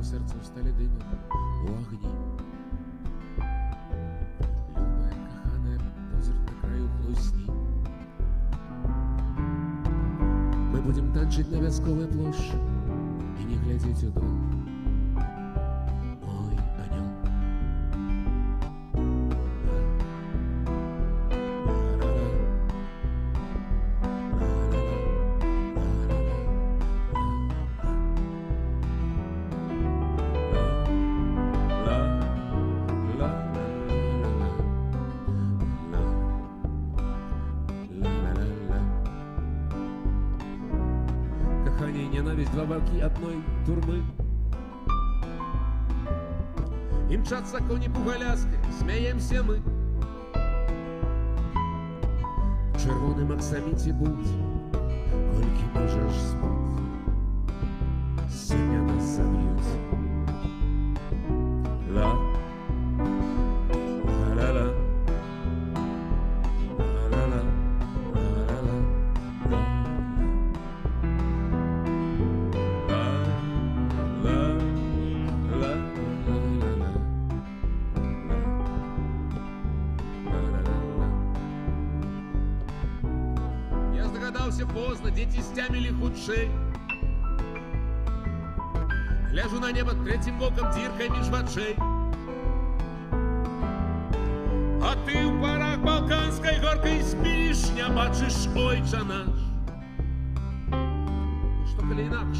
Сердце встали дымом у огни. Любая, коханая, позір на краю хлусні. Мы будем танчить на Вятсковой площади и не глядеть у дом. Мой анёл. Два бабки одной турмы. И мчатся кони пугаляской, смеемся мы. В червоном аксамите будь, кольки можешь спать. Сегодня нас забьют. Ла-ла-ла. Поздно, дети стямили худшей. Гляжу на небо третьим боком, діркой між вачей. А ты у парах балканской горкой спишь, не бачишь ойча наш. Что коли інакш?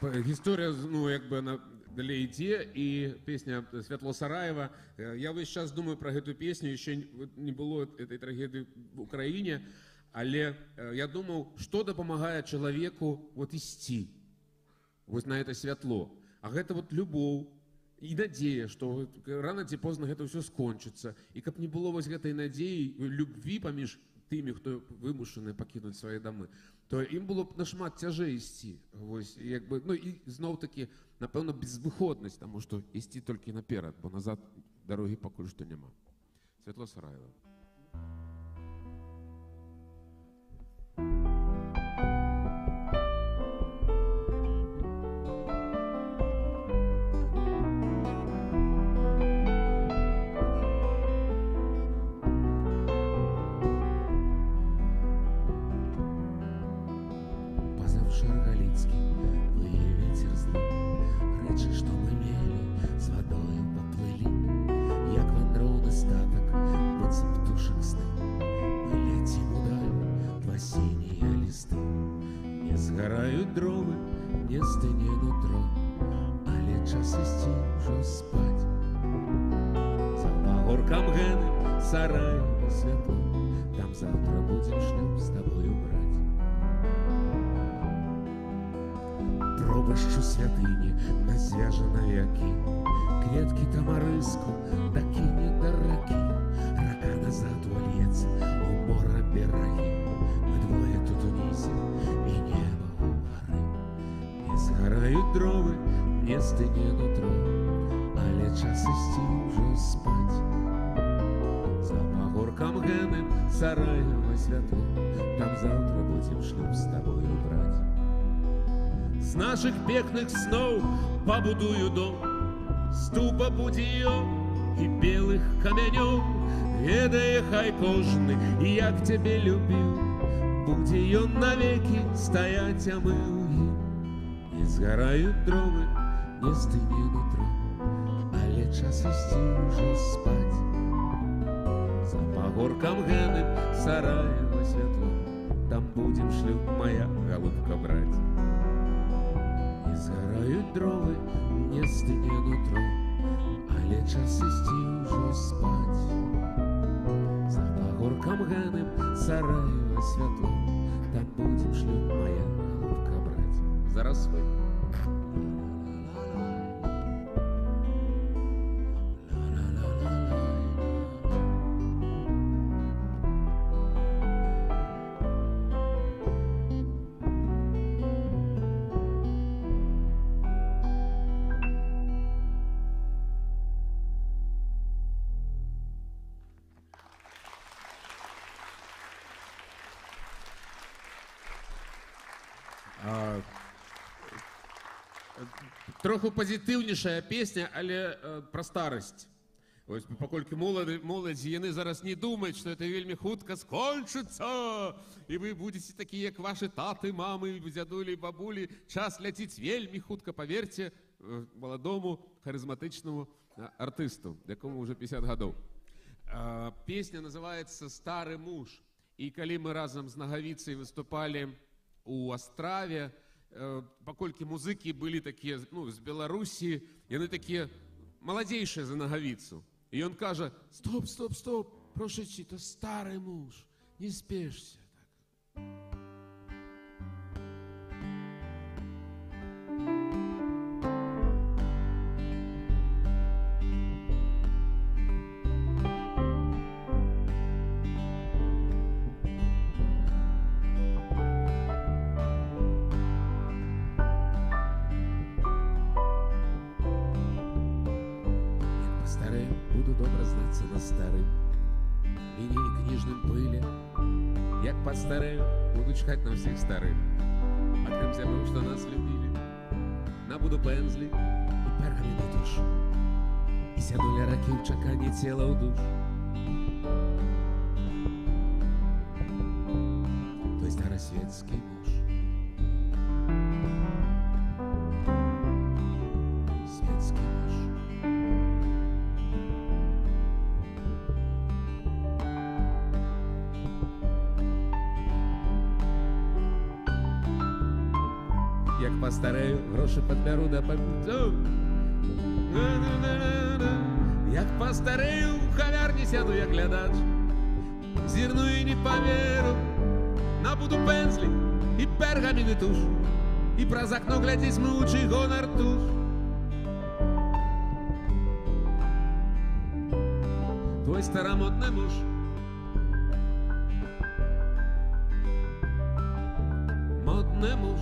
Гісторія, ну, якби вона далей ідзе, і песня Святло Сараева. Я весь час думаю про гэту песню, еще не было этой трагедии в Украине, але я думал, что дапамагае человеку вот ісці вот на это святло. А гэта вот любоў і надзея, што рано ці позна гэта ўсё скончыцца. І каб не было вось гэтай надзеі, любві паміж тымі, хто вымушаны пакінуць свае дамы, то ім было б нашмат цяжэй ісці. Вось, якби, ну і зноў-такі, напэўна, безвыходнасць, таму што ісці толькі наперад, бо назад дарогі пакуль што няма. Святло Сараева. Згараюць дровы, не стыне нутро, але час ісці ўжо спаць. За пагоркам гэны Сараева святло, там завтра будзем шлюб з табою браць. Пробашчу святыні на звяжанай які, кветкі тамарыску дакіне да ракі, рака назад увальецца у мора берагі. Мы двое тут унізе і неба. Згараюць дровы, не стыне нутро, але час ісці ўжо спаць. За пагоркам гэным Сараева святло, там завтра будзем шлюб з табою браць. З нашых пекных сноў пабудую дом, з дуба будзе і белых камянёў. Ведае хай кожны, як цябе любіў, будзе ён навекі стаяць, а мы ў ім. Не згараюць дровы, не стыне нутро, але час ісці ўжо спаць. За пагоркам гэным Сараева святло, там будзем шлюб, моя голубка, браць. Не згараюць дровы, не стыне нутро, але час ісці ўжо спаць. За пагоркам гэным Сараева святло, там будзем шлюб, моя голубка, браць. Зараз вы. Троху пазітыўнейшая песня, але пра старасць. Вось, паколькі моладзь, яны зараз не думаюць, што это вельмі хутка скончыцца, і вы будзеце такія, як вашы таты, мамы, дзядулі, бабулі. Час ляціць вельмі хутка, паверце, маладому, харызматычнаму артысту, якому ўжо 50 гадоў. Песня называецца «Стары муж». І калі мы разам з Нагавіцай выступалі у Астраве, паколькі музыкі былі такія, ну, з Беларусі, яны такія маладзейшыя за Нагавіцу. І ён кажа: «Стоп, стоп, стоп, прошачі, то стары муж, не спешся». Буду добра знацца на старым віне і кніжным пыле. Як пастарэю, буду чхаць на ўсіх старым, акрам зямлю, што нас любілі. Набуду пэнзлі і пергамі на душу, і сяду ля ракі ў чаканні цела ў душ. Той старасветскі муж, светскі муж. як пастарею, гроші підберу да побіду. Як пастарею, в кав'ярні сяду, як глядач, зірну і не повірю, набуду пензлі і пергамін і туш, і праз окно глядзець мучий гонар туш. Твой старомодный муж модный муж.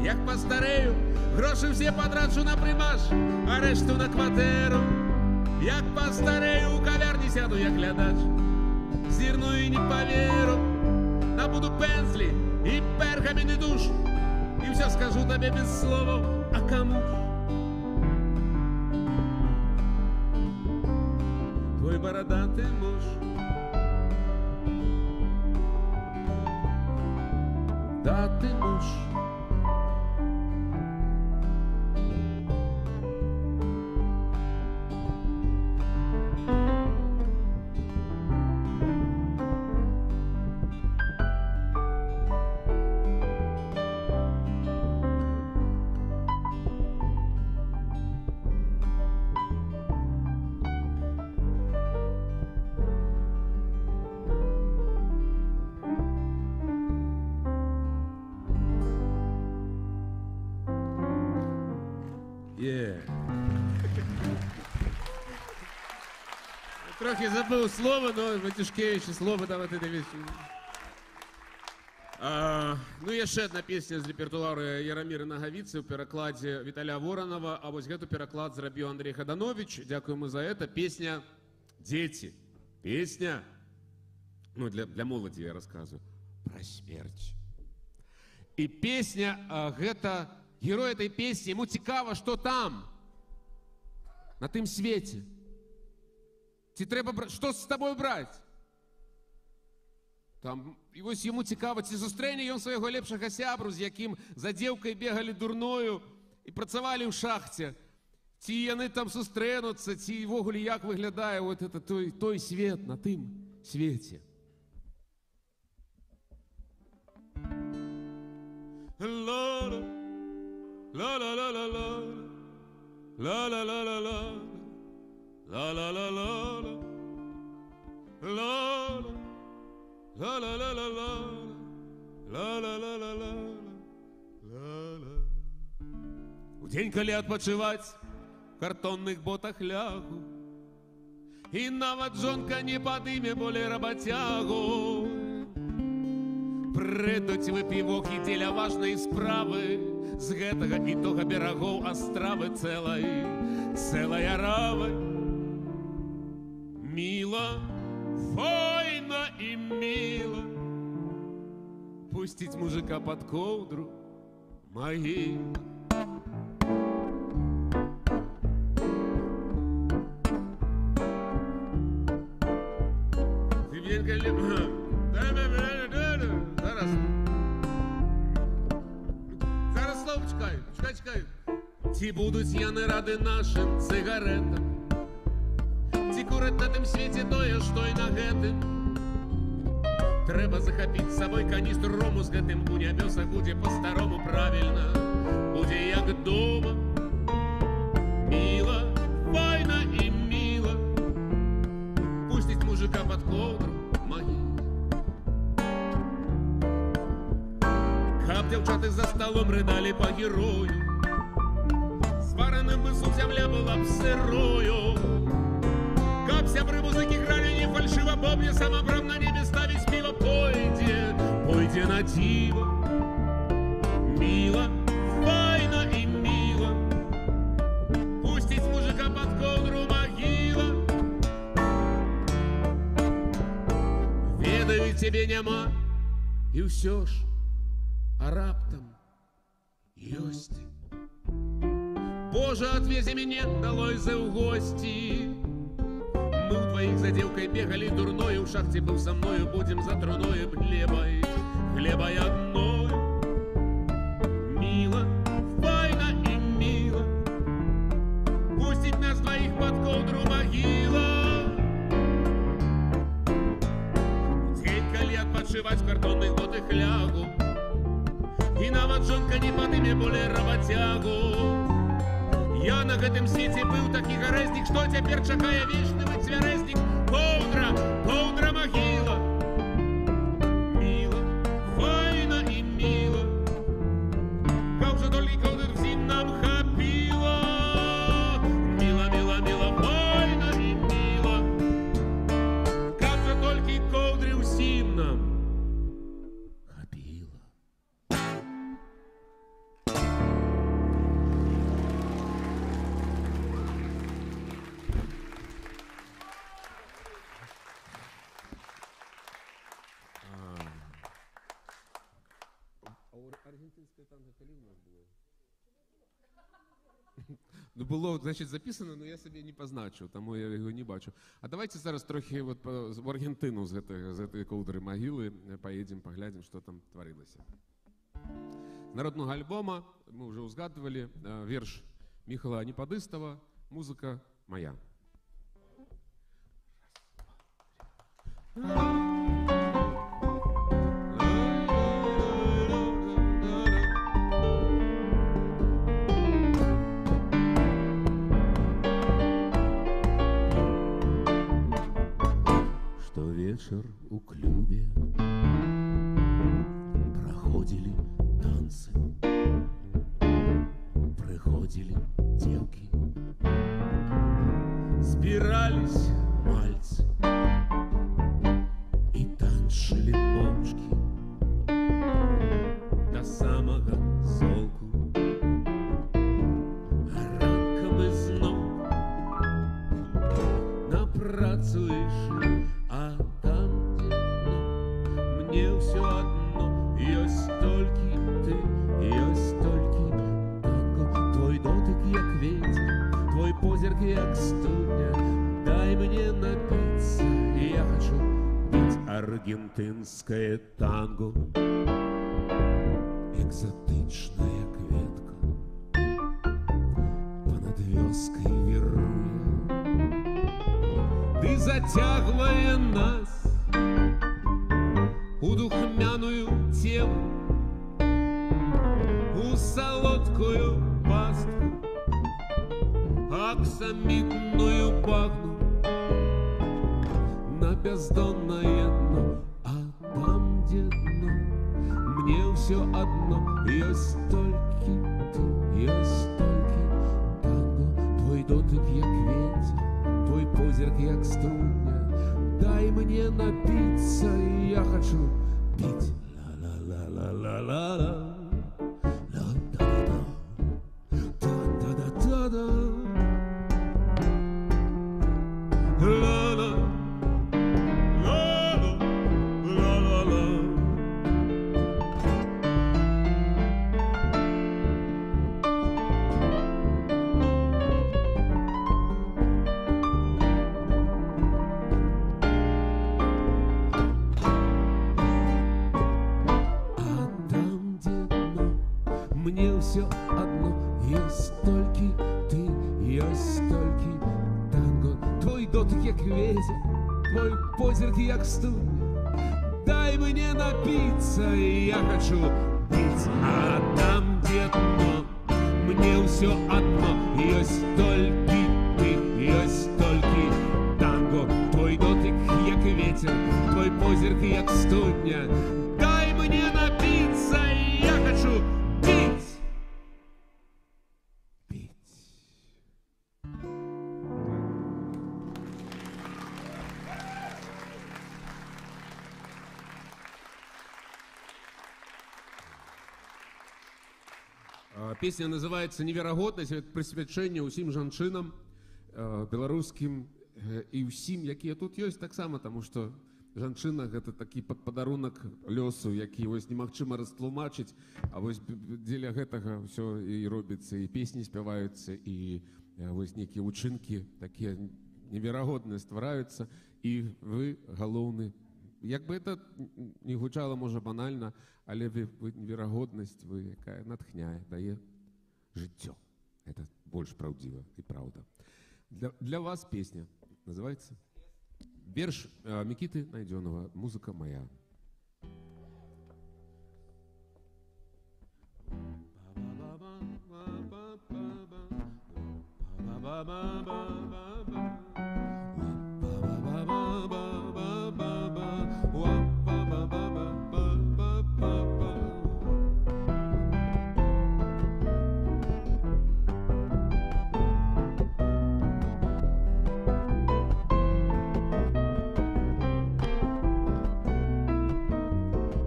Як постарею, гроші всі потрачу на примаш, а решту на квартиру. Як постарею, у кав'ярні сяду, як глядач, зірну і не повірю, набуду пензлі і пергамін і душ, і все скажу тобі без слова, а кому ж? Твой бородатый муж. Да, ты муж. Трохи забыл слово, но Матюшкевич слово там это вещь. Ну, яшчэ одна песня з рэпертуару Яраміра Нагавіцы ў перакладзе Віталя Воранова, а вось гэту пераклад зрабіў Андрей Хаданович. Дзякуем за это. Песня «Дети». Песня, ну, для моладзі я рассказываю, про смерць. І песня, гэта, герой этой песні, ему цікава, што там, на тым свеце. Ці трэба, што з табою браць? Там, і вось яму цікава, ці зустрэне ён свайго лепшага сябру, з якім за дзеўкай бегалі дурною і працавалі ў шахце. Ці яны там сустрэнуцца, ці ўвогуле як выглядае вот это той свет на тым свеце. Ла-ла, ла-ла-ла-ла-ла, ла-ла-ла-ла-ла. La la la la la la la la la la la la la la la la. У дзень, калі адпачываць, в картонных ботах лягу, і нават жонка не падыме болей работягу. Прыйдуць выпівок і дзеля важнай справы, з гэтага і тога берагоў астравы цэлай аравы. Мило, война и мило, пустить мужика под ковдру могила. Зараз слово чекаю. Ці будуть яны рады нашим цигаретам, ці кураць на тым свеце тое, што і на гэтым. Трэба захапіць з сабой каністру рому з гэтым, у нябёсах будзе па-старому правільна, будзе як дома. Мила, война і мила, пусціць мужика пад ковдру магілу. Каб дзяўчаты за сталом рыдалі па герою, свараным бы суп зямля была б сырою. Каб сябры музыкі гралі не фальшыва, бобне самабрам на небе ставіць піва, пойдзе на дзіва. Мила, война і мила, пусціць мужика пад ковдру магіла. Ведаю, цябе няма, і ўсё ж, а раптам гости. Боже, отвези меня долой за в гости. Мы вдвоих за девкой бегали дурной, в шахте был со мною, будем за трудой хлебой одной. Мило, файно и мило, пустить нас двоих под ковдру могила. Денька лет подшивать в картонных ботах лягу, и нават жонка не подыме более работягу. Я на гэтым свете был такі гарэзнік, што цяпер чакае вечны выцвярэзнік. Коўдра магіла. Міла, файна і міла, каб жа толькі коўдыр всім нам хапіла. Міла, міла, міла, файна і міла, каб жа толькі коўдры ўсім нам хапіла. Аргентинское танго коли у нас было? Ну, було, значить, записано, але я собі не позначив, тому я його не бачу. А давайте зараз трохи от в Аргентину з цієї ковдри могили поїдемо, поглянемо, що там творилося. З народного альбома, ми вже узгадували, вірш Михайла Неподистова «Музика моя». Вечер у клубе проходили танцы, приходили девки, збирались мальцы и танцили мовчки до самого золку. А ранком знов напрацуешь, а там, где дно, мне все одно, ёсць толькі ты, ёсць толькі танго. Твой дотык, як ветер, твой позірк, як студня. Дай мне напиться, я хочу пить аргентинское танго. Экзотичная кветка понад вёской вируя, ты затягивая нас у духмяную тему, у солодкую пастку, аксамитную багну, на бездонное дно. А там, где дно, мне все одно, ёсць толькі ты, ёсць толькі танго. Твой дотык, як ветер, твой позірк, як струня. Дай мне напиться, я хочу пить. Ла-ла-ла-ла-ла-ла. Мне все одно, ёсць толькі ты, ёсць толькі танго. Твой дотык, як ветер, твой позірк, як студня. Дай мне напиться, я хочу пить. А там, где дно, мне все одно, ёсць толькі ты, ёсць толькі танго. Твой дотык, як ветер, твой позірк, як студня. Дай мне напиться, я хочу пить. Песня называется «Неверагоднасць», это прысвячэнне ўсім жанчынам беларускім і ўсім, якія тут ёсць таксама, таму што жанчына гэта такі падарунак лёсу, які вось немагчыма растлумачыць, а вось дзеля гэтага ўсё і робіцца, і песні спяваюцца, і вось нейкія ўчынкі такія неверагодныя ствараюцца, і вы галоўны. Як бы это не гучала, можа, банальна, але вы неверагоднасць, вы якая натхняе, дае жыццё. Это больш праўдзіва і праўда. Для вас песня называется верш Микиты Найденова «Музыка моя».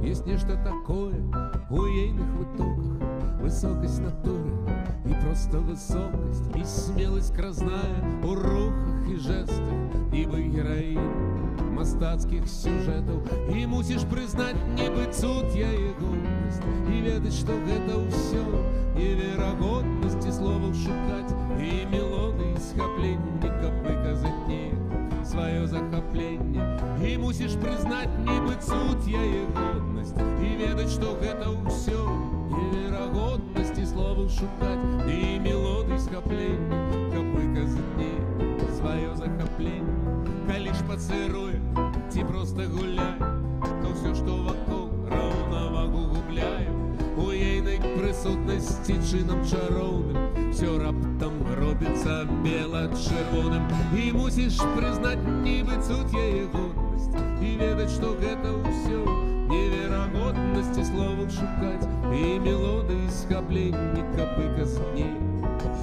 Есть нечто такое у ейных вытоках, высокость натуры и просто высокость, и смелость кразная у рухах и жестах, ибо героинь мастацких сюжетов. И мусишь признать нібы цуд яе годнасць, и ведать, что гэта ўсё неверагоднасць, и словаў шукать, и мелодии схапленні, каб выказаць неяк свое захапленне. И мусишь признать нібы цуд яе годнасць, и ведать, что гэта ўсё неверагоднасць, и словаў шукать, и мелодии схапленні, каб выказаць неяк свое захапленне. Калі ж пацыруе ці просто гуляй, то все, что вакол, раўнавагу губляе. У ейнай прысутнасці чынам чароўным все раптам робіцца бела-чырвоным. І мусіш прызнаць нібы цуд яе годнасць, і ведаць, што гэта ўсё неверагоднасць, і словаў шукаць, і мелодыі схапленні, каб выказаць неяк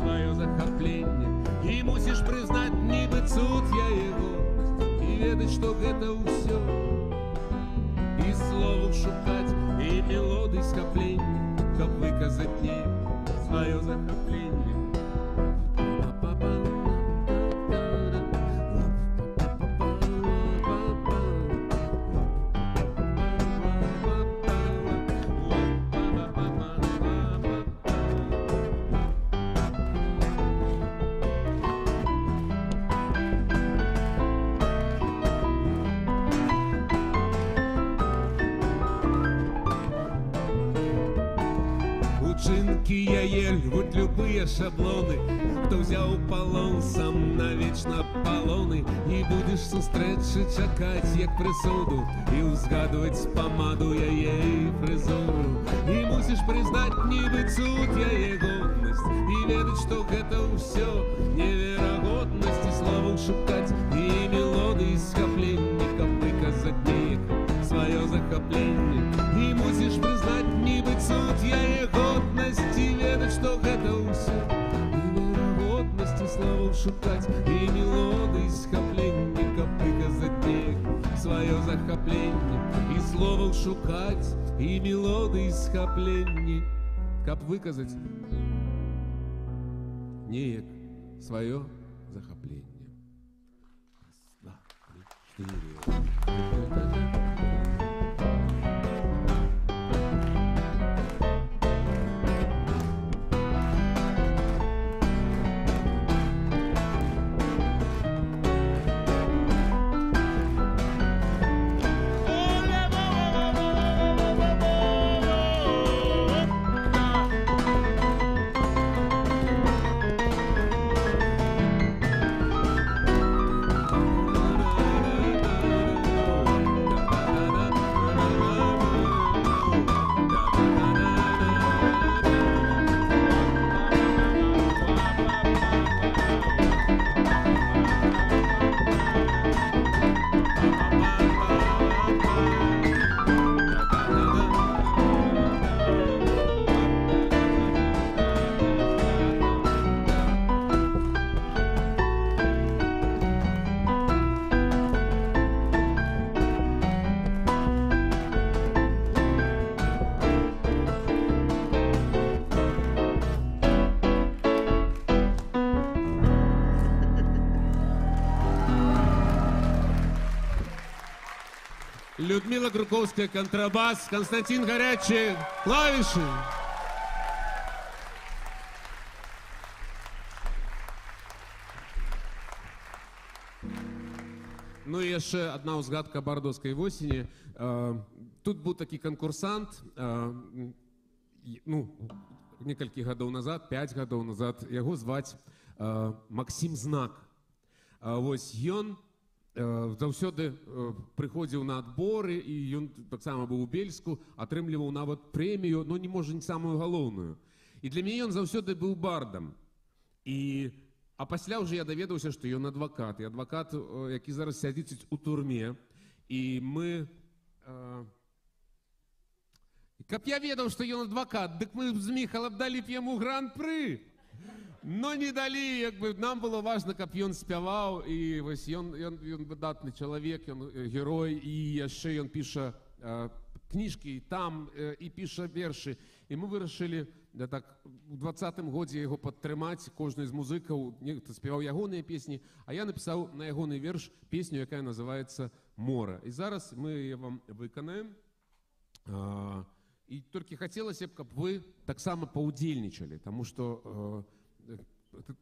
сваё захапленне. І мусіш прызнаць нібы цуд яе годнасць, і ведаць, што гэта ўсё, і словаў шукаць, і мелодый схапленні, каб выказаць неяк сваё захапленне. Учинки яе рвуть любые шаблоны, хто взяў палон, сам навечно палоны. І будеш сустрэчы чакаць, як прысуду, і ўзгадваць памаду яе і фрызуру. І мусіш прызнаць нібы цуд яе годнасць, і ведаць, што гэта ўсё неверагоднасць, і словаў шукаць, і мелодыі схапленні, каб выказаць неяк сваё захапленне. І мусіш прызнаць нібы цуд яе годнасць, і ведаць, што гэта ўсё неверагоднасць, і словаў шукаць, і мелодыі схапленні, каб выказаць неяк сваё захапленне. І словаў шукаць, і мелодыі схапленні, каб выказаць неяк сваё захапленне. Раз, два, три, 4. Людмила Круковская, контрабас, Константин Горячий, клавиши. Ну і яшчэ одна ўзгадка бардаўскай восені. Тут быў такі канкурсант, ну, некалькі гадоў назад, 5 гадоў назад, яго зваць Максім Знак. Вось ён заўсёды прыходзіў на адборы, і ён таксама быў у Бельску, атрымліваў нават прэмію, ну, не можа, не самую галоўную. І для мяне ён заўсёды быў бардам. А пасля ўжо я даведаўся, што ён адвакат. І адвакат, які зараз сядзіць у турме. І мы... Каб я ведаў, што ён адвакат, дык мы з Міхалам далі б яму гран-пры. Но не далі, як бы нам было важна, каб ён спяваў. І вось ён выдатны чалавек, ён герой. І яшчэ ён піша кніжкі там і піша вершы. І мы вырашылі так у 20-м годзе яго падтрымаць, кожны з музыкаў, нехта спяваў ягоныя песні, а я напісаў на ягоны верш песню, якая называецца «Мора». І зараз мы яе вам выканаем. І толькі хацелася б, каб вы таксама паўдзельнічалі, таму што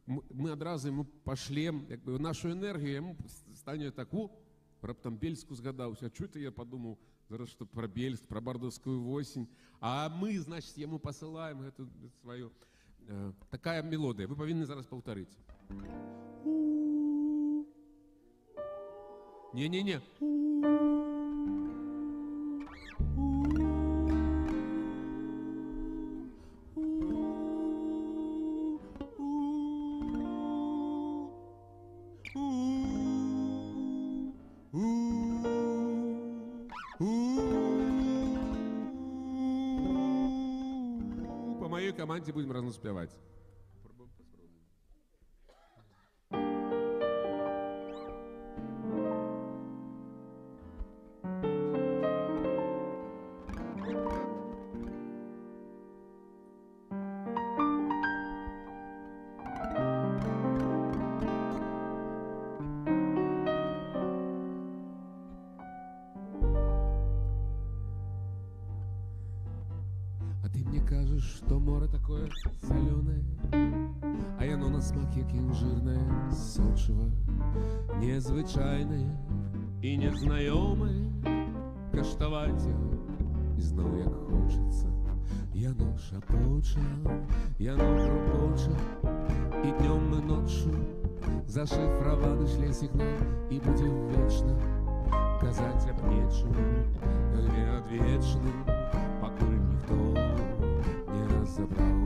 мы адразу яму пашлем нашу энергію, яму стане так, раптам Бельску згадаўся, чуй ты, я падумаў, зараз што пра Бельск, пра бардаўскую восень, а мы, значыць, яму пасылаем гэту сваю... Такая мелодыя, вы павінны зараз паўтарыць. Не-не-не. По моей команде будем разом спевать. Что море такое соленое, а яно на смак, як інжирне, сочиво, незвичайне і незнаёме. Каштаваць яго зноў як хочацца. Яно шапоча, яно рукоча, і днём і ноччу зашифраваны шле сігнал, і будзе вечна казаць аб нечым неадвечным, пакуль ніхто не разобрал.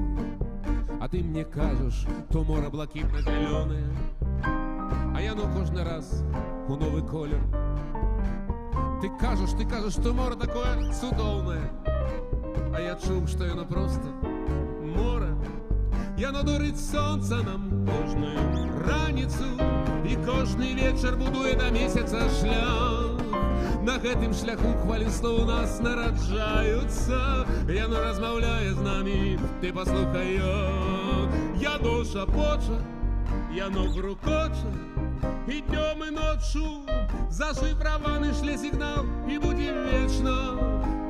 А ты мне кажешь, то море блакитно-зеленое, а яно кожный раз у новый колер. Ты кажешь, что море такое цудоўное, а я чуў, что яно просто море. Яно дурить сонца нам кожную раніцу, і кожный вечер будуе до месяца шлях. На гэтым шляху хваліслоў у нас нараджаюцца. Яно размаўляе з намі, ты паслухай, яно шапоча, яно грукоча, і днём і ноччу зашифраваны шле сігнал, і будзе вечна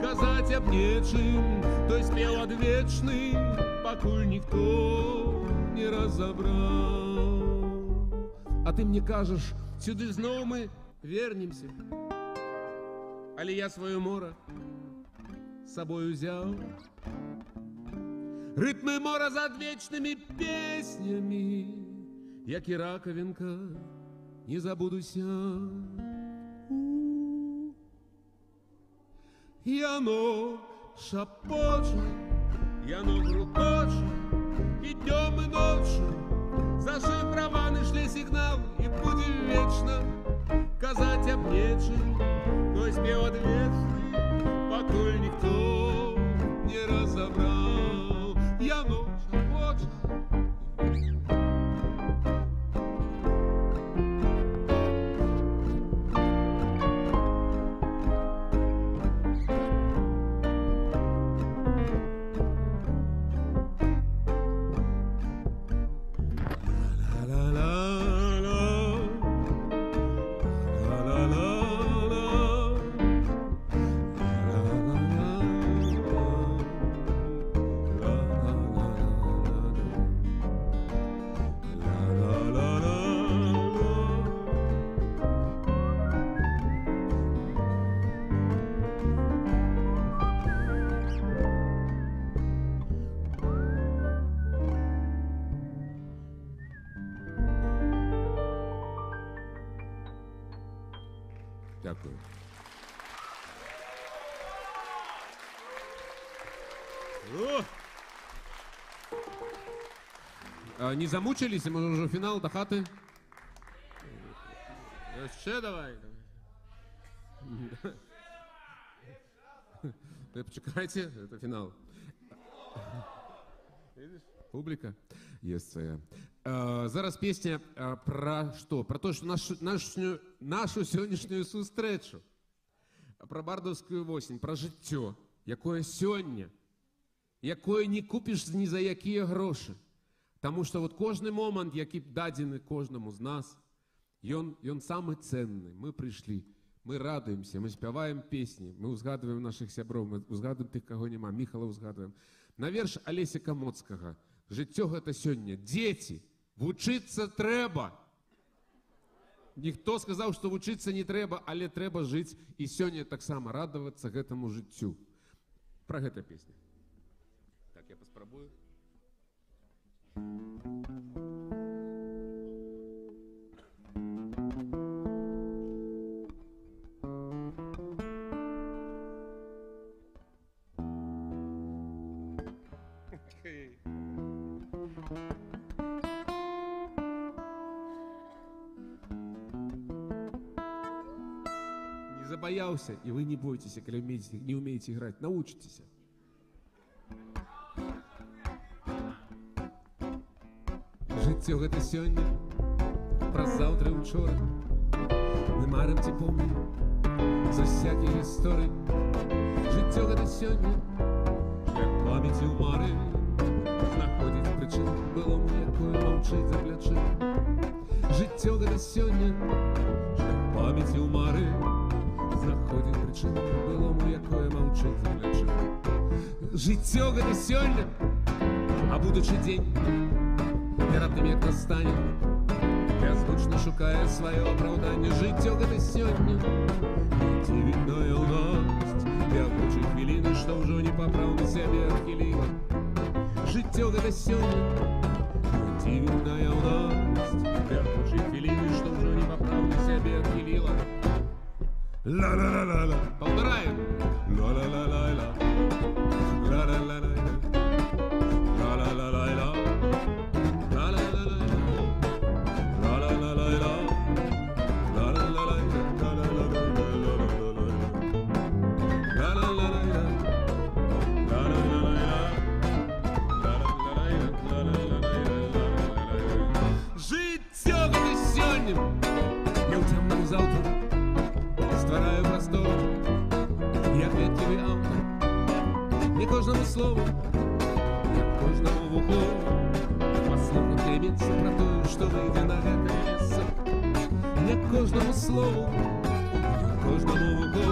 казаць аб нечым, той спеў адвечны, пакуль ніхто не разабраў. А ты мне кажаш, сюды зноў мы вернемся, але я сваё мора з сабою узяў. Рытмы мора з адвечнымі песнямі, як і ракавінка, не забудуся. Яно шапоча, яно грукоча, і днём і ноччу зашифраваны шле сігнал, і будзе вечна казаць аб нечым, той спеў адвечны, пакуль ніхто не разабраў. Яно шапоча. Дякую. Не замучились? Може вже фінал до хати? Ще давай. Почекайте, це фінал. Видиш? Публіка є своя. Зараз пісня про що? Про те, що нашу сьогоднішню зустрічу. Про бардовську осінь, про життя, якое сьогодні, якое не купиш ні за які гроші. Тому що от кожен момент, який дадений кожному з нас, він самий цінний. Ми прийшли, ми радуємося, ми співаємо пісні, ми узгадуємо наших сябров, ми узгадуємо тих, кого нема, Михайла узгадуємо. На вірш Олеся Камоцького. Життя – це сьогодні. Діти, вчитися треба. Ніхто сказав, що вчитися не треба, але треба жити. І сьогодні так само радуватися гэтому життю. Про гэта песня. Так, я поспробую. Не забоялся, и вы не бойтесь, если не умеете играть, научитесь. Життя гэта сёння, про завтра і вчора. Ми марим ці помні за всякі історії. Життя гэта сёння, як пам'яті у мари, знаходить причину былому, якою мовчить за плечі. Життя гэта сёння, як пам'яті у мари, знаходить причину былому, якою мовчить за плечі. Життя гэта сёння, а будучи день, перед тим, як настане, беззвучно шукає своє оправдання. Життя гэта сьогодні, дивітна юность, п'явучі хвилини, що вже непоправно себе відхилила. Життя гэта сьогодні, дивітна юность, п'явучі хвилини, що вже непоправно себе відхилила. Ла-ла-ла-ла-ла, повторяємо. Ла-ла-ла-ла-ла, ла-ла-ла-ла-ла, ла-ла-ла-ла-ла. Життя гэта сёння, я ў цямным заўтра ствараю прастору, як ветлівы аўтар. Не кожнаму слову, як кожнаму вуху, паслухаць клемецца пра тое, што выйдзе на гэтае месца. Не кожнаму слову, як кожнаму вуху,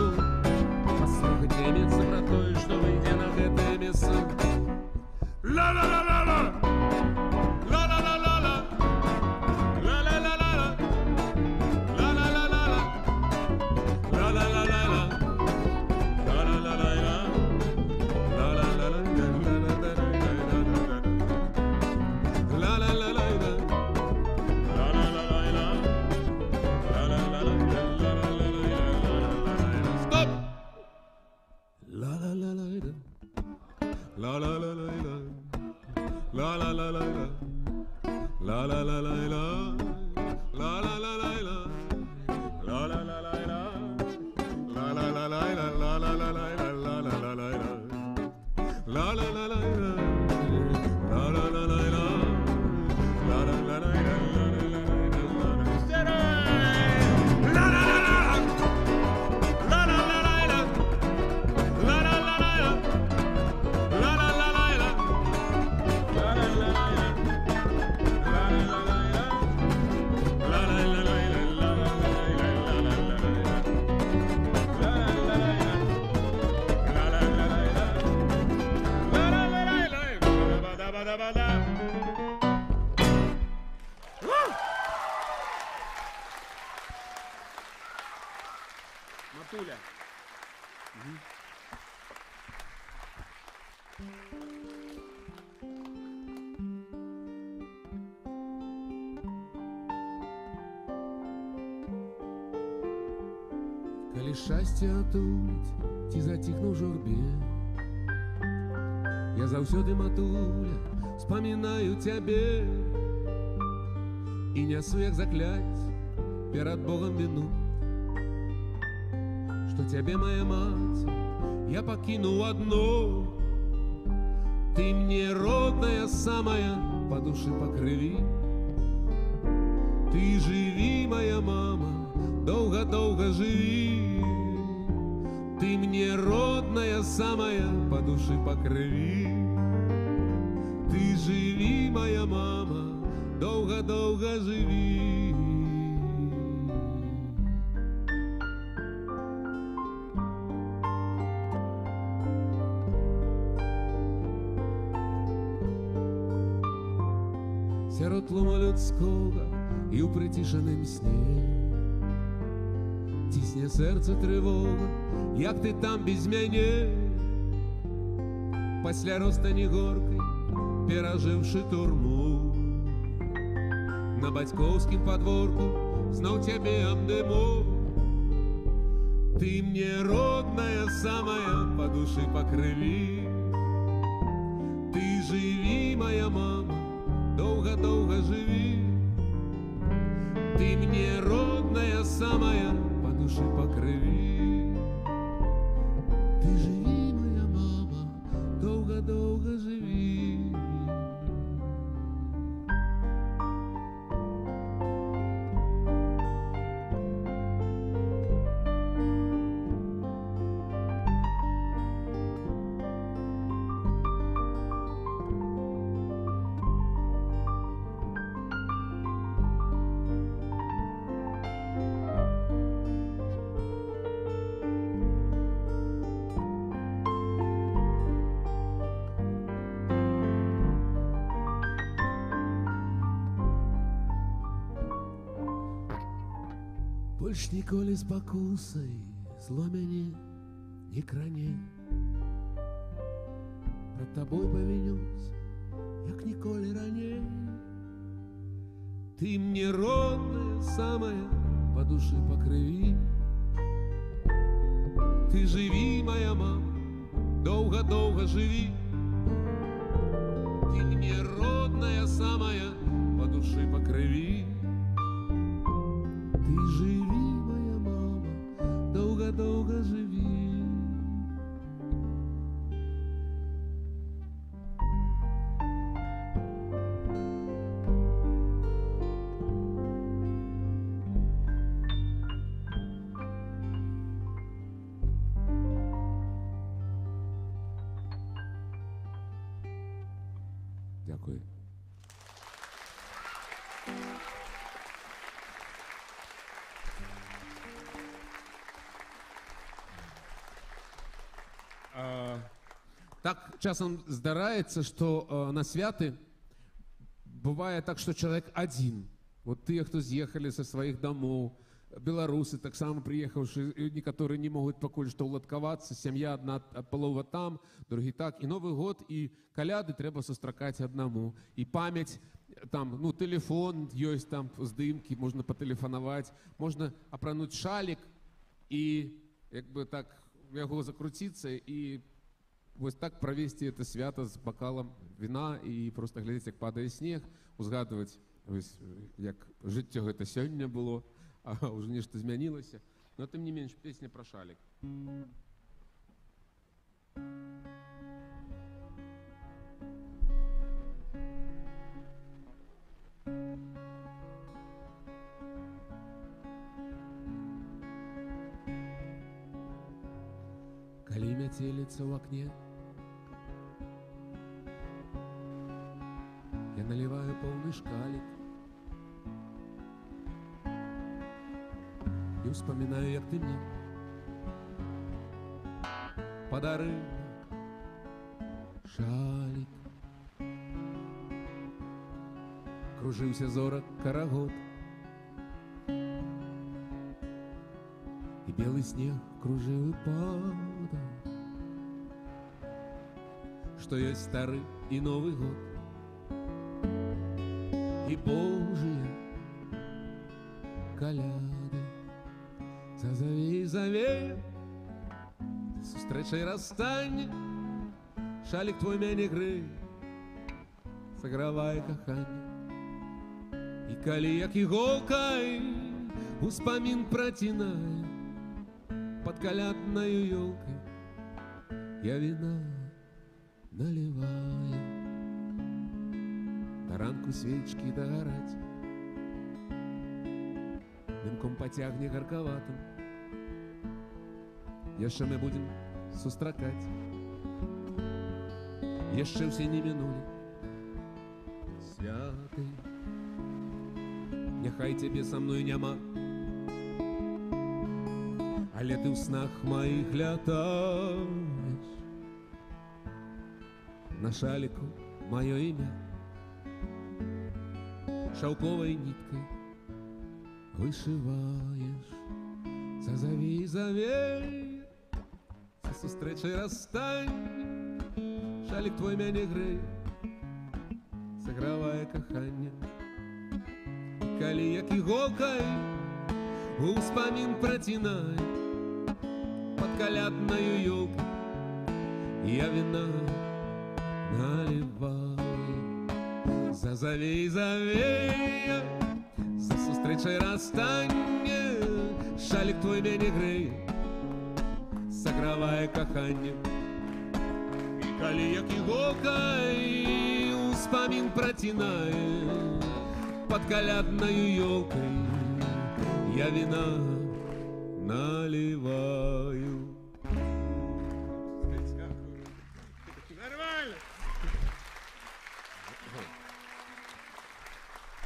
паслухаць клемецца пра тое, што выйдзе на гэтае месца. Ла-ла-ла-ла-ла! Матуля. Калі шчасце атуць, ці заціхну ў журбе, я заўсёды, матуля, вспамінаю цябе і нясу, як закляць, перад Богом віну, што цябе, моя маці, я пакінуў адно. Ты мне родная самая, по душы, по крыві. Ты жыві, моя мама, доўга-доўга жыві. Ты мне родная самая, по душы, по крыві. Ты жыві, моя мама, доўга-доўга жыві. Сярод тлуму людскога і ў прыцішаным сне цісне сэрца трывога, як ты там без мяне. Пасля розстані горкай, перажыўшы турму, на бацькоўскім падворку зноў цябе абдыму. Ты мне родная самая, по душы, по крыві. Ты жыві, моя мама, доўга-доўга жыві. Ты мне родная самая, по душы, по крыві. Ты жыві, моя мама, доўга-доўга жыві. Больш ніколі спакусай зло мяне не кране. Пред табой павінюсь, як ніколі раней. Ты мне родная самая, по душы, по крыві. Ты жыві, моя мама, доўга-доўга жыві. Ты мне родная самая, по душы, по крыві. Ты жыві, моя мама, доўга-доўга жыві. Дякую. Так часам здараецца, што на святы бывае так, што чалавек адзін. Вот тыя, хто з'ехалі са сваіх дамоў, беларусы таксама прыехаўшы, некаторыя не могуць пакуль што ўладкавацца, сям'я адна палова там, другі так. І Новы год, і каляды трэба сустракаць аднаму. І памяць, там, ну, тэлефон ёсць, там, здымкі, можна патэлефанаваць, можна апрануць шалік і, як бы так, яго закруціцца і вось так правесці это свята з бакалам віна і просто глядзець, як падае снег, узгадваць, як жыццё гэта сёння было, а ўжо нешта змянілася. Но тым не менш, песня пра шалік. Калі мяцеліца ў акне, я наліваю поўны шкалік і ўспамінаю, як ты мне падарыў шалік. Кружыўся зорак карагод, і белы снег кружыў і падаў, што ёсць стары і Новы год, і Божыя каляды. Зазавей, завей, зустрічай розстання, шалік твой мяне грэй, сагравае каханне. І калі як іголкай успамін працінае пад каляднаю ёлкай, я віна наливаю. На ранку свечкі дагараць, дымком пацягне гаркаватым, яшчэ мы будзем сустракаць, яшчэ ўсе не мінулі святы. Няхай цябе са мной няма, але ты ў снах маіх лятаеш. На шаліку маё імя шаўковай ніткай вышываеш. Зазавей, завей, за сустрэчай расстанне, шалік твой мяне грэй, сагравае каханне. Калі як іголкай успамін працінае пад каляднаю ёлкай, я віна наливаю. Зазавей, завей, за сустрэчай расстанне, шалік твой мяне грэй, сагравае каханне. І калі як іголкай успамін працінае под калядною ёлкой, я вина наливаю. Нормально.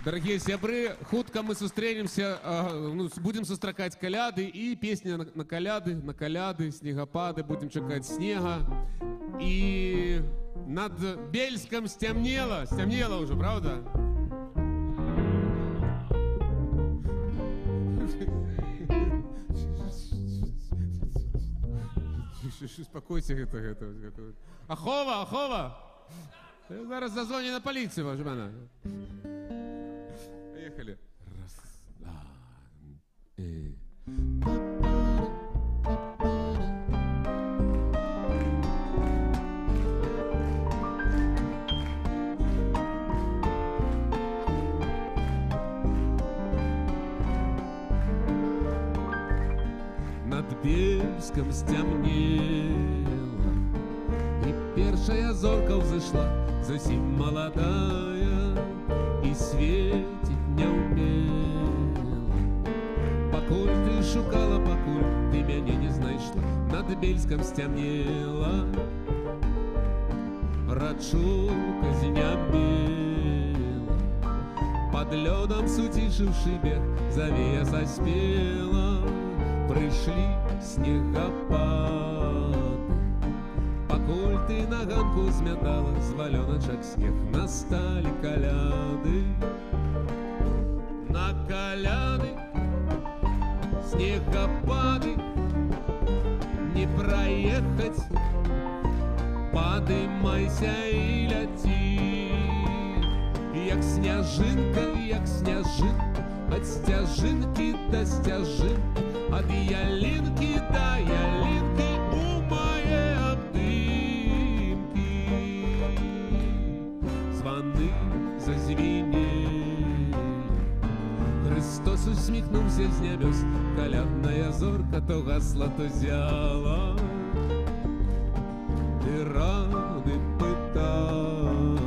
Дорогие сябры, хутка мы сустрэнемся, будем сустракаць каляды і песні на каляды, снегапады, будем чакаць снега. І над Бельском стемнело уже, правда? Успокойся, гэта. Ахова! Я зараз зазвоню на поліцію, ваш мене. Поехали. Раз, два, Над Бельском стемнело, и першая зорка взошла, зовсім молодая, и светить не умела. Покуль ты шукала, покуль ты меня не знайшла, над Бельском стемнело, рачулка знямела, под лёдом суцішыўшы бег, завея заспела. Пришли снегопады, покуль ты на ганку змятала з валёначак снег, настали каляды. На каляды снегопады не проехать, падымайся и ляти, як сняжинка, от стяжинки до стяжинки, от ялинки до ялинки у моей обдымки. Звоны зазвенели, Христос усміхнувся з небес, калядная зорка то гасла, то зяла. Ты рады пытала,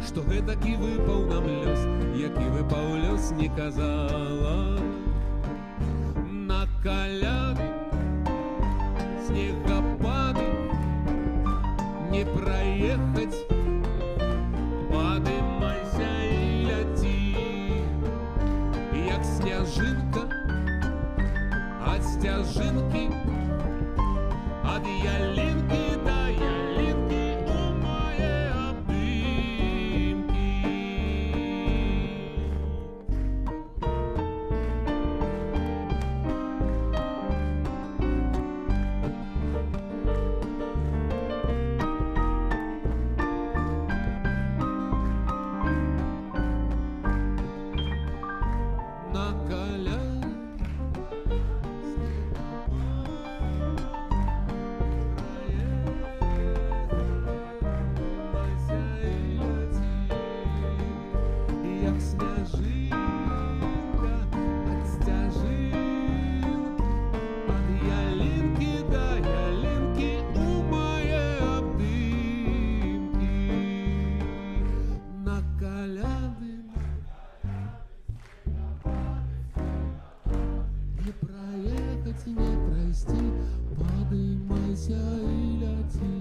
што гэтакі выпаў нам лёс, які выпаў лёс, не казала. На каляды снегопады не проехать, падымайся и ляти, як сняжинка от стяжинки, от ялинки до ялинки у моей обдымки. пройти, не пройти, поднимайся и лети,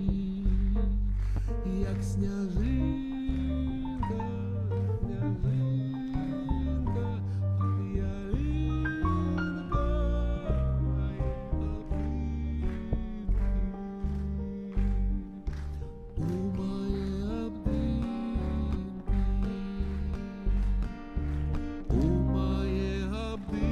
як снежинка, снежинка, ялинка, у моей обдымки, у моей обдымки.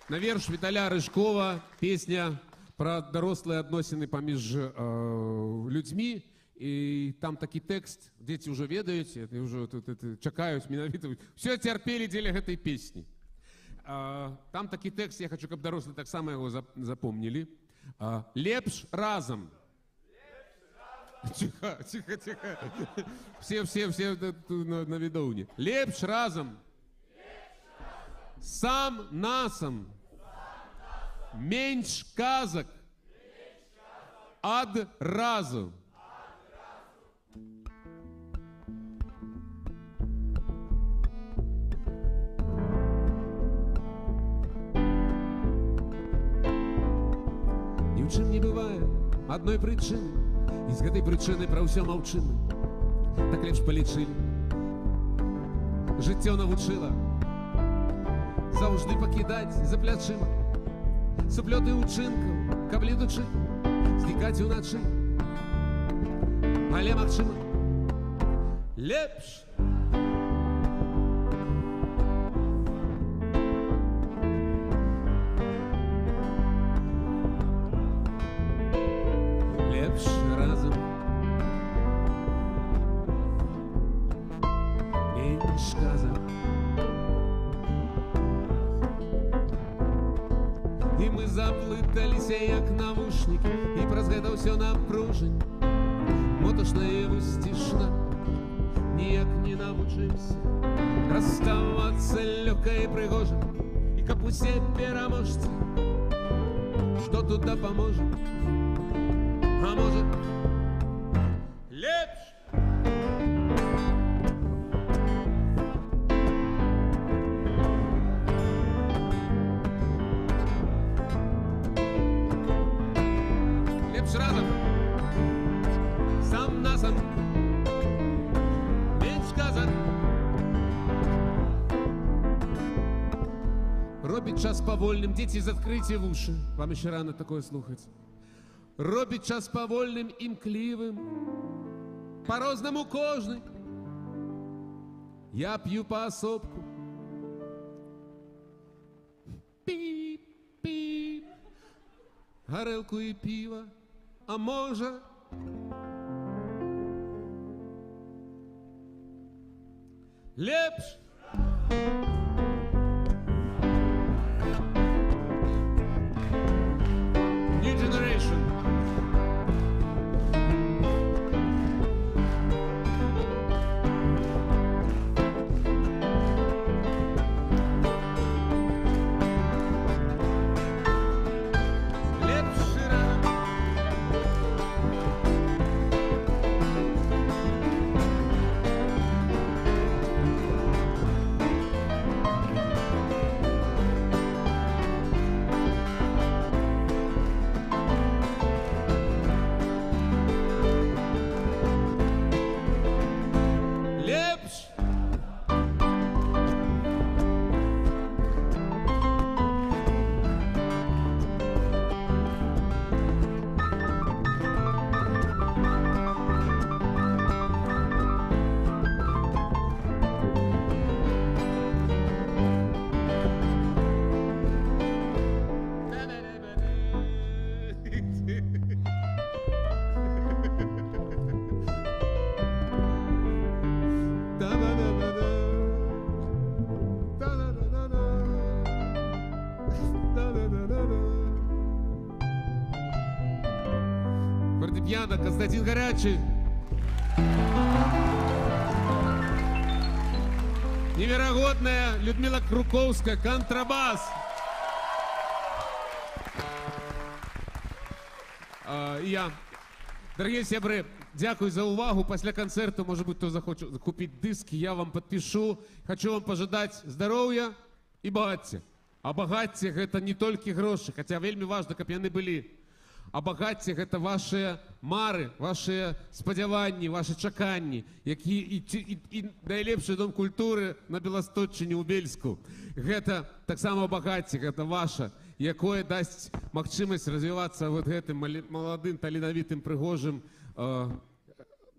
На верш Віталя Рыжкова песня про дорослые адносіны паміж людзьмі. І там такі тэкст, дзеці ўжо ведаюць, і ўжо тут чакаюць менавіта. Все цярпелі дзеля гэтай песні. Там такі тэкст, я хочу, каб дарослыя таксама яго запомнілі. Лепш разам. Тихо, тихо, тихо. Все на відоўні. Лепш разам. Сам насам. Менш казак. Адразу. Ні ў чым не бывае адной прычыны, і з гэтай прычыны пра ўсё маўчым. Так лепш палічылі. Жыццё навучыла заўжды пакідаць за плячыма суплёты ўчынкаў, каб летучы знікаць уначы. Але магчыма лепш. Лепш разам. Менш казак. І мы заплыталіся, як навушнікі, і праз гэта ўсё напружань. Моташна і высцішна, ніяк не навучымся расставацца лёгка і прыгожа, і каб усе пераможцы, што тут дапаможа, а можа лепш. Лепш разом, сам насам, менш казак. Робіць час павольным, дзеці, заткрыйце вушы, вам еще рано такое слухаць. Робіць час павольным, імклівым, по-рознаму кожны. Я п'ю паасобку. Піп-піп, гарэлку і піва, а можа лепш. New generation. Фортепиано Константин Горячий. Невероятная Людмила Круковская, контрабас. І я. Дорогі сябри, дякую за увагу. Після концерту, може бути, хто захоче купити диски, я вам підпишу. Хочу вам пожелати здоров'я і багаття. А багаття – це не тільки гроші, хоча вельми важливо, щоб вони були. А багаття – це ваші мари, ваші сподівання, ваші чекання, які і найлепший дом культури на Білосточчині у Бельську. Це так само багаття, це ваше, яке дасть можливість розвиватися вот гэтым молодим, талановитим, пригожим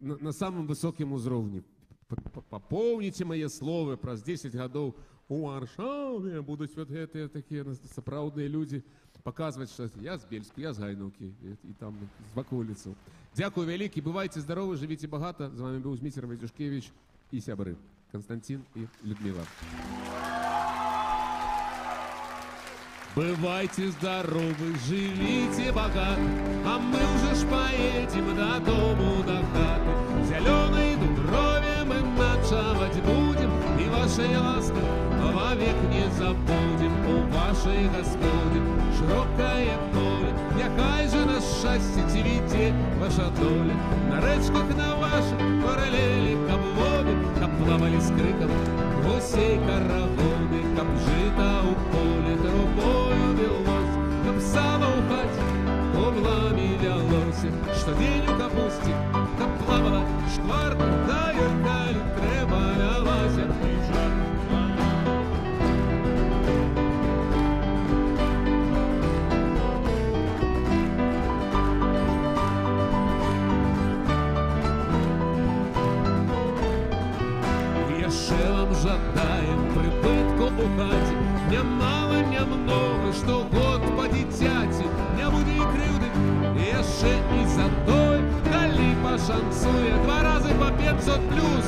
на самом высоком уровне. Поповните мои слова, про 10 годов у Варшаве будут вот эти такие сапраўдные люди показывать, что я с Бельску, я с Гайновки, и там с околицу. Дякую великий, бывайте здоровы, живите богато. С вами был Змитер Войтюшкевич и сябры Константин и Людмила. Бывайте здоровы, живите богато, а мы уже ж поедем до дому, до хаты. Зеленой дуброве мы ночевать будем, и вашей ласки вовек не забудем. У вашей Господи широкое поле, якай же на счастье цвіте ваша доля. На речках на ваших параллели, каб воды, каб плавали с криком гусей каравоны, каб жито у поля трубою велось, каб сало у хате углами вялося, что день у капусти, каб плавала шкварка, да юркали треба лялася. Жадаем прибытку у хаті, не мало, не много, что год по дитяти, не буде і кривди, яшчэ і за той, калі пашанцуе, 2 разы по 500 плюс.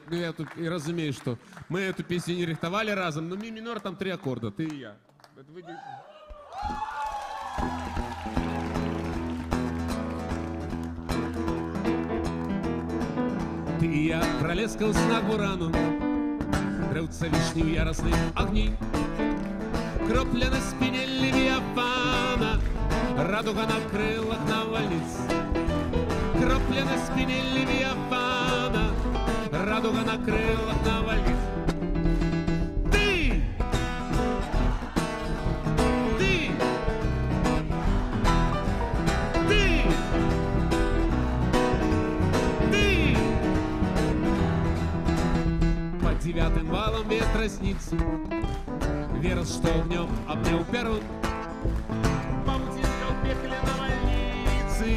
Я тут и разумею, что мы эту песню не рихтовали разом, но ми минор там 3 аккорда, ты и я. Ты и я пролезка у снагу рану, древца вишни у яростных огней, кропля на спине левиафана, радуга на крылах навальниц, кропля на спине левиафана, радуга на крылах навальниц. Ты! Ты! Ты! Ты! По 9 валам ветра снится, верос, что в нем обнял перун, паутинка в пекле навальницы,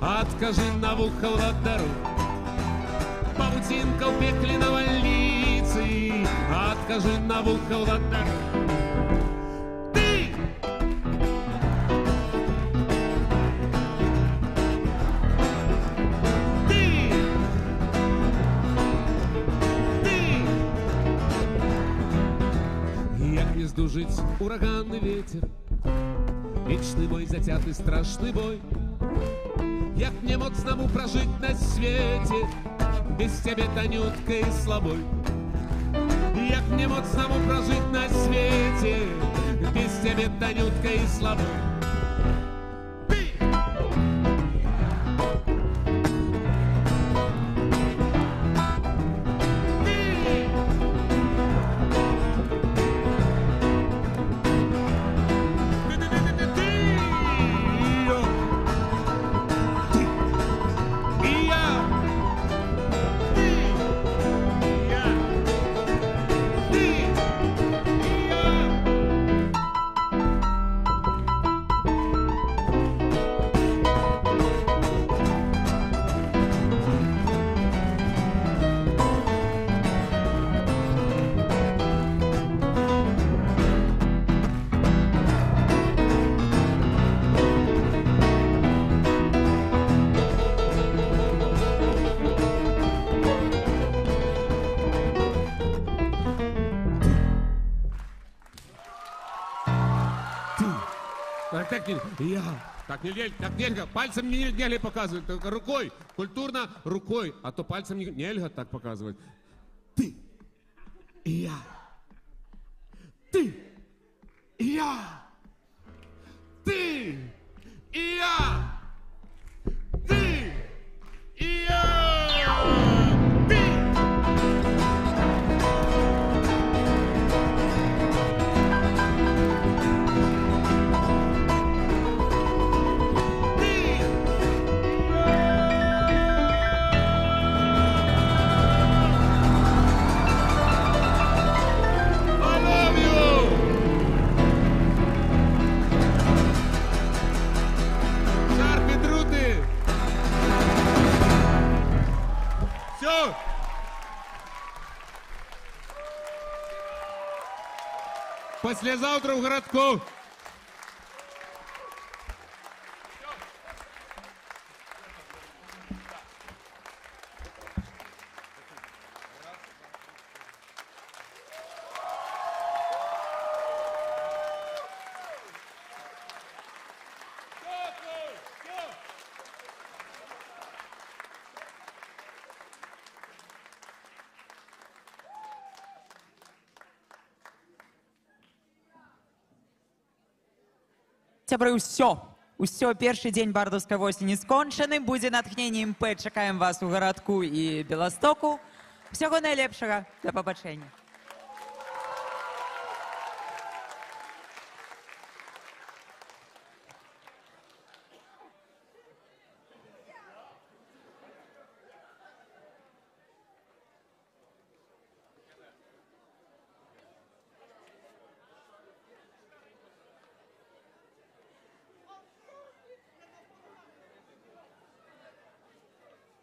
откажи на ухо владару. Паутинка в пекле навальницы, откажи на ухо владар. Ты! Ты! Ты! Як не здужить ураганный ветер, вечный мой затятый страшный бой, як мне моцному прожить на свете без тебе, Танютка, и слабой. Як мне моцному прожить на свете без тебе, Танютка, и слабой. так не... Я. Так нельзя. Пальцем не нельзя показывать, только рукой. Культурно рукой, а то пальцем нельзя так показывать. Ты и я. Ты и я. Ты и я. Ты и я. Ты. Все. Послезавтра в городку. Сябры, усё, першы дзень бардаўскай восені скончаны, будзе натхненне імпэт, чакаем вас у гарадку і Беластоку. Усяго найлепшага, да пабачэння.